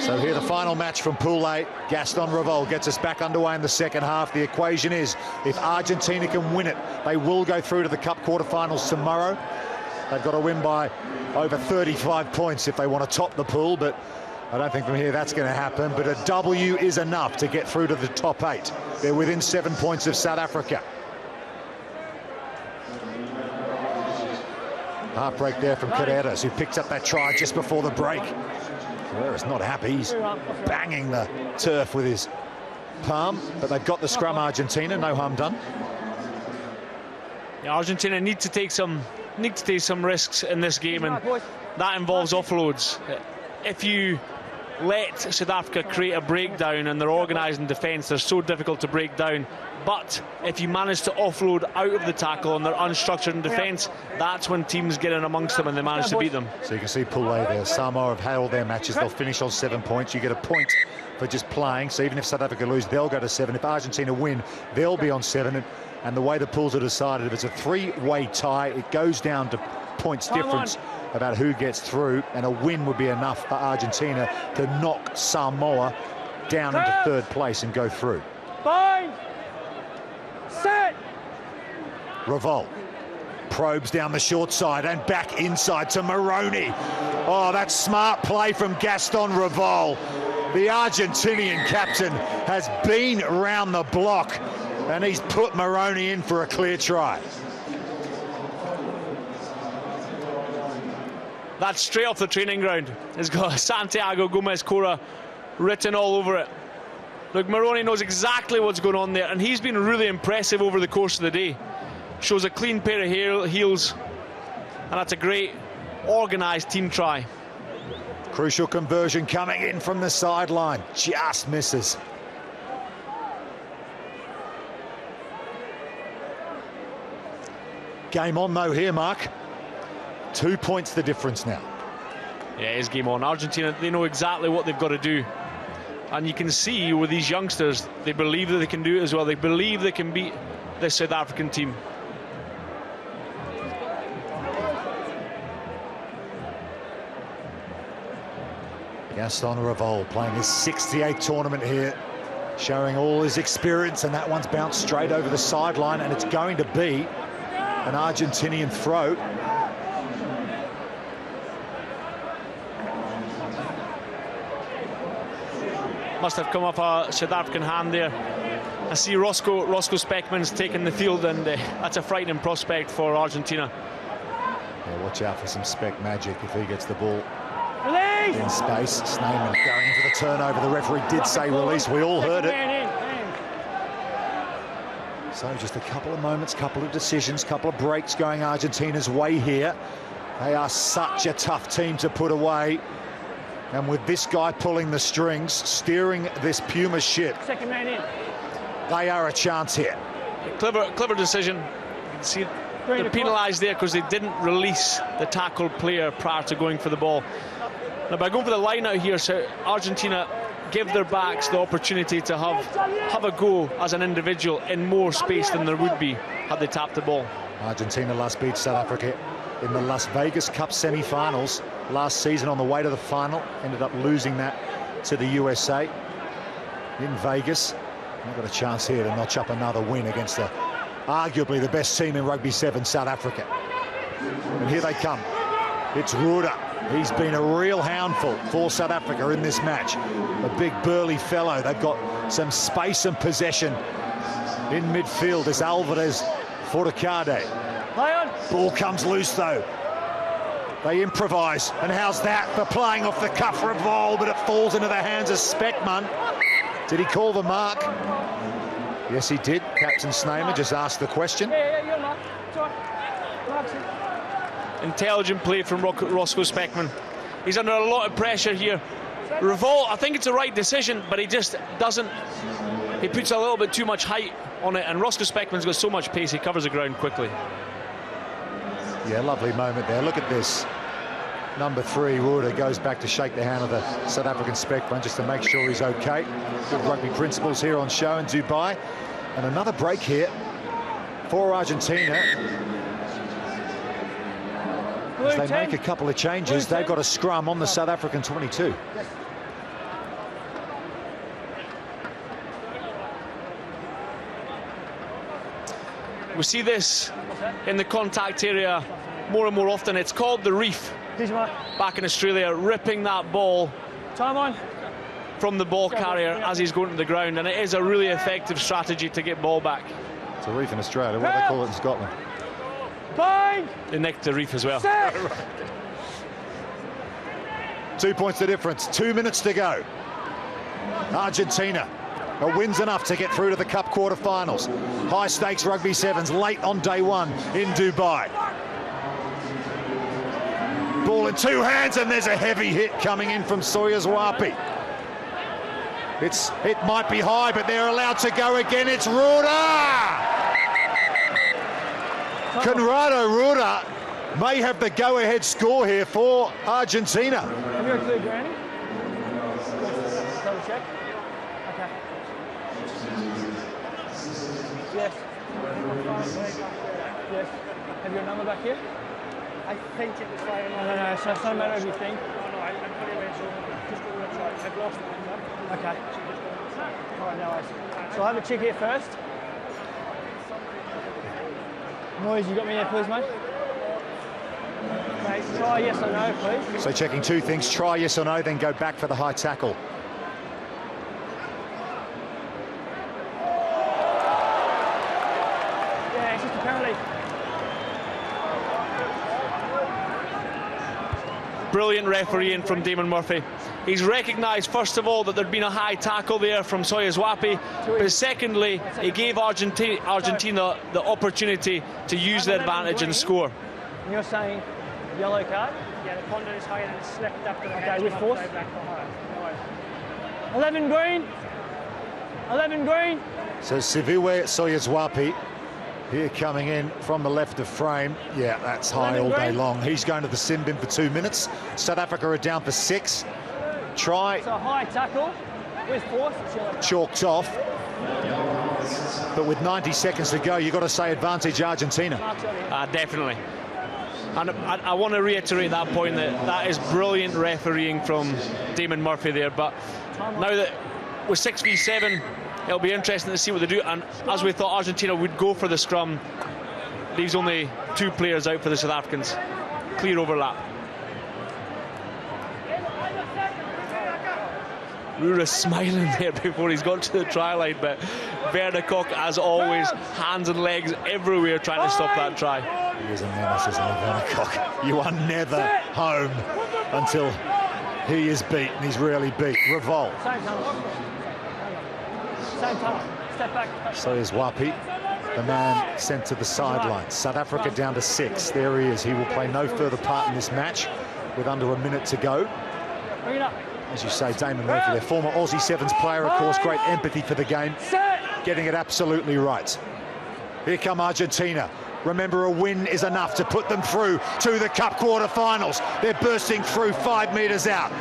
So here the final match from Pool A. Gaston Revol gets us back underway in the second half. The equation is, if Argentina can win it, they will go through to the Cup quarterfinals tomorrow. They've got to win by over 35 points if they want to top the pool, but I don't think from here that's going to happen. But a W is enough to get through to the top 8. They're within 7 points of South Africa. Heartbreak there from Carreras, who picked up that try just before the break. Carreras not happy. He's banging the turf with his palm, but they've got the scrum, Argentina. No harm done. Yeah, Argentina need to take some risks in this game, and that involves offloads. If you let South Africa create a breakdown and they're organising defence, they're so difficult to break down. But if you manage to offload out of the tackle and they're unstructured in defence, that's when teams get in amongst them and they manage to beat them. So you can see Pool A there. Samoa have had all their matches. They'll finish on 7 points. You get a point for just playing. So even if South Africa lose, they'll go to 7. If Argentina win, they'll be on 7. And the way the pools are decided, if it's a 3-way tie, it goes down to points difference about who gets through, and a win would be enough for Argentina to knock Samoa down into 3rd place and go through. Fine. Set. Revol probes down the short side and back inside to Moroni. Oh, that's smart play from Gaston Revol. The Argentinian captain has been round the block, and he's put Moroni in for a clear try. That's straight off the training ground. It's got Santiago Gomez Cora written all over it. Look, Moroni knows exactly what's going on there, and he's been really impressive over the course of the day. Shows a clean pair of heels, and that's a great organised team try. Crucial conversion coming in from the sideline. Just misses. Game on though here, Mark. 2 points the difference now. Yeah, it is game on. Argentina, they know exactly what they've got to do. And you can see with these youngsters, they believe that they can do it as well. They believe they can beat this South African team. Gaston Revol playing his 68th tournament here, showing all his experience, and that one's bounced straight over the sideline, and it's going to be an Argentinian throw. Must have come off a South African hand there. I see Roscoe Speckman's taking the field, and that's a frightening prospect for Argentina. Yeah, watch out for some Speck magic if he gets the ball Release! in space. Sneyman going into the turnover. The referee did say release. We all heard it. So just a couple of moments, couple of decisions, couple of breaks going Argentina's way here. They are such a tough team to put away. And with this guy pulling the strings, steering this Puma ship, Second man in. they are a chance here. Clever decision. You can see they're penalised there because they didn't release the tackled player prior to going for the ball. Now, by going for the line out here, so Argentina give their backs the opportunity to have a go as an individual in more space than there would be had they tapped the ball. Argentina last beat South Africa in the Las Vegas Cup semi-finals last season on the way to the final. Ended up losing that to the USA in Vegas. They've got a chance here to notch up another win against arguably the best team in Rugby 7, South Africa. And here they come. It's Ruda. He's been a real houndful for South Africa in this match. A big burly fellow. They've got some space and possession in midfield. It's Alvarez Forcade. Ball comes loose though. They improvise, and how's that for playing off the cuff Revol, but it falls into the hands of Speckman. Did he call the mark? Yes, he did. Captain Sneyman just asked the question. Intelligent play from Roscoe Speckman. He's under a lot of pressure here. Revol, I think it's the right decision, but he just doesn't. He puts a little bit too much height on it, and Roscoe Speckman's got so much pace, he covers the ground quickly. Yeah, lovely moment there. Look at this. Number 3, Ruda, goes back to shake the hand of the South African Speckman just to make sure he's okay. Good rugby principles here on show in Dubai. And another break here for Argentina. As they make a couple of changes, they've got a scrum on the South African 22. We see this in the contact area more and more often. It's called the reef back in Australia, ripping that ball from the ball carrier as he's going to the ground, and it is a really effective strategy to get ball back. It's a reef in Australia. What do they call it in Scotland? They nicked the reef as well. 2 points the difference. 2 minutes to go. Argentina. A win's enough to get through to the Cup quarterfinals. High stakes Rugby Sevens late on day 1 in Dubai. Ball in 2 hands, and there's a heavy hit coming in from Soyuzwapi. It might be high, but they're allowed to go again. It's Ruda! Conrado Ruda may have the go-ahead score here for Argentina. Have you got a clue, Granny? Double check. Okay. Yes. Yes. Have you a number back here? I think it was fine. No, so it's not a matter of you think. No, I put it in, so just go to try. I've lost it. Okay. All right, no worries. So I'll have a check here first. Noise, you got me there, please, mate? Okay, try yes or no, please. So checking 2 things, try yes or no, then go back for the high tackle. Yeah, it's just apparently. Brilliant refereeing from Damon Murphy. He's recognised, first of all, that there'd been a high tackle there from Soyuzwapi, but secondly, he gave Argentina the opportunity to use the advantage and score. And you're saying yellow card? Yeah, the conduit is higher and it's slipped up. Okay, with force? 11 green. 11 green. So Siviwe Soyuzwapi here coming in from the left of frame. Yeah, that's high all day long. He's going to the sin bin for 2 minutes. South Africa are down for 6. Try. So high tackle with force. Chalked off. But with 90 seconds to go, you've got to say advantage Argentina. Definitely. And I want to reiterate that point, that is brilliant refereeing from Damon Murphy there. But now that with 6v7, it'll be interesting to see what they do. And as we thought Argentina would go for the scrum, leaves only 2 players out for the South Africans. Clear overlap. Rura smiling there before he's got to the try line, but Verdecock, as always, hands and legs everywhere trying to stop that try. He is a menace, isn't he, Verdecock? You are never home until he is beaten. He's really beat. Revolt. Step back. So is Wapi, the man sent to the sidelines. South Africa down to 6. There he is. He will play no further part in this match with under a minute to go. Bring it up. As you say, Damon Murphy, their former Aussie Sevens player, of course, great empathy for the game, getting it absolutely right. Here come Argentina. Remember, a win is enough to put them through to the Cup quarter-finals. They're bursting through 5 metres out.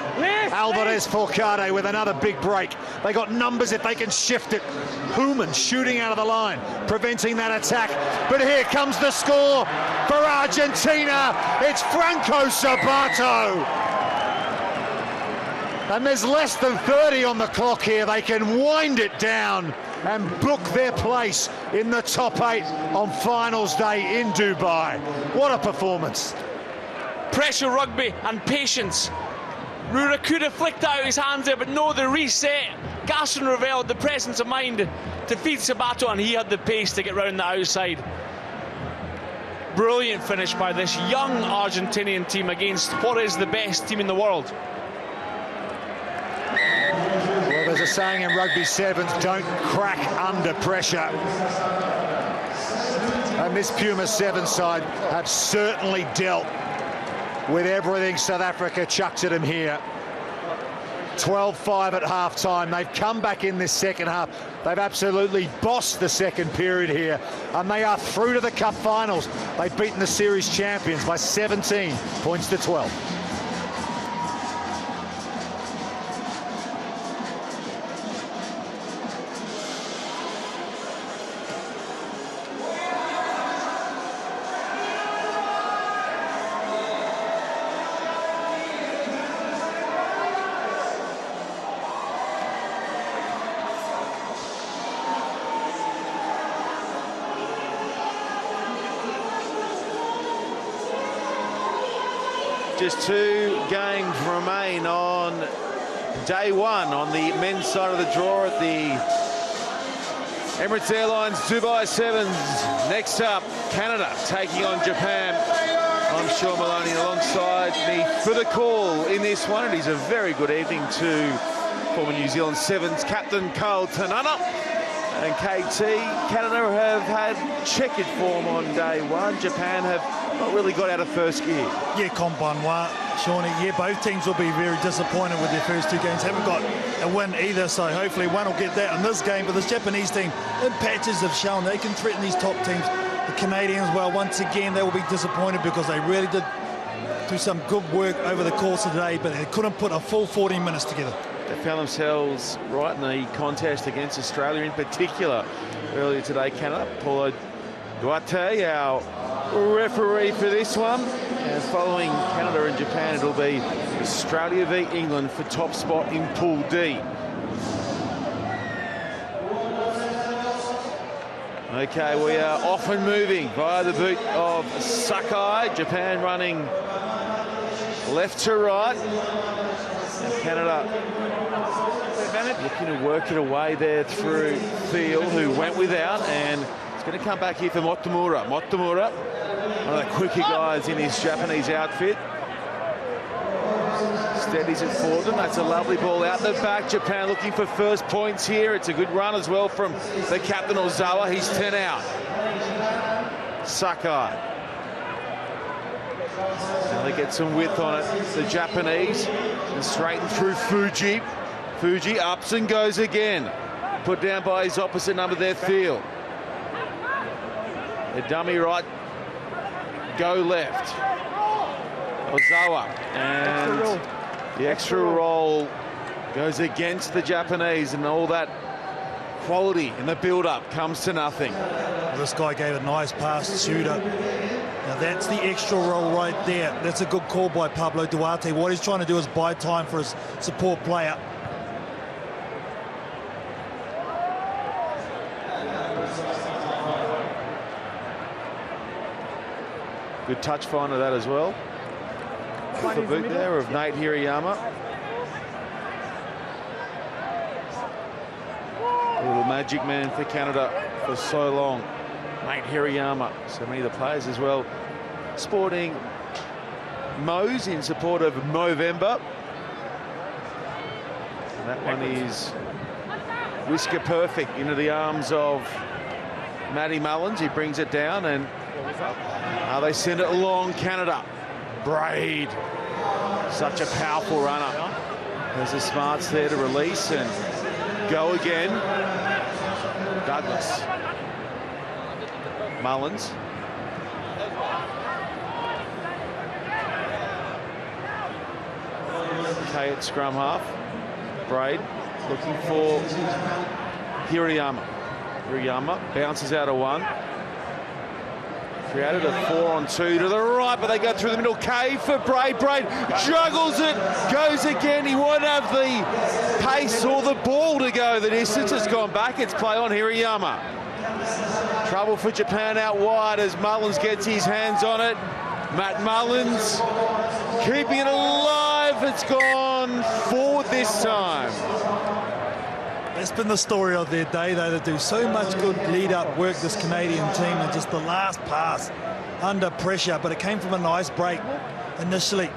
Alvarez Forcade with another big break. They got numbers if they can shift it. Human shooting out of the line, preventing that attack. But here comes the score for Argentina. It's Franco Sabato. And there's less than 30 on the clock here. They can wind it down and book their place in the top 8 on finals day in Dubai. What a performance. Pressure rugby and patience. Rura could have flicked out his hands there, but no, the reset. Gaston Ravel, the presence of mind to feed Sabato, and he had the pace to get round the outside. Brilliant finish by this young Argentinian team against what is the best team in the world. Well, there's a saying in rugby sevens, don't crack under pressure. And this Puma 7 side have certainly dealt with everything South Africa chucked at them here. 12-5 at half-time. They've come back in this second half. They've absolutely bossed the second period here, and they are through to the Cup finals. They've beaten the series champions by 17 points to 12. Just 2 games remain on day 1 on the men's side of the draw at the Emirates Airlines Dubai Sevens. Next up, Canada taking on Japan. I'm Sean Maloney alongside me for the call in this one. It is a very good evening to former New Zealand Sevens captain Carl Tanana and KT. Canada have had checkered form on day 1. Japan have not really got out of first gear. Yeah, Kombanwa, Shawnee. Yeah, both teams will be very disappointed with their first 2 games. Haven't got a win either, so hopefully one will get that in this game. But this Japanese team, in patches, have shown they can threaten these top teams. The Canadians, well, once again, they will be disappointed because they really did do some good work over the course of the day, but they couldn't put a full 40 minutes together. They found themselves right in the contest against Australia in particular earlier today. Canada, Paulo Duarte, our referee for this one. And following Canada and Japan, it'll be Australia v England for top spot in Pool D. Okay, we are off and moving via the boot of Sakai. Japan running left to right. And Canada looking to work it away there through Thiel, who went without, and it's going to come back here for Motomura. Motomura, one of the quicker guys in his Japanese outfit. Steadies it for them. That's a lovely ball out the back. Japan looking for first points here. It's a good run as well from the captain Ozawa. He's 10 out. Sakai. Now they get some width on it. The Japanese, and straighten through Fuji. Fuji ups and goes again. Put down by his opposite number there, Thiel. The dummy right, go left. Ozawa, and the extra roll goes against the Japanese, and all that quality in the build-up comes to nothing. This guy gave a nice pass to Shooter. Now that's the extra roll right there. That's a good call by Pablo Duarte. What he's trying to do is buy time for his support player. Good touch find of that as well. Good boot there of Nate Hirayama. A little magic man for Canada for so long. Nate Hirayama. So many of the players as well sporting Mo's in support of Movember. And that one is whisker perfect into the arms of Matty Mullins. He brings it down and they send it along. Canada. Braid. Such a powerful runner. There's the smarts there to release and go again. Douglas. Mullins. Okay, at scrum half. Braid looking for Hirayama. Hirayama bounces out of one. Created a 4-on-2 to the right, but they go through the middle. K for Braid. Braid juggles it, goes again. He won't have the pace or the ball to go the distance. It's gone back. It's play on Hirayama. Trouble for Japan out wide as Mullins gets his hands on it. Matt Mullins keeping it alive. It's gone forward this time. That's been the story of their day, though. They do so much good lead-up work, this Canadian team, and just the last pass under pressure, but it came from a nice break initially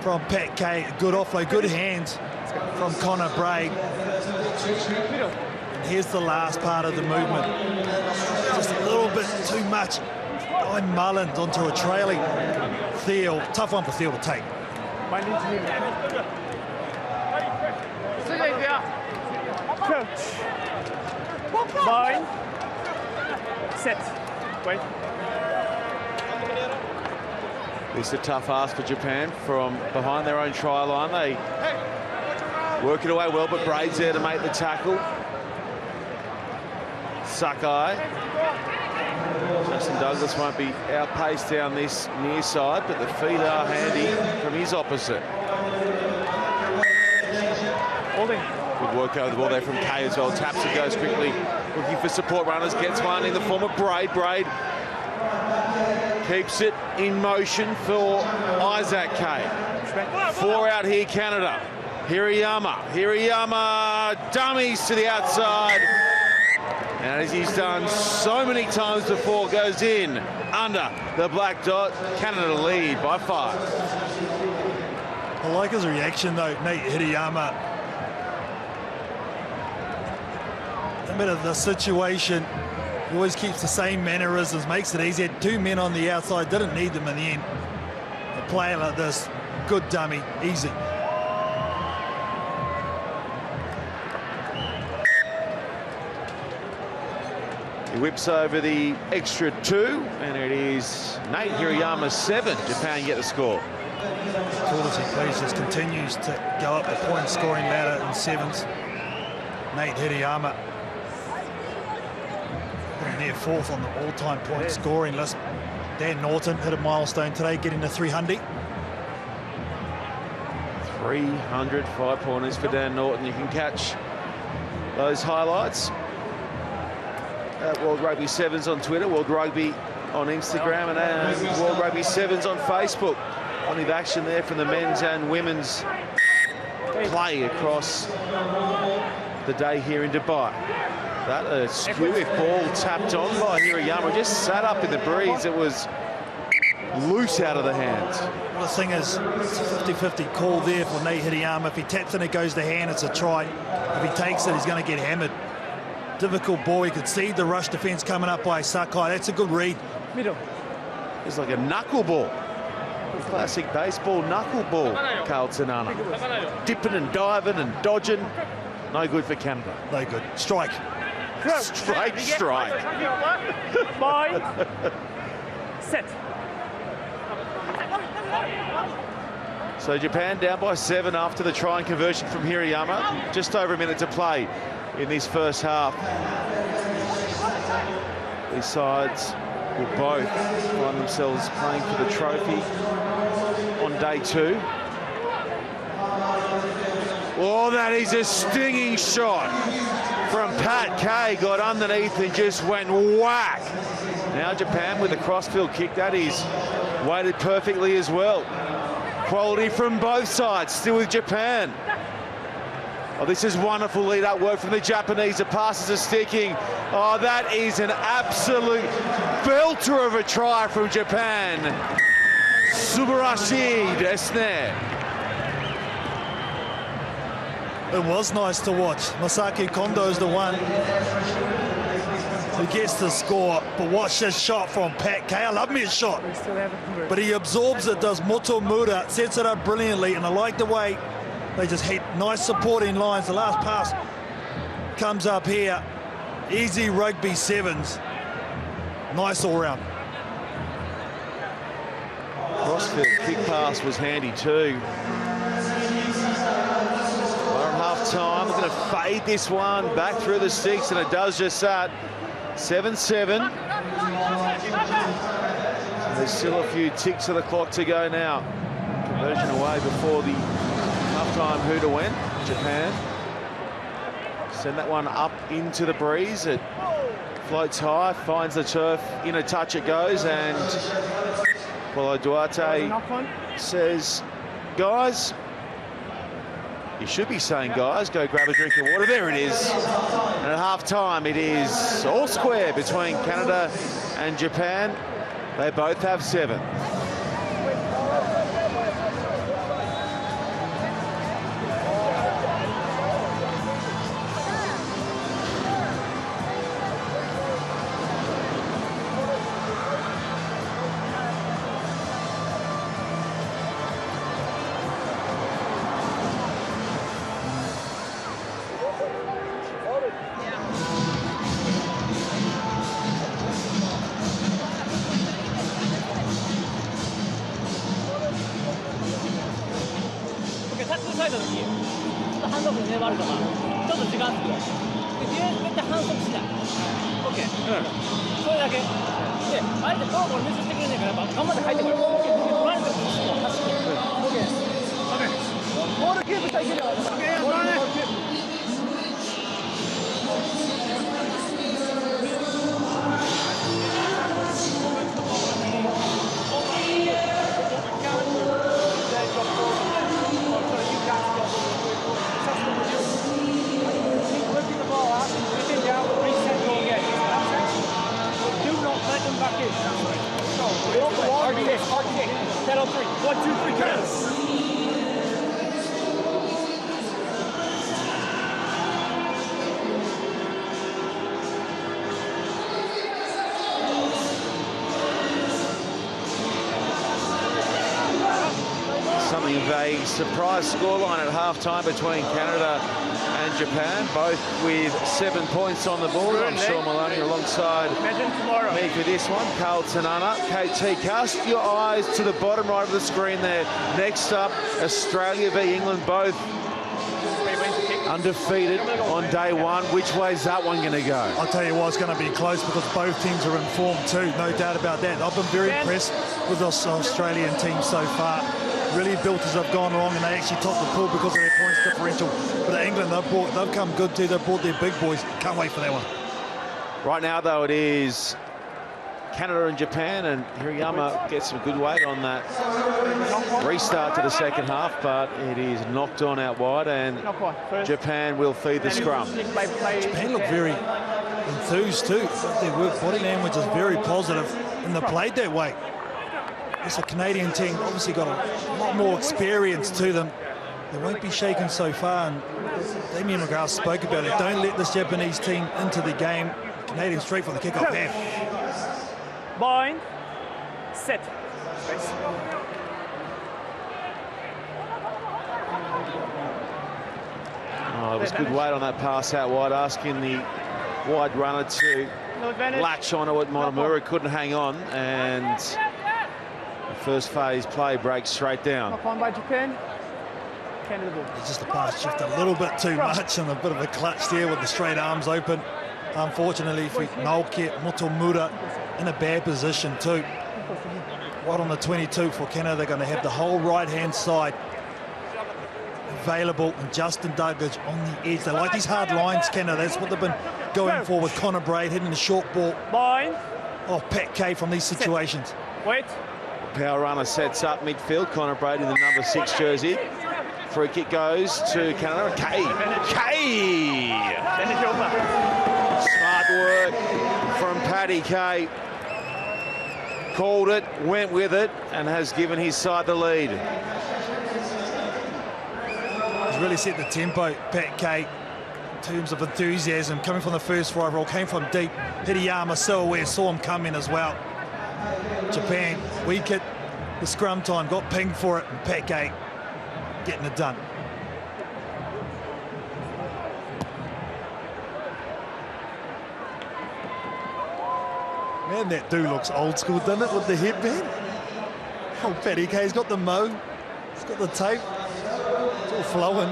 from Pat Kay. Good offload, good hands from Connor Braid. And here's the last part of the movement. Just a little bit too much by Mullins onto a trailing Thiel. Tough one for Thiel to take. Coach. Line. Set. Wait. It's a tough ask for Japan from behind their own try line. They work it away well, but Braid's there to make the tackle. Sakai. Justin Douglas won't be outpaced down this near side, but the feet are handy from his opposite. Holding. Good work over the ball there from Kay as well. Taps it, goes quickly, looking for support runners. Gets one in the form of Braid. Braid keeps it in motion for Isaac Kay. 4 out here, Canada. Hirayama. Hirayama dummies to the outside. And as he's done so many times before, goes in under the black dot. Canada lead by 5. I like his reaction, though, Nate Hirayama. A bit of the situation. He always keeps the same mannerisms, makes it easy. Had 2 men on the outside, didn't need them in the end. A player like this, good dummy, easy. He whips over the extra 2, and it is Nate Hirayama 7. Japan get the score. Cool as he plays, just continues to go up the point scoring ladder in 7s. Nate Hirayama near 4th on the all-time point scoring list. Dan Norton hit a milestone today, getting to 300. 300 5-pointers for Dan Norton. You can catch those highlights at World Rugby Sevens on Twitter, World Rugby on Instagram, and World Rugby Sevens on Facebook. Plenty of action there from the men's and women's play across the day here in Dubai. That a skew ball tapped on by Hirayama, just sat up in the breeze. It was loose out of the hands. Well, the thing is, it's a 50-50 call there for Nate Hirayama. If he taps and it goes to hand, it's a try. If he takes it, he's going to get hammered. Difficult ball. You could see the rush defence coming up by Sakai. That's a good read. Middle. It's like a knuckleball. Classic baseball knuckleball, Carl Tanana. Dipping and diving and dodging. No good for Canada. No good. Strike. Straight strike. Line. Set. So Japan down by 7 after the try and conversion from Hirayama. Just over a minute to play in this first half. These sides will both find themselves playing for the trophy on day 2. Oh, that is a stinging shot from Pat Kay. Got underneath and just went whack. Now Japan with a crossfield kick. That is weighted perfectly as well. Quality from both sides, still with Japan. Oh, this is wonderful lead-up work from the Japanese. The passes are sticking. Oh, that is an absolute belter of a try from Japan. Subarashi desu ne. It was nice to watch. Masaki Kondo's the one who gets the score. But watch this shot from Pat Kay. I love me a shot. But he absorbs it, does Motomura, sets it up brilliantly, and I like the way they just hit nice supporting lines. The last pass comes up here. Easy rugby sevens. Nice all round. Crossfield kick pass was handy too. Time. We're going to fade this one back through the sticks, and it does just that. 7-7. There's still a few ticks of the clock to go now. Conversion away before the half-time hooter went. Japan send that one up into the breeze. It floats high, finds the turf. In a touch it goes, and Paulo Duarte says, guys, you should be saying, guys, go grab a drink of water. There it is. And at half-time, it is all square between Canada and Japan. They both have 7. Something of a surprise scoreline at half-time between Canada and Japan, both with 7 points on the board. I'm Sean Maloney alongside me for this one, Carl Tanana. KT, cast your eyes to the bottom right of the screen there. Next up, Australia v England, both undefeated on day 1. Which way's that one going to go? I'll tell you what, it's going to be close because both teams are in form too, no doubt about that. I've been very impressed with the Australian team so far. Really built as they've gone along, and they actually topped the pool because of their points differential. But England, they've come good too. They've brought their big boys. Can't wait for that one. Right now, though, it is Canada and Japan, and Hirayama gets some good weight on that restart to the second half, but it is knocked on out wide, and Japan will feed the scrum. Japan look very enthused too. Their body language is very positive, and they played that way. It's a Canadian team, obviously got a lot more experience to them. They won't be shaken so far, and Damien McGrath spoke about it. Don't let this Japanese team into the game. Canadian straight from the kickoff half. Bind, set. Oh, it was good weight on that pass out wide, asking the wide runner to latch onto it. Motomura couldn't hang on, and the first phase play breaks straight down. Knock on by Japan. Just the pass shift a little bit too much and a bit of a clutch there with the straight arms open. Unfortunately for Naoki Motomura in a bad position too. Right on the 22 for Canada, they're going to have the whole right-hand side available, and Justin Douglas on the edge. They like these hard lines, Canada. That's what they've been going for with Connor Braid hitting the short ball off Pat Kay from these situations. Wait. Power runner sets up midfield. Connor Braid in the number 6 jersey. Free kick goes to Canada. Kay. Smart work from Paddy Kay. Called it, went with it, and has given his side the lead. He's really set the tempo, Pat Kay, in terms of enthusiasm. Coming from the first five roll, came from deep. Hirayama so aware, saw him coming as well. Japan, weak at the scrum time, got pinged for it, and Pat Kay getting it done. Man, that dude looks old school, doesn't it, with the headband? Oh, Paddy Kay's got the mo. He's got the tape. It's all flowing.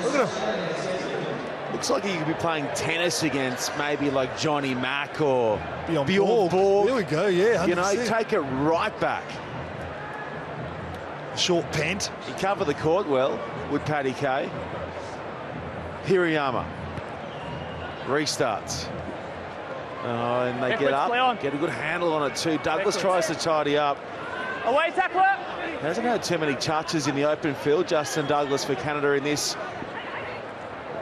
Look at him. Looks like he could be playing tennis against maybe like Johnny Mack or Bjorn Borg. There we go, yeah, 100%. You know, take it right back. Short pant. He covered the court well with Paddy Kay. Hirayama restarts. Oh, and they get up, get a good handle on it too. Douglas tries to tidy up. Away tackler! Hasn't had too many touches in the open field, Justin Douglas, for Canada in this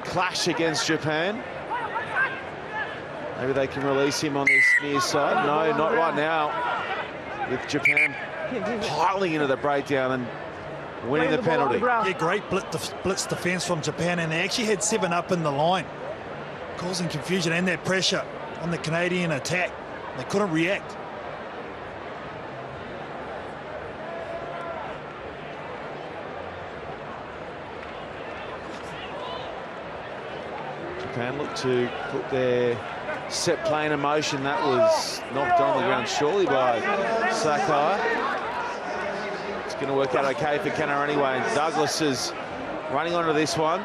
clash against Japan. Maybe they can release him on this near side. No, not right now. With Japan piling into the breakdown and winning the penalty. Yeah, great blitz defence from Japan, and they actually had 7 up in the line, causing confusion and that pressure on the Canadian attack. They couldn't react. Japan looked to put their set play in motion. That was knocked on the ground surely by Sakai. It's going to work out okay for Canada anyway. And Douglas is running onto this one.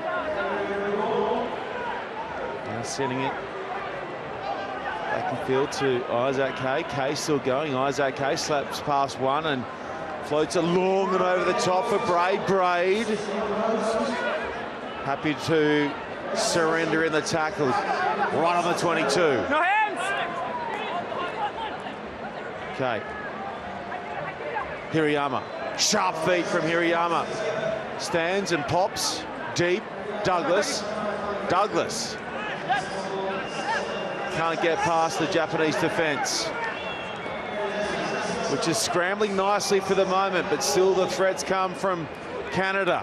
Now sending it back in field to Isaac Kay. Kay still going. Isaac Kay slaps past one and floats it long and over the top for Braid. Braid happy to surrender in the tackle. Right on the 22. No hands! Okay. Hirayama. Sharp feet from Hirayama. Stands and pops deep. Douglas. Douglas can't get past the Japanese defence, which is scrambling nicely for the moment, but still the threats come from Canada.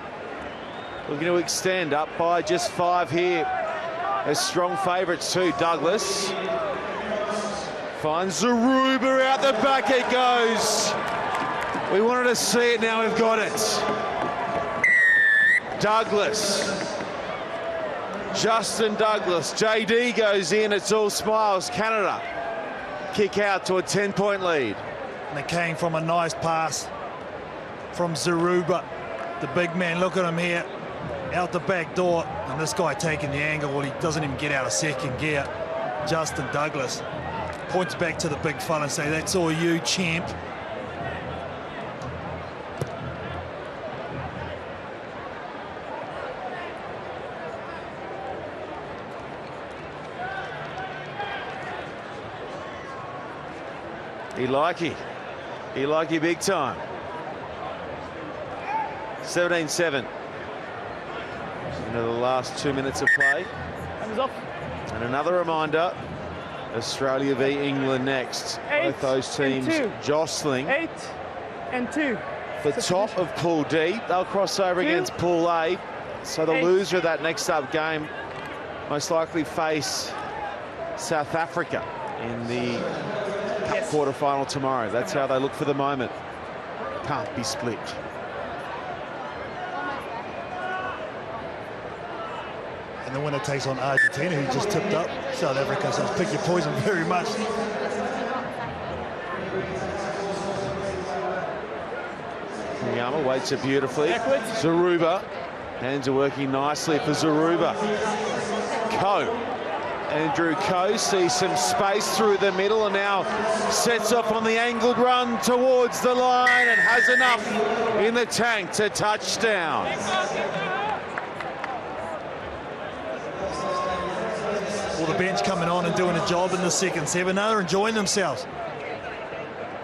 Looking to extend up by just 5 here as strong favourites too. Douglas finds Zaruba out the back, it goes. We wanted to see it, now we've got it. Douglas. Justin Douglas, JD goes in, it's all smiles. Canada kick out to a 10-point lead. And they came from a nice pass from Zaruba, the big man. Look at him here, out the back door, and this guy taking the angle. Well, he doesn't even get out of second gear. Justin Douglas points back to the big fella and say, "That's all you, champ." He like you big time. 17-7. Into the last 2 minutes of play. And another reminder, Australia v England next. Both those teams jostling. 8 and 2. For top of Pool D. They'll cross over against Pool A. So the loser of that next up game most likely face South Africa in the Cup quarter-final tomorrow. That's how they look for the moment. Can't be split. And the winner takes on Argentina, who just tipped up South Africa, so pick your poison very much. Hirayama waits it beautifully. Zaruba Hands are working nicely for Zaruba. Coe. Andrew Coe sees some space through the middle and now sets off on the angled run towards the line and has enough in the tank to touchdown. Well, the bench coming on and doing a job in the second 7. Now they're enjoying themselves.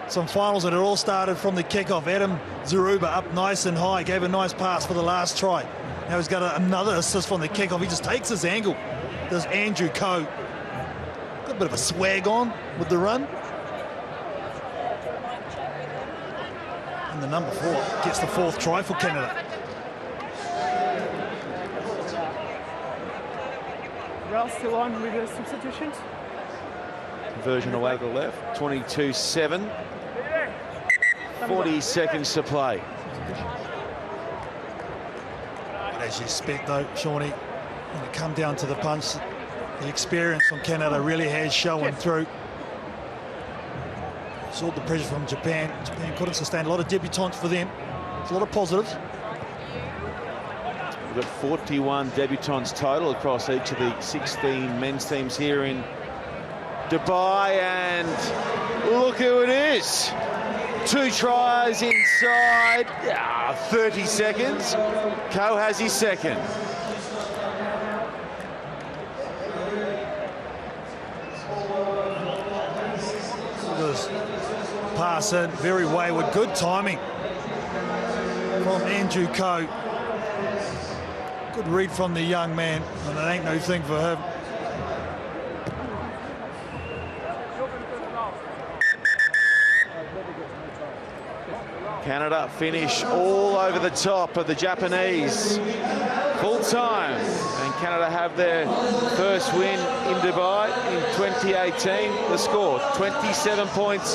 Some finals that had all started from the kickoff. Adam Zaruba up nice and high, gave a nice pass for the last try. Now he's got another assist from the kickoff. He just takes his angle. There's Andrew Coe. Got a bit of a swag on with the run. And the number 4 gets the 4th try for Canada. Ralph still on with the substitutions. Conversion away to the left, 22-7. 40 seconds to play. But as you expect though, Shawnee, when it come down to the punch, the experience from Canada really has shown through. Saw the pressure from Japan. Japan couldn't sustain. A lot of debutants for them. There's a lot of positives. We've got 41 debutants total across each of the 16 men's teams here in Dubai, and look who it is. 2 tries inside 30 seconds. Coe has his second. Pass in, very wayward, good timing from Andrew Coe. Good read from the young man, and it ain't no thing for him. Canada finish all over the top of the Japanese full time, and Canada have their first win in Dubai in 2018. The score 27 points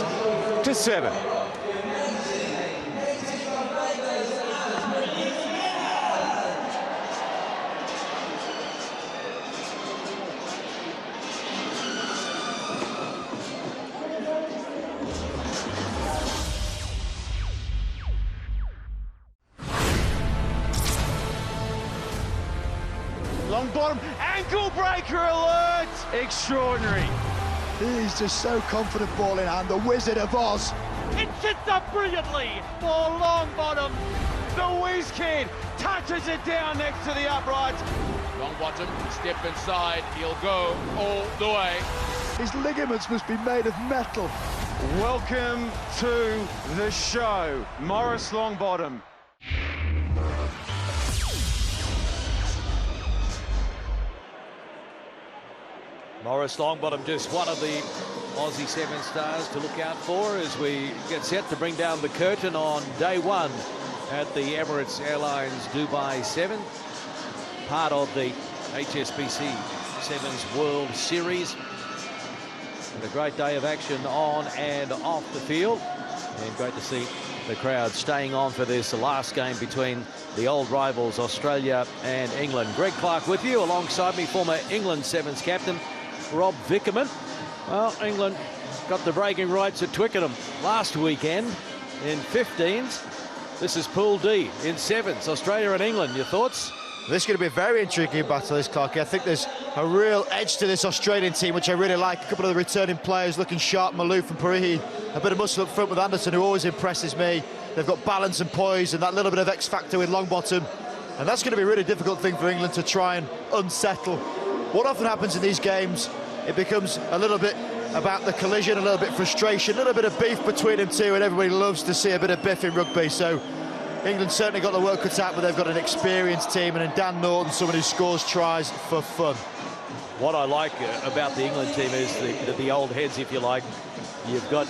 to 7. Long bottom, ankle breaker alert! Extraordinary. He's just so confident, ball in hand, the Wizard of Oz. It sits up brilliantly for long bottom. The Whiz Kid touches it down next to the upright. Long bottom, step inside, he'll go all the way. His ligaments must be made of metal. Welcome to the show, Morris Longbottom. Morris Longbottom, just one of the Aussie 7 stars to look out for as we get set to bring down the curtain on day 1 at the Emirates Airlines Dubai 7, part of the HSBC Sevens World Series. And a great day of action on and off the field, and great to see the crowd staying on for this last game between the old rivals Australia and England. Greg Clark with you, alongside me former England Sevens captain Rob Vickerman. Well, England got the bragging rights at Twickenham last weekend in 15s. This is Pool D in 7s, Australia and England. Your thoughts? This is going to be a very intriguing battle, this, Clarky. I think there's a real edge to this Australian team, which I really like. A couple of the returning players looking sharp. Maloof and Parihi, a bit of muscle up front with Anderson, who always impresses me. They've got balance and poise and that little bit of X-factor with Longbottom. And that's going to be a really difficult thing for England to try and unsettle. What often happens in these games, it becomes a little bit about the collision, a little bit frustration, a little bit of beef between them two, and everybody loves to see a bit of biff in rugby. So England certainly got the work cut out, but they've got an experienced team, and in Dan Norton, someone who scores tries for fun. What I like about the England team is the old heads, if you like. You've got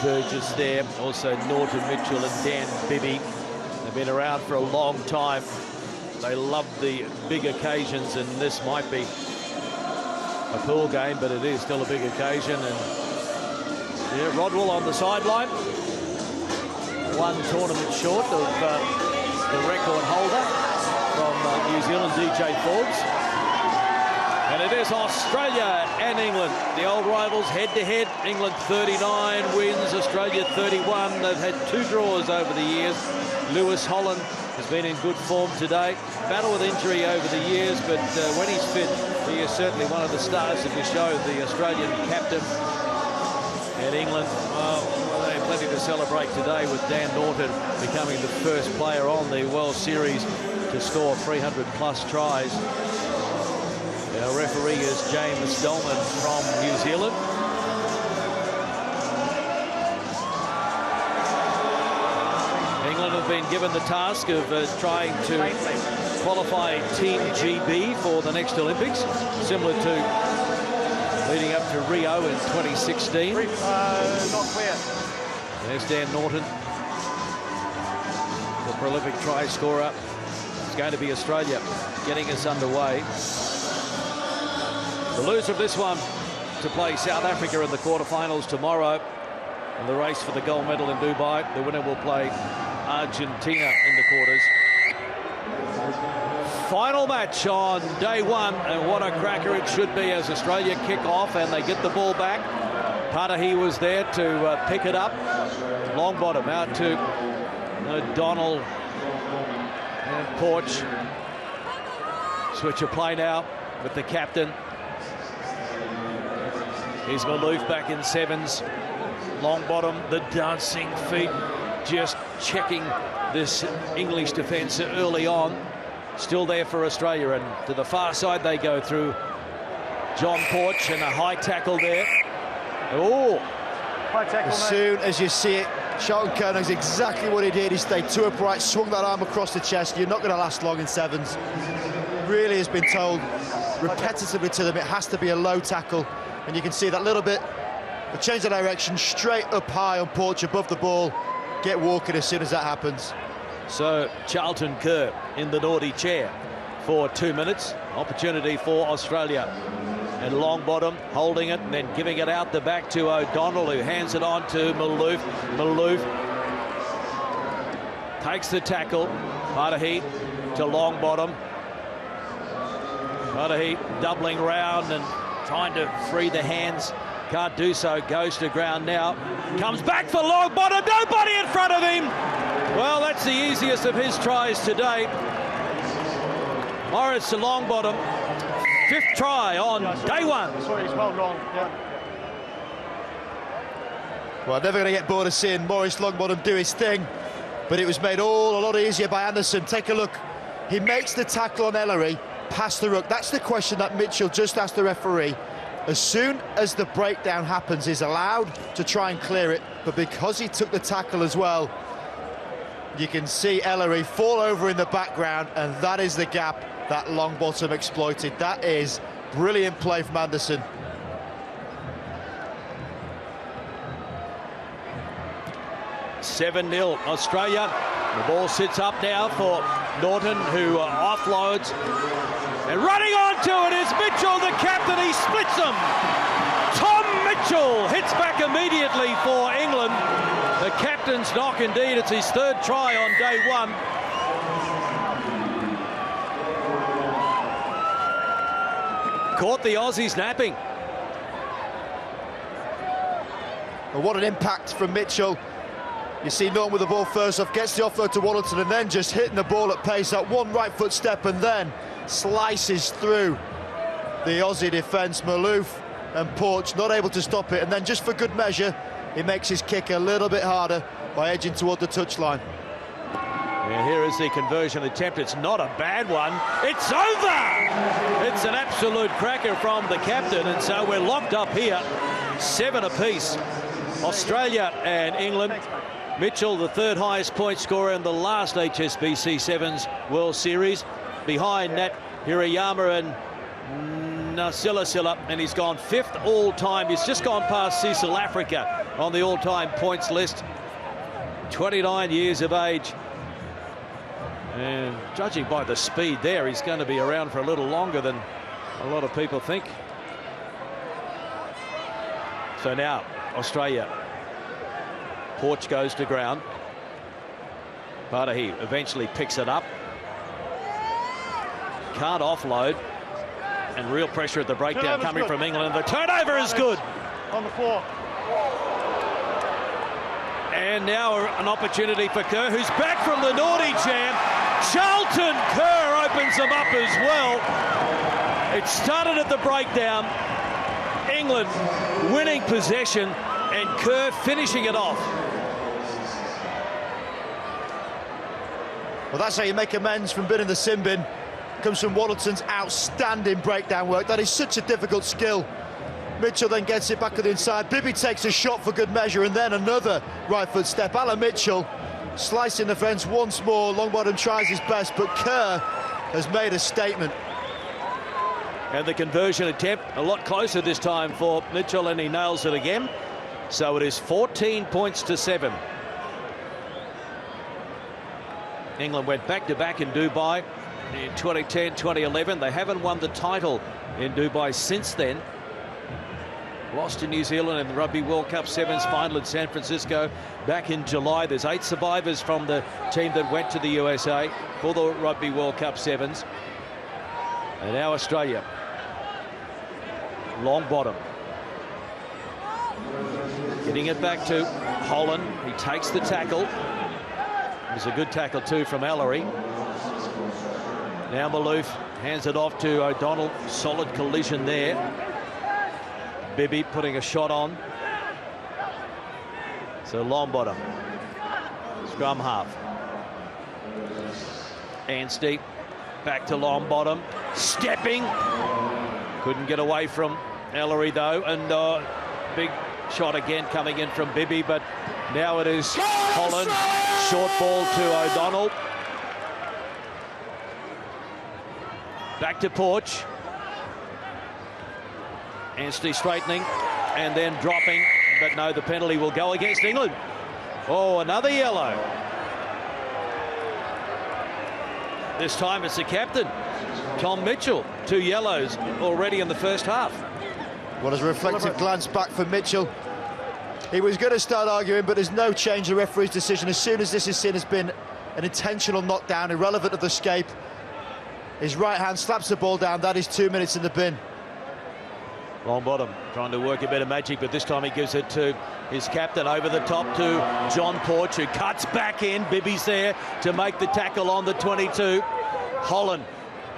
Burgess there, also Norton Mitchell and Dan Bibby. They've been around for a long time. They love the big occasions, and this might be a pool game, but it is still a big occasion. And yeah, Rodwell on the sideline, one tournament short of the record holder from New Zealand, DJ Forbes. And it is Australia and England, the old rivals head-to-head. England 39 wins, Australia 31. They've had 2 draws over the years. Lewis Holland has been in good form today. Battle with injury over the years, but when he's fit, he is certainly one of the stars of the show, the Australian captain. And England, well, they have plenty to celebrate today with Dan Norton becoming the first player on the World Series to score 300+ tries. Our referee is James Dolman from New Zealand. England have been given the task of trying to qualify Team GB for the next Olympics, similar to leading up to Rio in 2016. Not clear. There's Dan Norton, the prolific try scorer. It's going to be Australia getting us underway. The loser of this one to play South Africa in the quarterfinals tomorrow. In the race for the gold medal in Dubai, the winner will play Argentina in the quarters. Final match on day 1, and what a cracker it should be as Australia kick off and they get the ball back. Patahi was there to pick it up. Long bottom out to O'Donnell and Porch. Switch of play now with the captain. Here's Malouf back in 7s. Long bottom, the dancing feet, just checking this English defence early on. Still there for Australia, and to the far side they go through John Porch, and a high tackle there. Oh! High tackle, as soon as you see it, Charlton Koenig's exactly what he did. He stayed too upright, swung that arm across the chest. You're not going to last long in 7s. Really has been told repetitively to them it has to be a low tackle, and you can see that little bit, the change of direction, straight up high on Porch above the ball. Get walking as soon as that happens. So Charlton Kerr in the naughty chair for 2 minutes. Opportunity for Australia. And Longbottom holding it and then giving it out the back to O'Donnell, who hands it on to Malouf. Malouf takes the tackle. Patahi to Longbottom. Patahi doubling round and trying to free the hands. Can't do so. Goes to ground now. Comes back for Longbottom. Nobody in front of him. Well, that's the easiest of his tries today. Morris to Longbottom. 5th try on day 1. Sorry, he's well wrong. Yeah. Well, never going to get bored of seeing Maurice Longbottom do his thing, but it was made all a lot easier by Anderson. Take a look. He makes the tackle on Ellery, past the ruck. That's the question that Mitchell just asked the referee. As soon as the breakdown happens, he's allowed to try and clear it, but because he took the tackle as well, you can see Ellery fall over in the background, and that is the gap that Longbottom exploited. That is brilliant play from Anderson. (7-0) Australia. The ball sits up now for Norton, who offloads. And running onto it is Mitchell, the captain. He splits them. Tom Mitchell hits back immediately for England. The captain's knock indeed. It's his 3rd try on day 1. Caught the Aussies napping. Well, what an impact from Mitchell. You see Norton with the ball first off, gets the offload to Waddleton, and then just hitting the ball at pace. That one right foot step and then slices through the Aussie defence. Malouf and Porch not able to stop it, and then just for good measure he makes his kick a little bit harder by edging toward the touchline. Yeah, here is the conversion attempt. It's not a bad one. It's over! It's an absolute cracker from the captain, and so we're locked up here. 7 apiece. Australia and England. Mitchell, the 3rd highest point scorer in the last HSBC Sevens World Series, behind Nat Hirayama and Nasilasila, and he's gone 5th all-time. He's just gone past Cecil Africa on the all-time points list. 29 years of age. And judging by the speed there, he's going to be around for a little longer than a lot of people think. So now, Australia. Porch goes to ground. Patahi eventually picks it up. Can't offload. And real pressure at the breakdown coming from England. The turnover is good. On the floor. And now an opportunity for Kerr, who's back from the naughty jam. Charlton Kerr opens them up as well. It started at the breakdown. England winning possession and Kerr finishing it off. Well, that's how you make amends from being in the sin bin. Comes from Waddleton's outstanding breakdown work. That is such a difficult skill. Mitchell then gets it back to the inside. Bibby takes a shot for good measure, and then another right foot step. Alan Mitchell slicing the fence once more. Longbottom tries his best, but Kerr has made a statement. And the conversion attempt a lot closer this time for Mitchell, and he nails it again. So it is 14 points to 7. England went back-to-back in Dubai in 2010, 2011. They haven't won the title in Dubai since then. Lost to New Zealand in the Rugby World Cup Sevens final in San Francisco back in July. There's 8 survivors from the team that went to the USA for the Rugby World Cup Sevens. And now Australia. Longbottom. Getting it back to Holland. He takes the tackle. There's a good tackle too from Ellery. Now Maloof hands it off to O'Donnell. Solid collision there. Bibby putting a shot on. So Longbottom. Scrum half. Anstey back to Longbottom. Stepping. Couldn't get away from Ellery though. And big shot again coming in from Bibby, but now it is Holland. Short ball to O'Donnell. Back to Porch. Anstey straightening and then dropping, but no, the penalty will go against England. Oh, another yellow. This time it's the captain, Tom Mitchell. 2 yellows already in the first half. Well, as a reflective glance back for Mitchell, he was going to start arguing, but there's no change in the referee's decision. As soon as this is seen as been an intentional knockdown, irrelevant of the escape, his right hand slaps the ball down. That is 2 minutes in the bin. Longbottom trying to work a bit of magic, but this time he gives it to his captain over the top to John Porch, who cuts back in. Bibby's there to make the tackle on the 22. Holland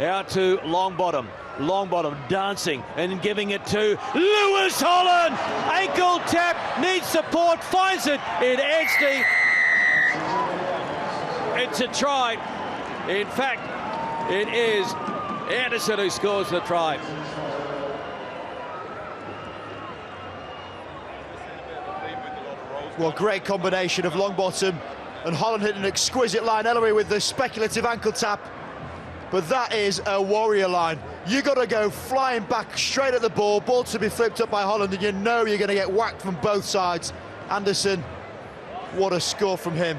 out to Longbottom. Longbottom dancing and giving it to Lewis Holland. Ankle tap, needs support, finds it in Anstey. It's a try. In fact, it is Anderson who scores the try. Well, great combination of Longbottom and Holland hitting an exquisite line. Ellery with the speculative ankle tap. But that is a warrior line. You got to go flying back straight at the ball to be flipped up by Holland, and you know you're going to get whacked from both sides. Anderson, what a score from him.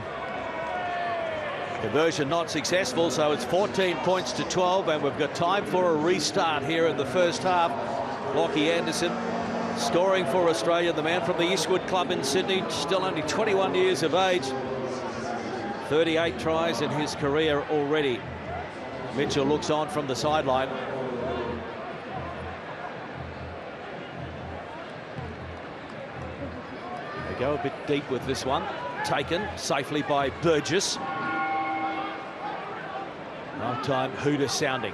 Conversion not successful, so it's 14 points to 12, and we've got time for a restart here in the first half. Lockie Anderson scoring for Australia, the man from the Eastwood Club in Sydney, still only 21 years of age. 38 tries in his career already. Mitchell looks on from the sideline. They go a bit deep with this one. Taken safely by Burgess. Half-time hooter sounding.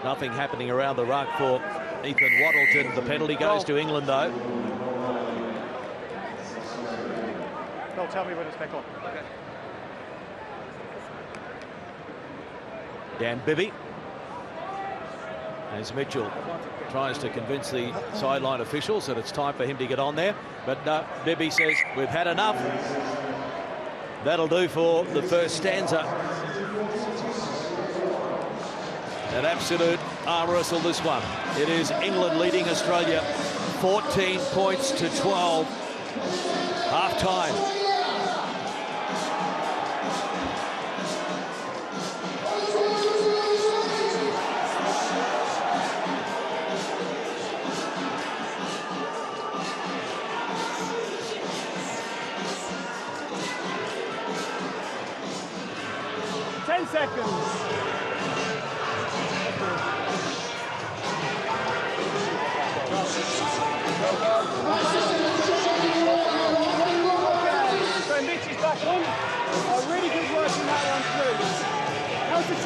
Nothing happening around the ruck for Ethan Waddleton. The penalty goes to England, though. No, tell me when it's back on. Okay. Dan Bibby. As Mitchell tries to convince the sideline officials that it's time for him to get on there. But no, Bibby says, we've had enough. That'll do for the first stanza. An absolute arm wrestle, this one. It is England leading Australia 14 points to 12. Half time.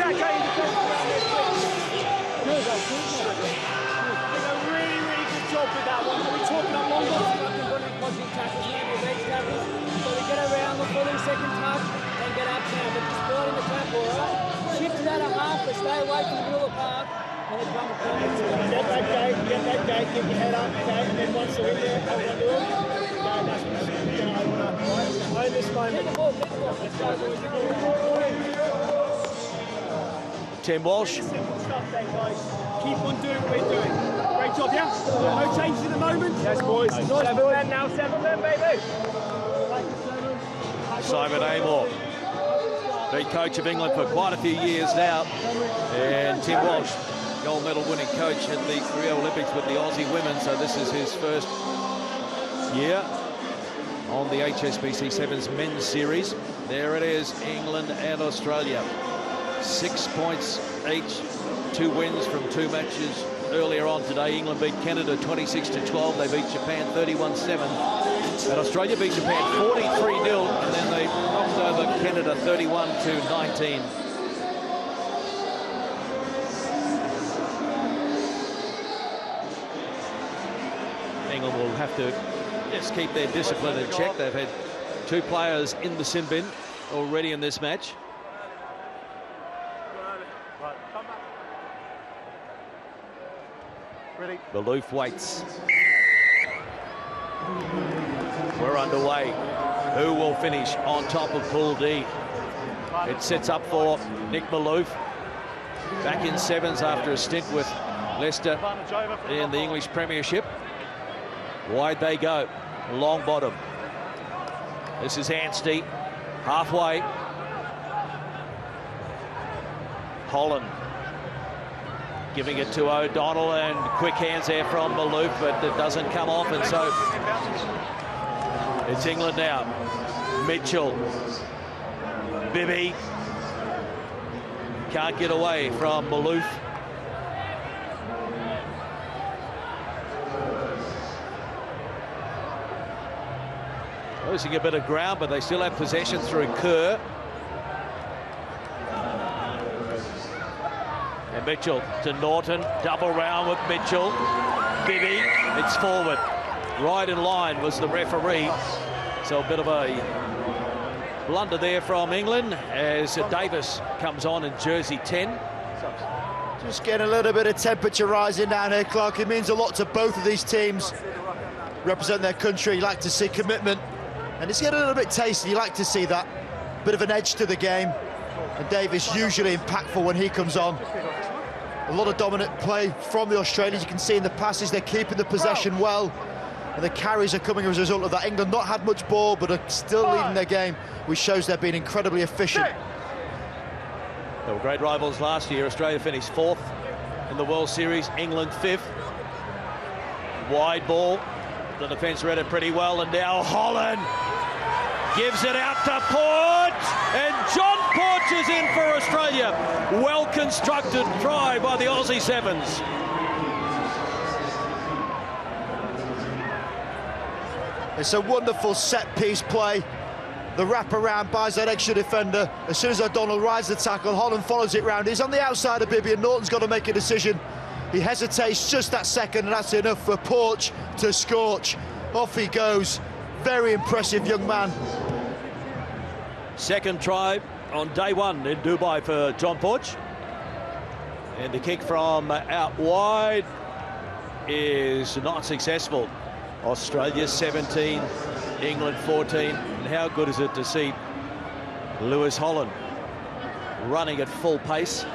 that going defensive around there, please. Good, did a really, really good job with that one. So we're talking up long balls, running positive tackles, maybe bench tackles. So we get around the fully second touch and get up now, but just spoiling the tackle, alright? Shift to that a half, but stay away from the middle of the park. And then come across. Get that gate, keep your head up, okay? And then once you're in there, hold on to it. Okay, that's what you're going to open up, right? Own this moment. Get the ball, let's go, boys. Tim Walsh. Simple stuff then, guys. Keep on doing what we're doing. Great job, yeah? No changes in the moment? Yes, boys. Nice 7 men now, 7 men, baby. Simon Amor, been coach of England for quite a few years now. And Tim Walsh, gold medal winning coach at the Rio Olympics with the Aussie women. So this is his first year on the HSBC Sevens men's series. There it is, England and Australia. 6 points each, 2 wins from 2 matches earlier on today. England beat Canada 26-12. They beat Japan 31-7. And Australia beat Japan 43-0. And then they knocked over Canada 31-19. England will have to just keep their discipline in check. They've had 2 players in the sin bin already in this match. Ready. Maloof waits. We're underway. Who will finish on top of Pool D? It sets up for Nick Maloof. Back in sevens after a stint with Leicester in the English Premiership. Wide they go. Long bottom. This is Anstey. Halfway. Holland. Giving it to O'Donnell, and quick hands there from Maloof, but it doesn't come off, and so it's England now. Mitchell. Bibby. Can't get away from Maloof. Losing a bit of ground, but they still have possession through Kerr. And Mitchell to Norton, double round with Mitchell. Bibby, it's forward. Right in line was the referee. So a bit of a blunder there from England as Davis comes on in jersey 10. Just getting a little bit of temperature rising down here, Clark. It means a lot to both of these teams. Represent their country, you like to see commitment. And it's getting a little bit tasty, you like to see that. Bit of an edge to the game. And Davis usually impactful when he comes on. A lot of dominant play from the Australians. You can see in the passes they're keeping the possession well, and the carries are coming as a result of that. England not had much ball, but are still leading their game, which shows they've been incredibly efficient. They were great rivals last year. Australia finished 4th in the World Series, England 5th. Wide ball. The defence read it pretty well, and now Holland gives it out to Porch, and John Porch is in for Australia. Well-constructed try by the Aussie Sevens. It's a wonderful set-piece play. The wrap-around buys that extra defender. As soon as O'Donnell rides the tackle, Holland follows it round. He's on the outside of Bibby, and Norton's got to make a decision. He hesitates just that second, and that's enough for Porch to scorch. Off he goes. Very impressive young man. Second try on day 1 in Dubai for John Porch. And the kick from out wide is not successful. Australia 17, England 14. And how good is it to see Lewis Holland running at full pace.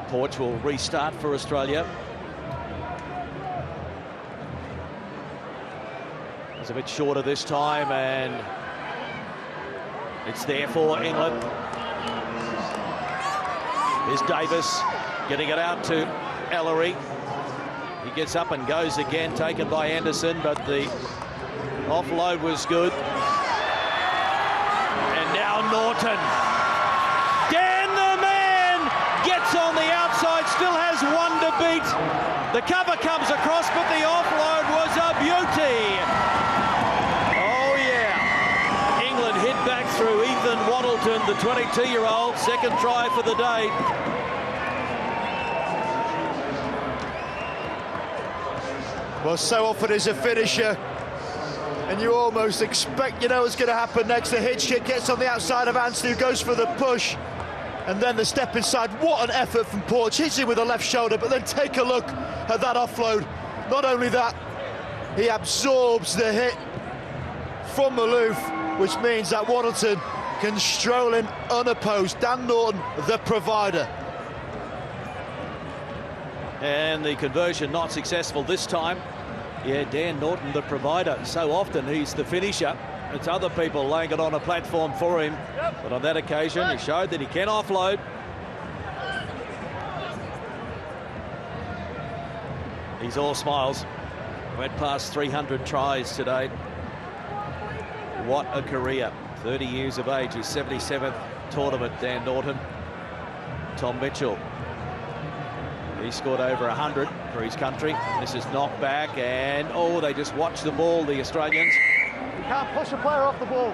Porch will restart for Australia. It's a bit shorter this time, and it's there for England. Here's Davis getting it out to Ellery. He gets up and goes again, taken by Anderson, but the offload was good. And now Norton. Dan the man gets on the outside, still has 1 to beat. The cover comes across, but the offload was a beauty. Oh yeah, England hit back Norton, the 22-year-old, second try for the day. Well, so often is a finisher, and you almost expect, you know, what's going to happen next. The hitch kick gets on the outside of Anstey, who goes for the push, and then the step inside. What an effort from Porch. Hits him with the left shoulder, but then take a look at that offload. Not only that, he absorbs the hit from Maloof, which means that Waddleton can stroll in unopposed. Dan Norton, the provider. And the conversion not successful this time. Yeah, Dan Norton, the provider. So often he's the finisher. It's other people laying it on a platform for him. But on that occasion, he showed that he can offload. He's all smiles. Went past 300 tries today. What a career. 30 years of age, his 77th tournament, Dan Norton. Tom Mitchell. He scored over 100 for his country. This is knocked back, and oh, they just watch the ball, the Australians. You can't push a player off the ball.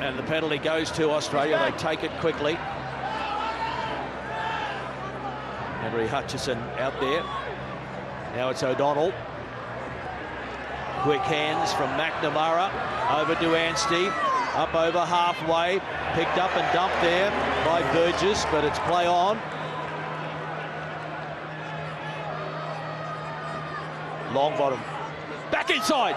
And the penalty goes to Australia. They take it quickly. Henry Hutchison out there. Now it's O'Donnell. Quick hands from McNamara over to Anstey. Up over halfway. Picked up and dumped there by Burgess, but it's play on. Long bottom. Back inside.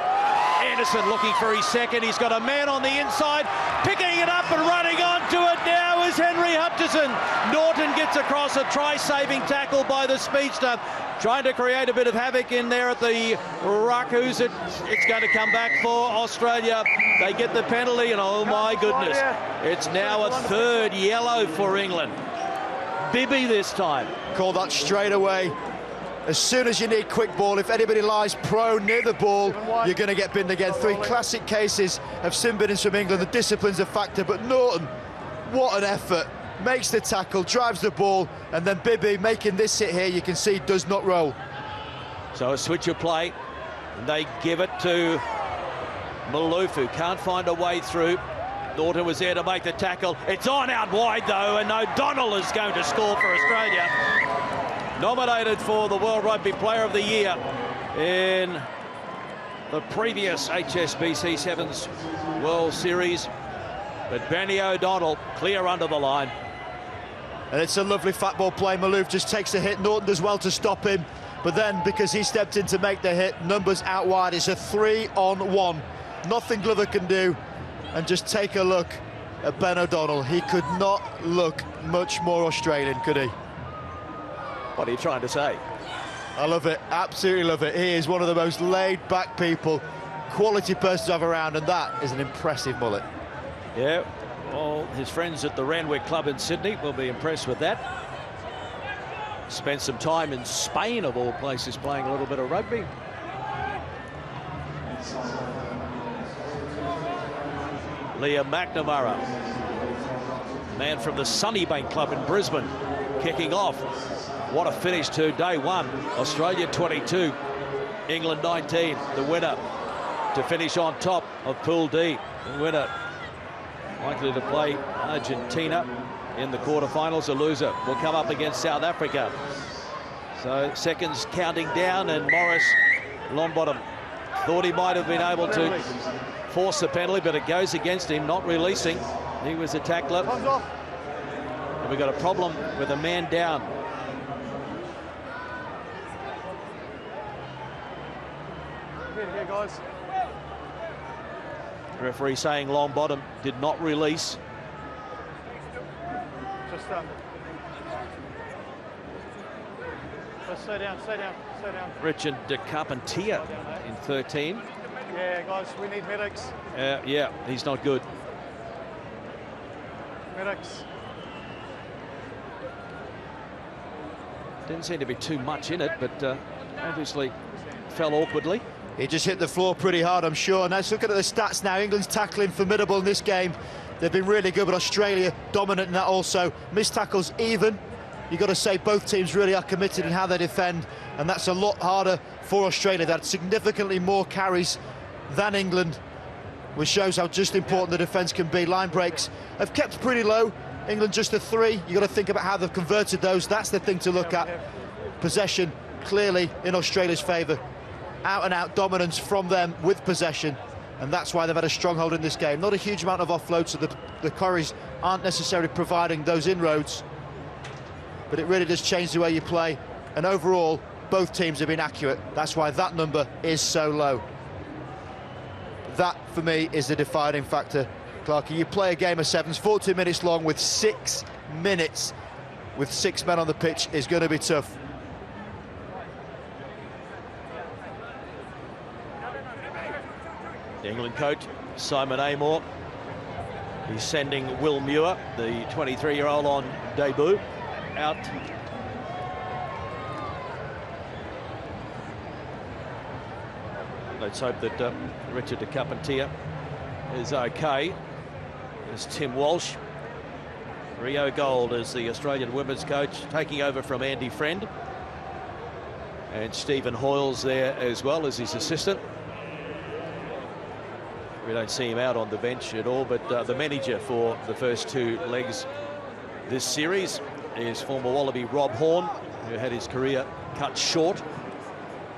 Anderson looking for his second. He's got a man on the inside. Picking it up and running onto it now is Henry Hutchison. Norton gets across a try-saving tackle by the speedster. Trying to create a bit of havoc in there at the ruck. It's going to come back for Australia. They get the penalty, and oh my goodness. It's now a third yellow for England. Bibby this time. Call that straight away. As soon as you need quick ball, if anybody lies prone near the ball, you're going to get binned again. Three classic cases of sin binnings from England. The discipline's a factor, but Norton, what an effort. Makes the tackle, drives the ball, and then Bibby making this hit here, you can see, does not roll. So a switch of play, and they give it to Maloof, who can't find a way through. Norton was there to make the tackle. It's on out wide, though, and O'Donnell is going to score for Australia. Nominated for the World Rugby Player of the Year in the previous HSBC Sevens World Series. But Benny O'Donnell clear under the line. And it's a lovely fat ball play. Maloof just takes a hit. Norton does well to stop him. But then, because he stepped in to make the hit, numbers out wide. It's a 3-on-1. Nothing Glover can do. And just take a look at Ben O'Donnell. He could not look much more Australian, could he? What are you trying to say? I love it. Absolutely love it. He is one of the most laid-back people, quality person to have around, and that is an impressive mullet. Yeah, well, his friends at the Randwick Club in Sydney will be impressed with that. Spent some time in Spain, of all places, playing a little bit of rugby. Liam McNamara, man from the Sunnybank Club in Brisbane, kicking off. What a finish to day one. Australia 22, England 19, the winner to finish on top of Pool D. The winner likely to play Argentina in the quarterfinals. A loser will come up against South Africa. So seconds counting down, and Morris Longbottom thought he might have been able to force the penalty, but it goes against him, not releasing. He was a tackler. And we've got a problem with a man down. Here, guys. Referee saying Longbottom did not release. Just stay down, stay down, stay down. Richard de Carpentier in 13. Yeah, guys, we need medics. Yeah, he's not good. Medics. Didn't seem to be too much in it, but obviously fell awkwardly. He just hit the floor pretty hard, I'm sure. Now, let's look at the stats now. England's tackling formidable in this game. They've been really good, but Australia dominant in that also. Missed tackles even. You've got to say both teams really are committed in how they defend, and that's a lot harder for Australia. They had significantly more carries than England, which shows how just important the defence can be. Line breaks have kept pretty low. England just a 3. You've got to think about how they've converted those. That's the thing to look at. Possession clearly in Australia's favour. Out-and-out dominance from them with possession, and that's why they've had a stronghold in this game. Not a huge amount of offloads, so the Corries aren't necessarily providing those inroads, but it really does change the way you play, and overall both teams have been accurate. That's why that number is so low. That for me is the defining factor. Clarkie, you play a game of sevens, 42 minutes long, with 6 minutes with 6 men on the pitch is going to be tough. The England coach, Simon Amor, he's sending Will Muir, the 23-year-old on debut, out. Let's hope that Richard de Carpentier is okay. There's Tim Walsh. Rio Gold is the Australian women's coach, taking over from Andy Friend. And Stephen Hoyle's there as well as his assistant. We don't see him out on the bench at all, but the manager for the first 2 legs this series is former Wallaby Rob Horn, who had his career cut short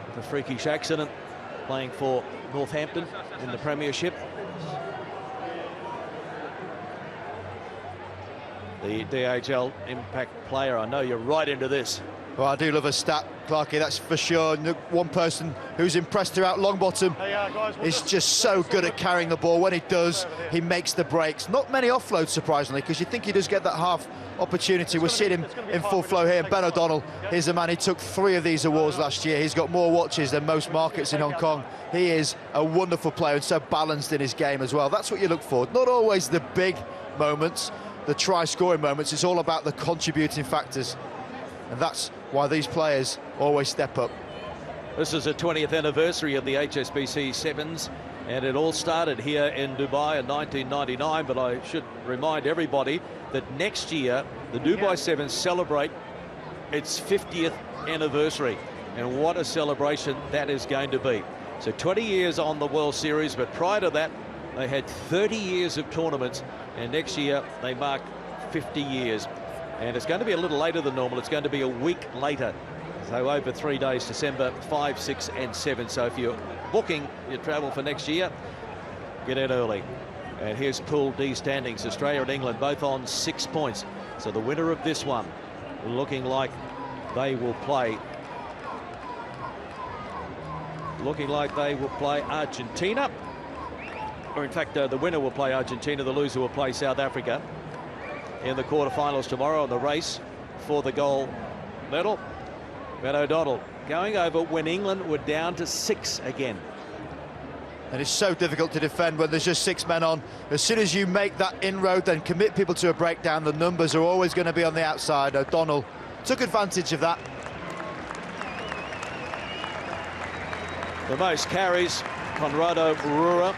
with a freakish accident playing for Northampton in the Premiership. The DHL Impact player, I know you're right into this. Well, I do love a stat, Clarkie, that's for sure. One person who's impressed throughout Longbottom is just so good at carrying the ball. When he does, he makes the breaks. Not many offloads, surprisingly, because you think he does get that half opportunity. We're seeing him in full flow here. Ben O'Donnell, here's a man, he took 3 of these awards last year. He's got more watches than most markets in Hong Kong. He is a wonderful player and so balanced in his game as well. That's what you look for. Not always the big moments, the try-scoring moments. It's all about the contributing factors. And that's why these players always step up. This is the 20th anniversary of the HSBC Sevens, and it all started here in Dubai in 1999, but I should remind everybody that next year the Dubai Sevens celebrate its 50th anniversary, and what a celebration that is going to be. So 20 years on the World Series, but prior to that they had 30 years of tournaments, and next year they mark 50 years. And it's going to be a little later than normal. It's going to be a week later. So over 3 days, December 5, 6 and 7. So if you're booking your travel for next year, get in early. And here's Pool D standings. Australia and England both on 6 points. So the winner of this one looking like they will play. Looking like they will play Argentina. Or in fact, the winner will play Argentina. The loser will play South Africa in the quarterfinals tomorrow in the race for the gold medal. Ben O'Donnell going over when England were down to 6 again. And it's so difficult to defend when there's just 6 men on. As soon as you make that inroad, then commit people to a breakdown, the numbers are always going to be on the outside. O'Donnell took advantage of that. The most carries, Conrado Rura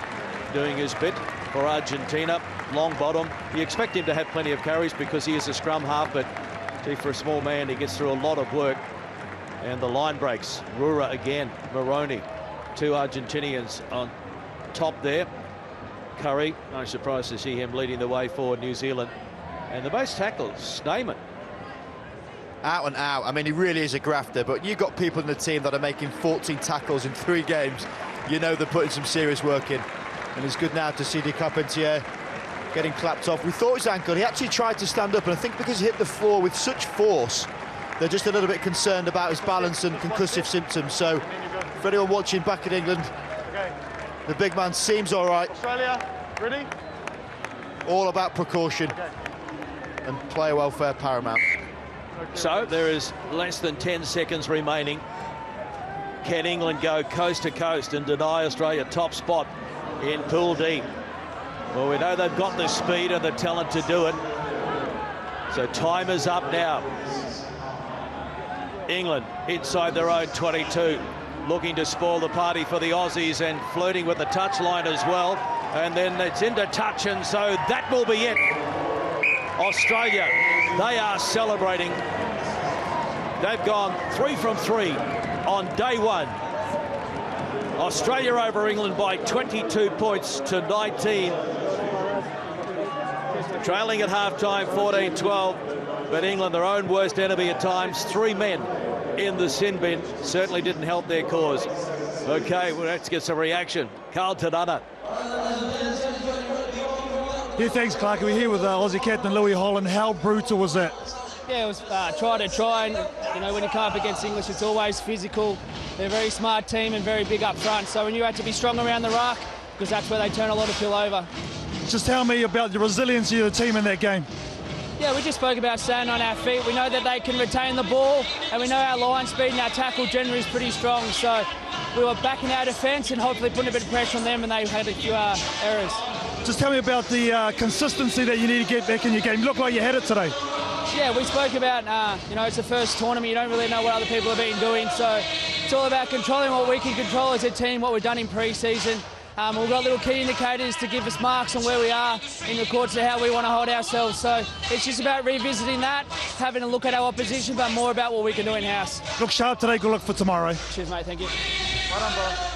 doing his bit for Argentina. Long bottom. You expect him to have plenty of carries because he is a scrum half, but gee, for a small man, he gets through a lot of work. And the line breaks. Rura again, Moroni. 2 Argentinians on top there. Curry, no surprise to see him leading the way for New Zealand. And the most tackles, Stamen. Out and out. I mean, he really is a grafter, but you've got people in the team that are making 14 tackles in 3 games. You know they're putting some serious work in. And it's good now to see de Carpentier getting clapped off. We thought his ankle. He actually tried to stand up, and I think because he hit the floor with such force, they're just a little bit concerned about his balance and concussive symptoms. So for anyone watching back in England, the big man seems all right. Australia, ready? All about precaution and player welfare paramount. So there is less than 10 seconds remaining. Can England go coast to coast and deny Australia top spot in Pool D? Well, we know they've got the speed and the talent to do it. So time is up now. England inside their own 22, looking to spoil the party for the Aussies and flirting with the touchline as well. And then it's into touch, and so that will be it. Australia, they are celebrating. They've gone 3 from 3 on day 1 Australia over England by 22 points to 19. Trailing at half-time 14-12, but England, their own worst enemy at times. 3 men in the sin bin certainly didn't help their cause. Okay, well, let's get some reaction. Carl Tadana. Yeah, thanks, Clark. We're here with Aussie captain Louis Holland. How brutal was that? Yeah, it was try, and you know, when you come up against English, it's always physical. They're a very smart team and very big up front, so we knew we had to be strong around the ruck because that's where they turn a lot of pill over. Just tell me about the resiliency of the team in that game. Yeah, we just spoke about staying on our feet. We know that they can retain the ball, and we know our line speed and our tackle generally is pretty strong, so we were backing our defence and hopefully putting a bit of pressure on them, and they had a few errors. Just tell me about the consistency that you need to get back in your game. You look like you had it today. Yeah, we spoke about, you know, it's the first tournament. You don't really know what other people have been doing. So it's all about controlling what we can control as a team, what we've done in pre-season. We've got little key indicators to give us marks on where we are in regards to how we want to hold ourselves. So it's just about revisiting that, having a look at our opposition, but more about what we can do in-house. Look sharp today. Good luck for tomorrow. Cheers, mate. Thank you. Well done, bro.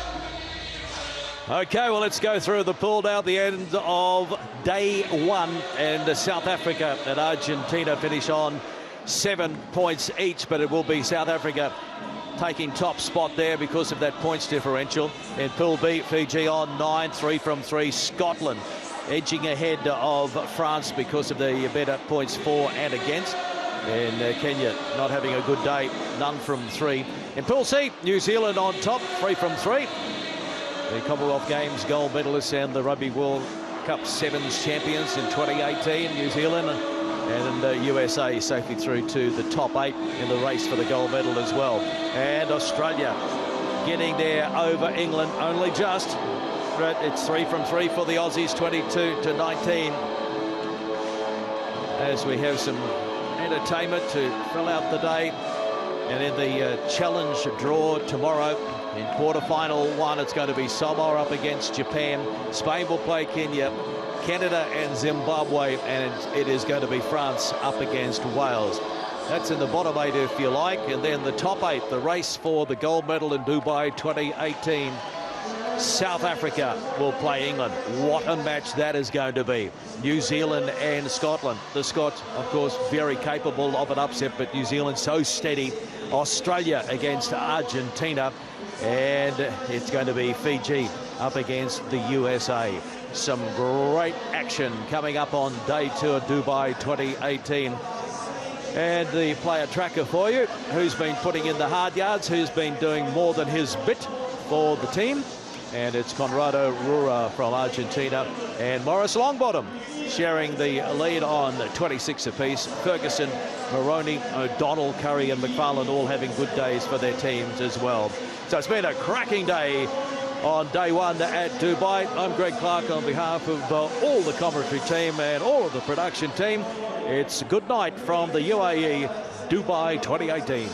Okay, well, let's go through the pool now. The end of day one, and South Africa and Argentina finish on 7 points each, but it will be South Africa taking top spot there because of that points differential. In Pool B, Fiji on 9, 3 from 3. Scotland edging ahead of France because of the better points for and against. And Kenya not having a good day, none from 3. In Pool C, New Zealand on top, 3 from 3. The Commonwealth Games gold medalists and the Rugby World Cup Sevens champions in 2018, New Zealand, and USA safely through to the top 8 in the race for the gold medal as well. And Australia getting there over England only just, but it's 3 from 3 for the Aussies, 22 to 19. As we have some entertainment to fill out the day. And in the challenge draw tomorrow, in quarter-final 1, it's going to be Samoa up against Japan. Spain will play Kenya, Canada and Zimbabwe, and it is going to be France up against Wales. That's in the bottom 8, if you like. And then the top 8, the race for the gold medal in Dubai 2018. South Africa will play England. What a match that is going to be. New Zealand and Scotland. The Scots, of course, very capable of an upset, but New Zealand so steady. Australia against Argentina. And it's going to be Fiji up against the USA. Some great action coming up on day 2 of Dubai 2018. And the player tracker for you, who's been putting in the hard yards, who's been doing more than his bit for the team. And it's Conrado Rura from Argentina and Morris Longbottom sharing the lead on 26 apiece. Ferguson, Maroney, O'Donnell, Curry and McFarlane all having good days for their teams as well. So it's been a cracking day on day 1 at Dubai. I'm Greg Clark on behalf of all the commentary team and all of the production team. It's good night from the UAE, Dubai 2018.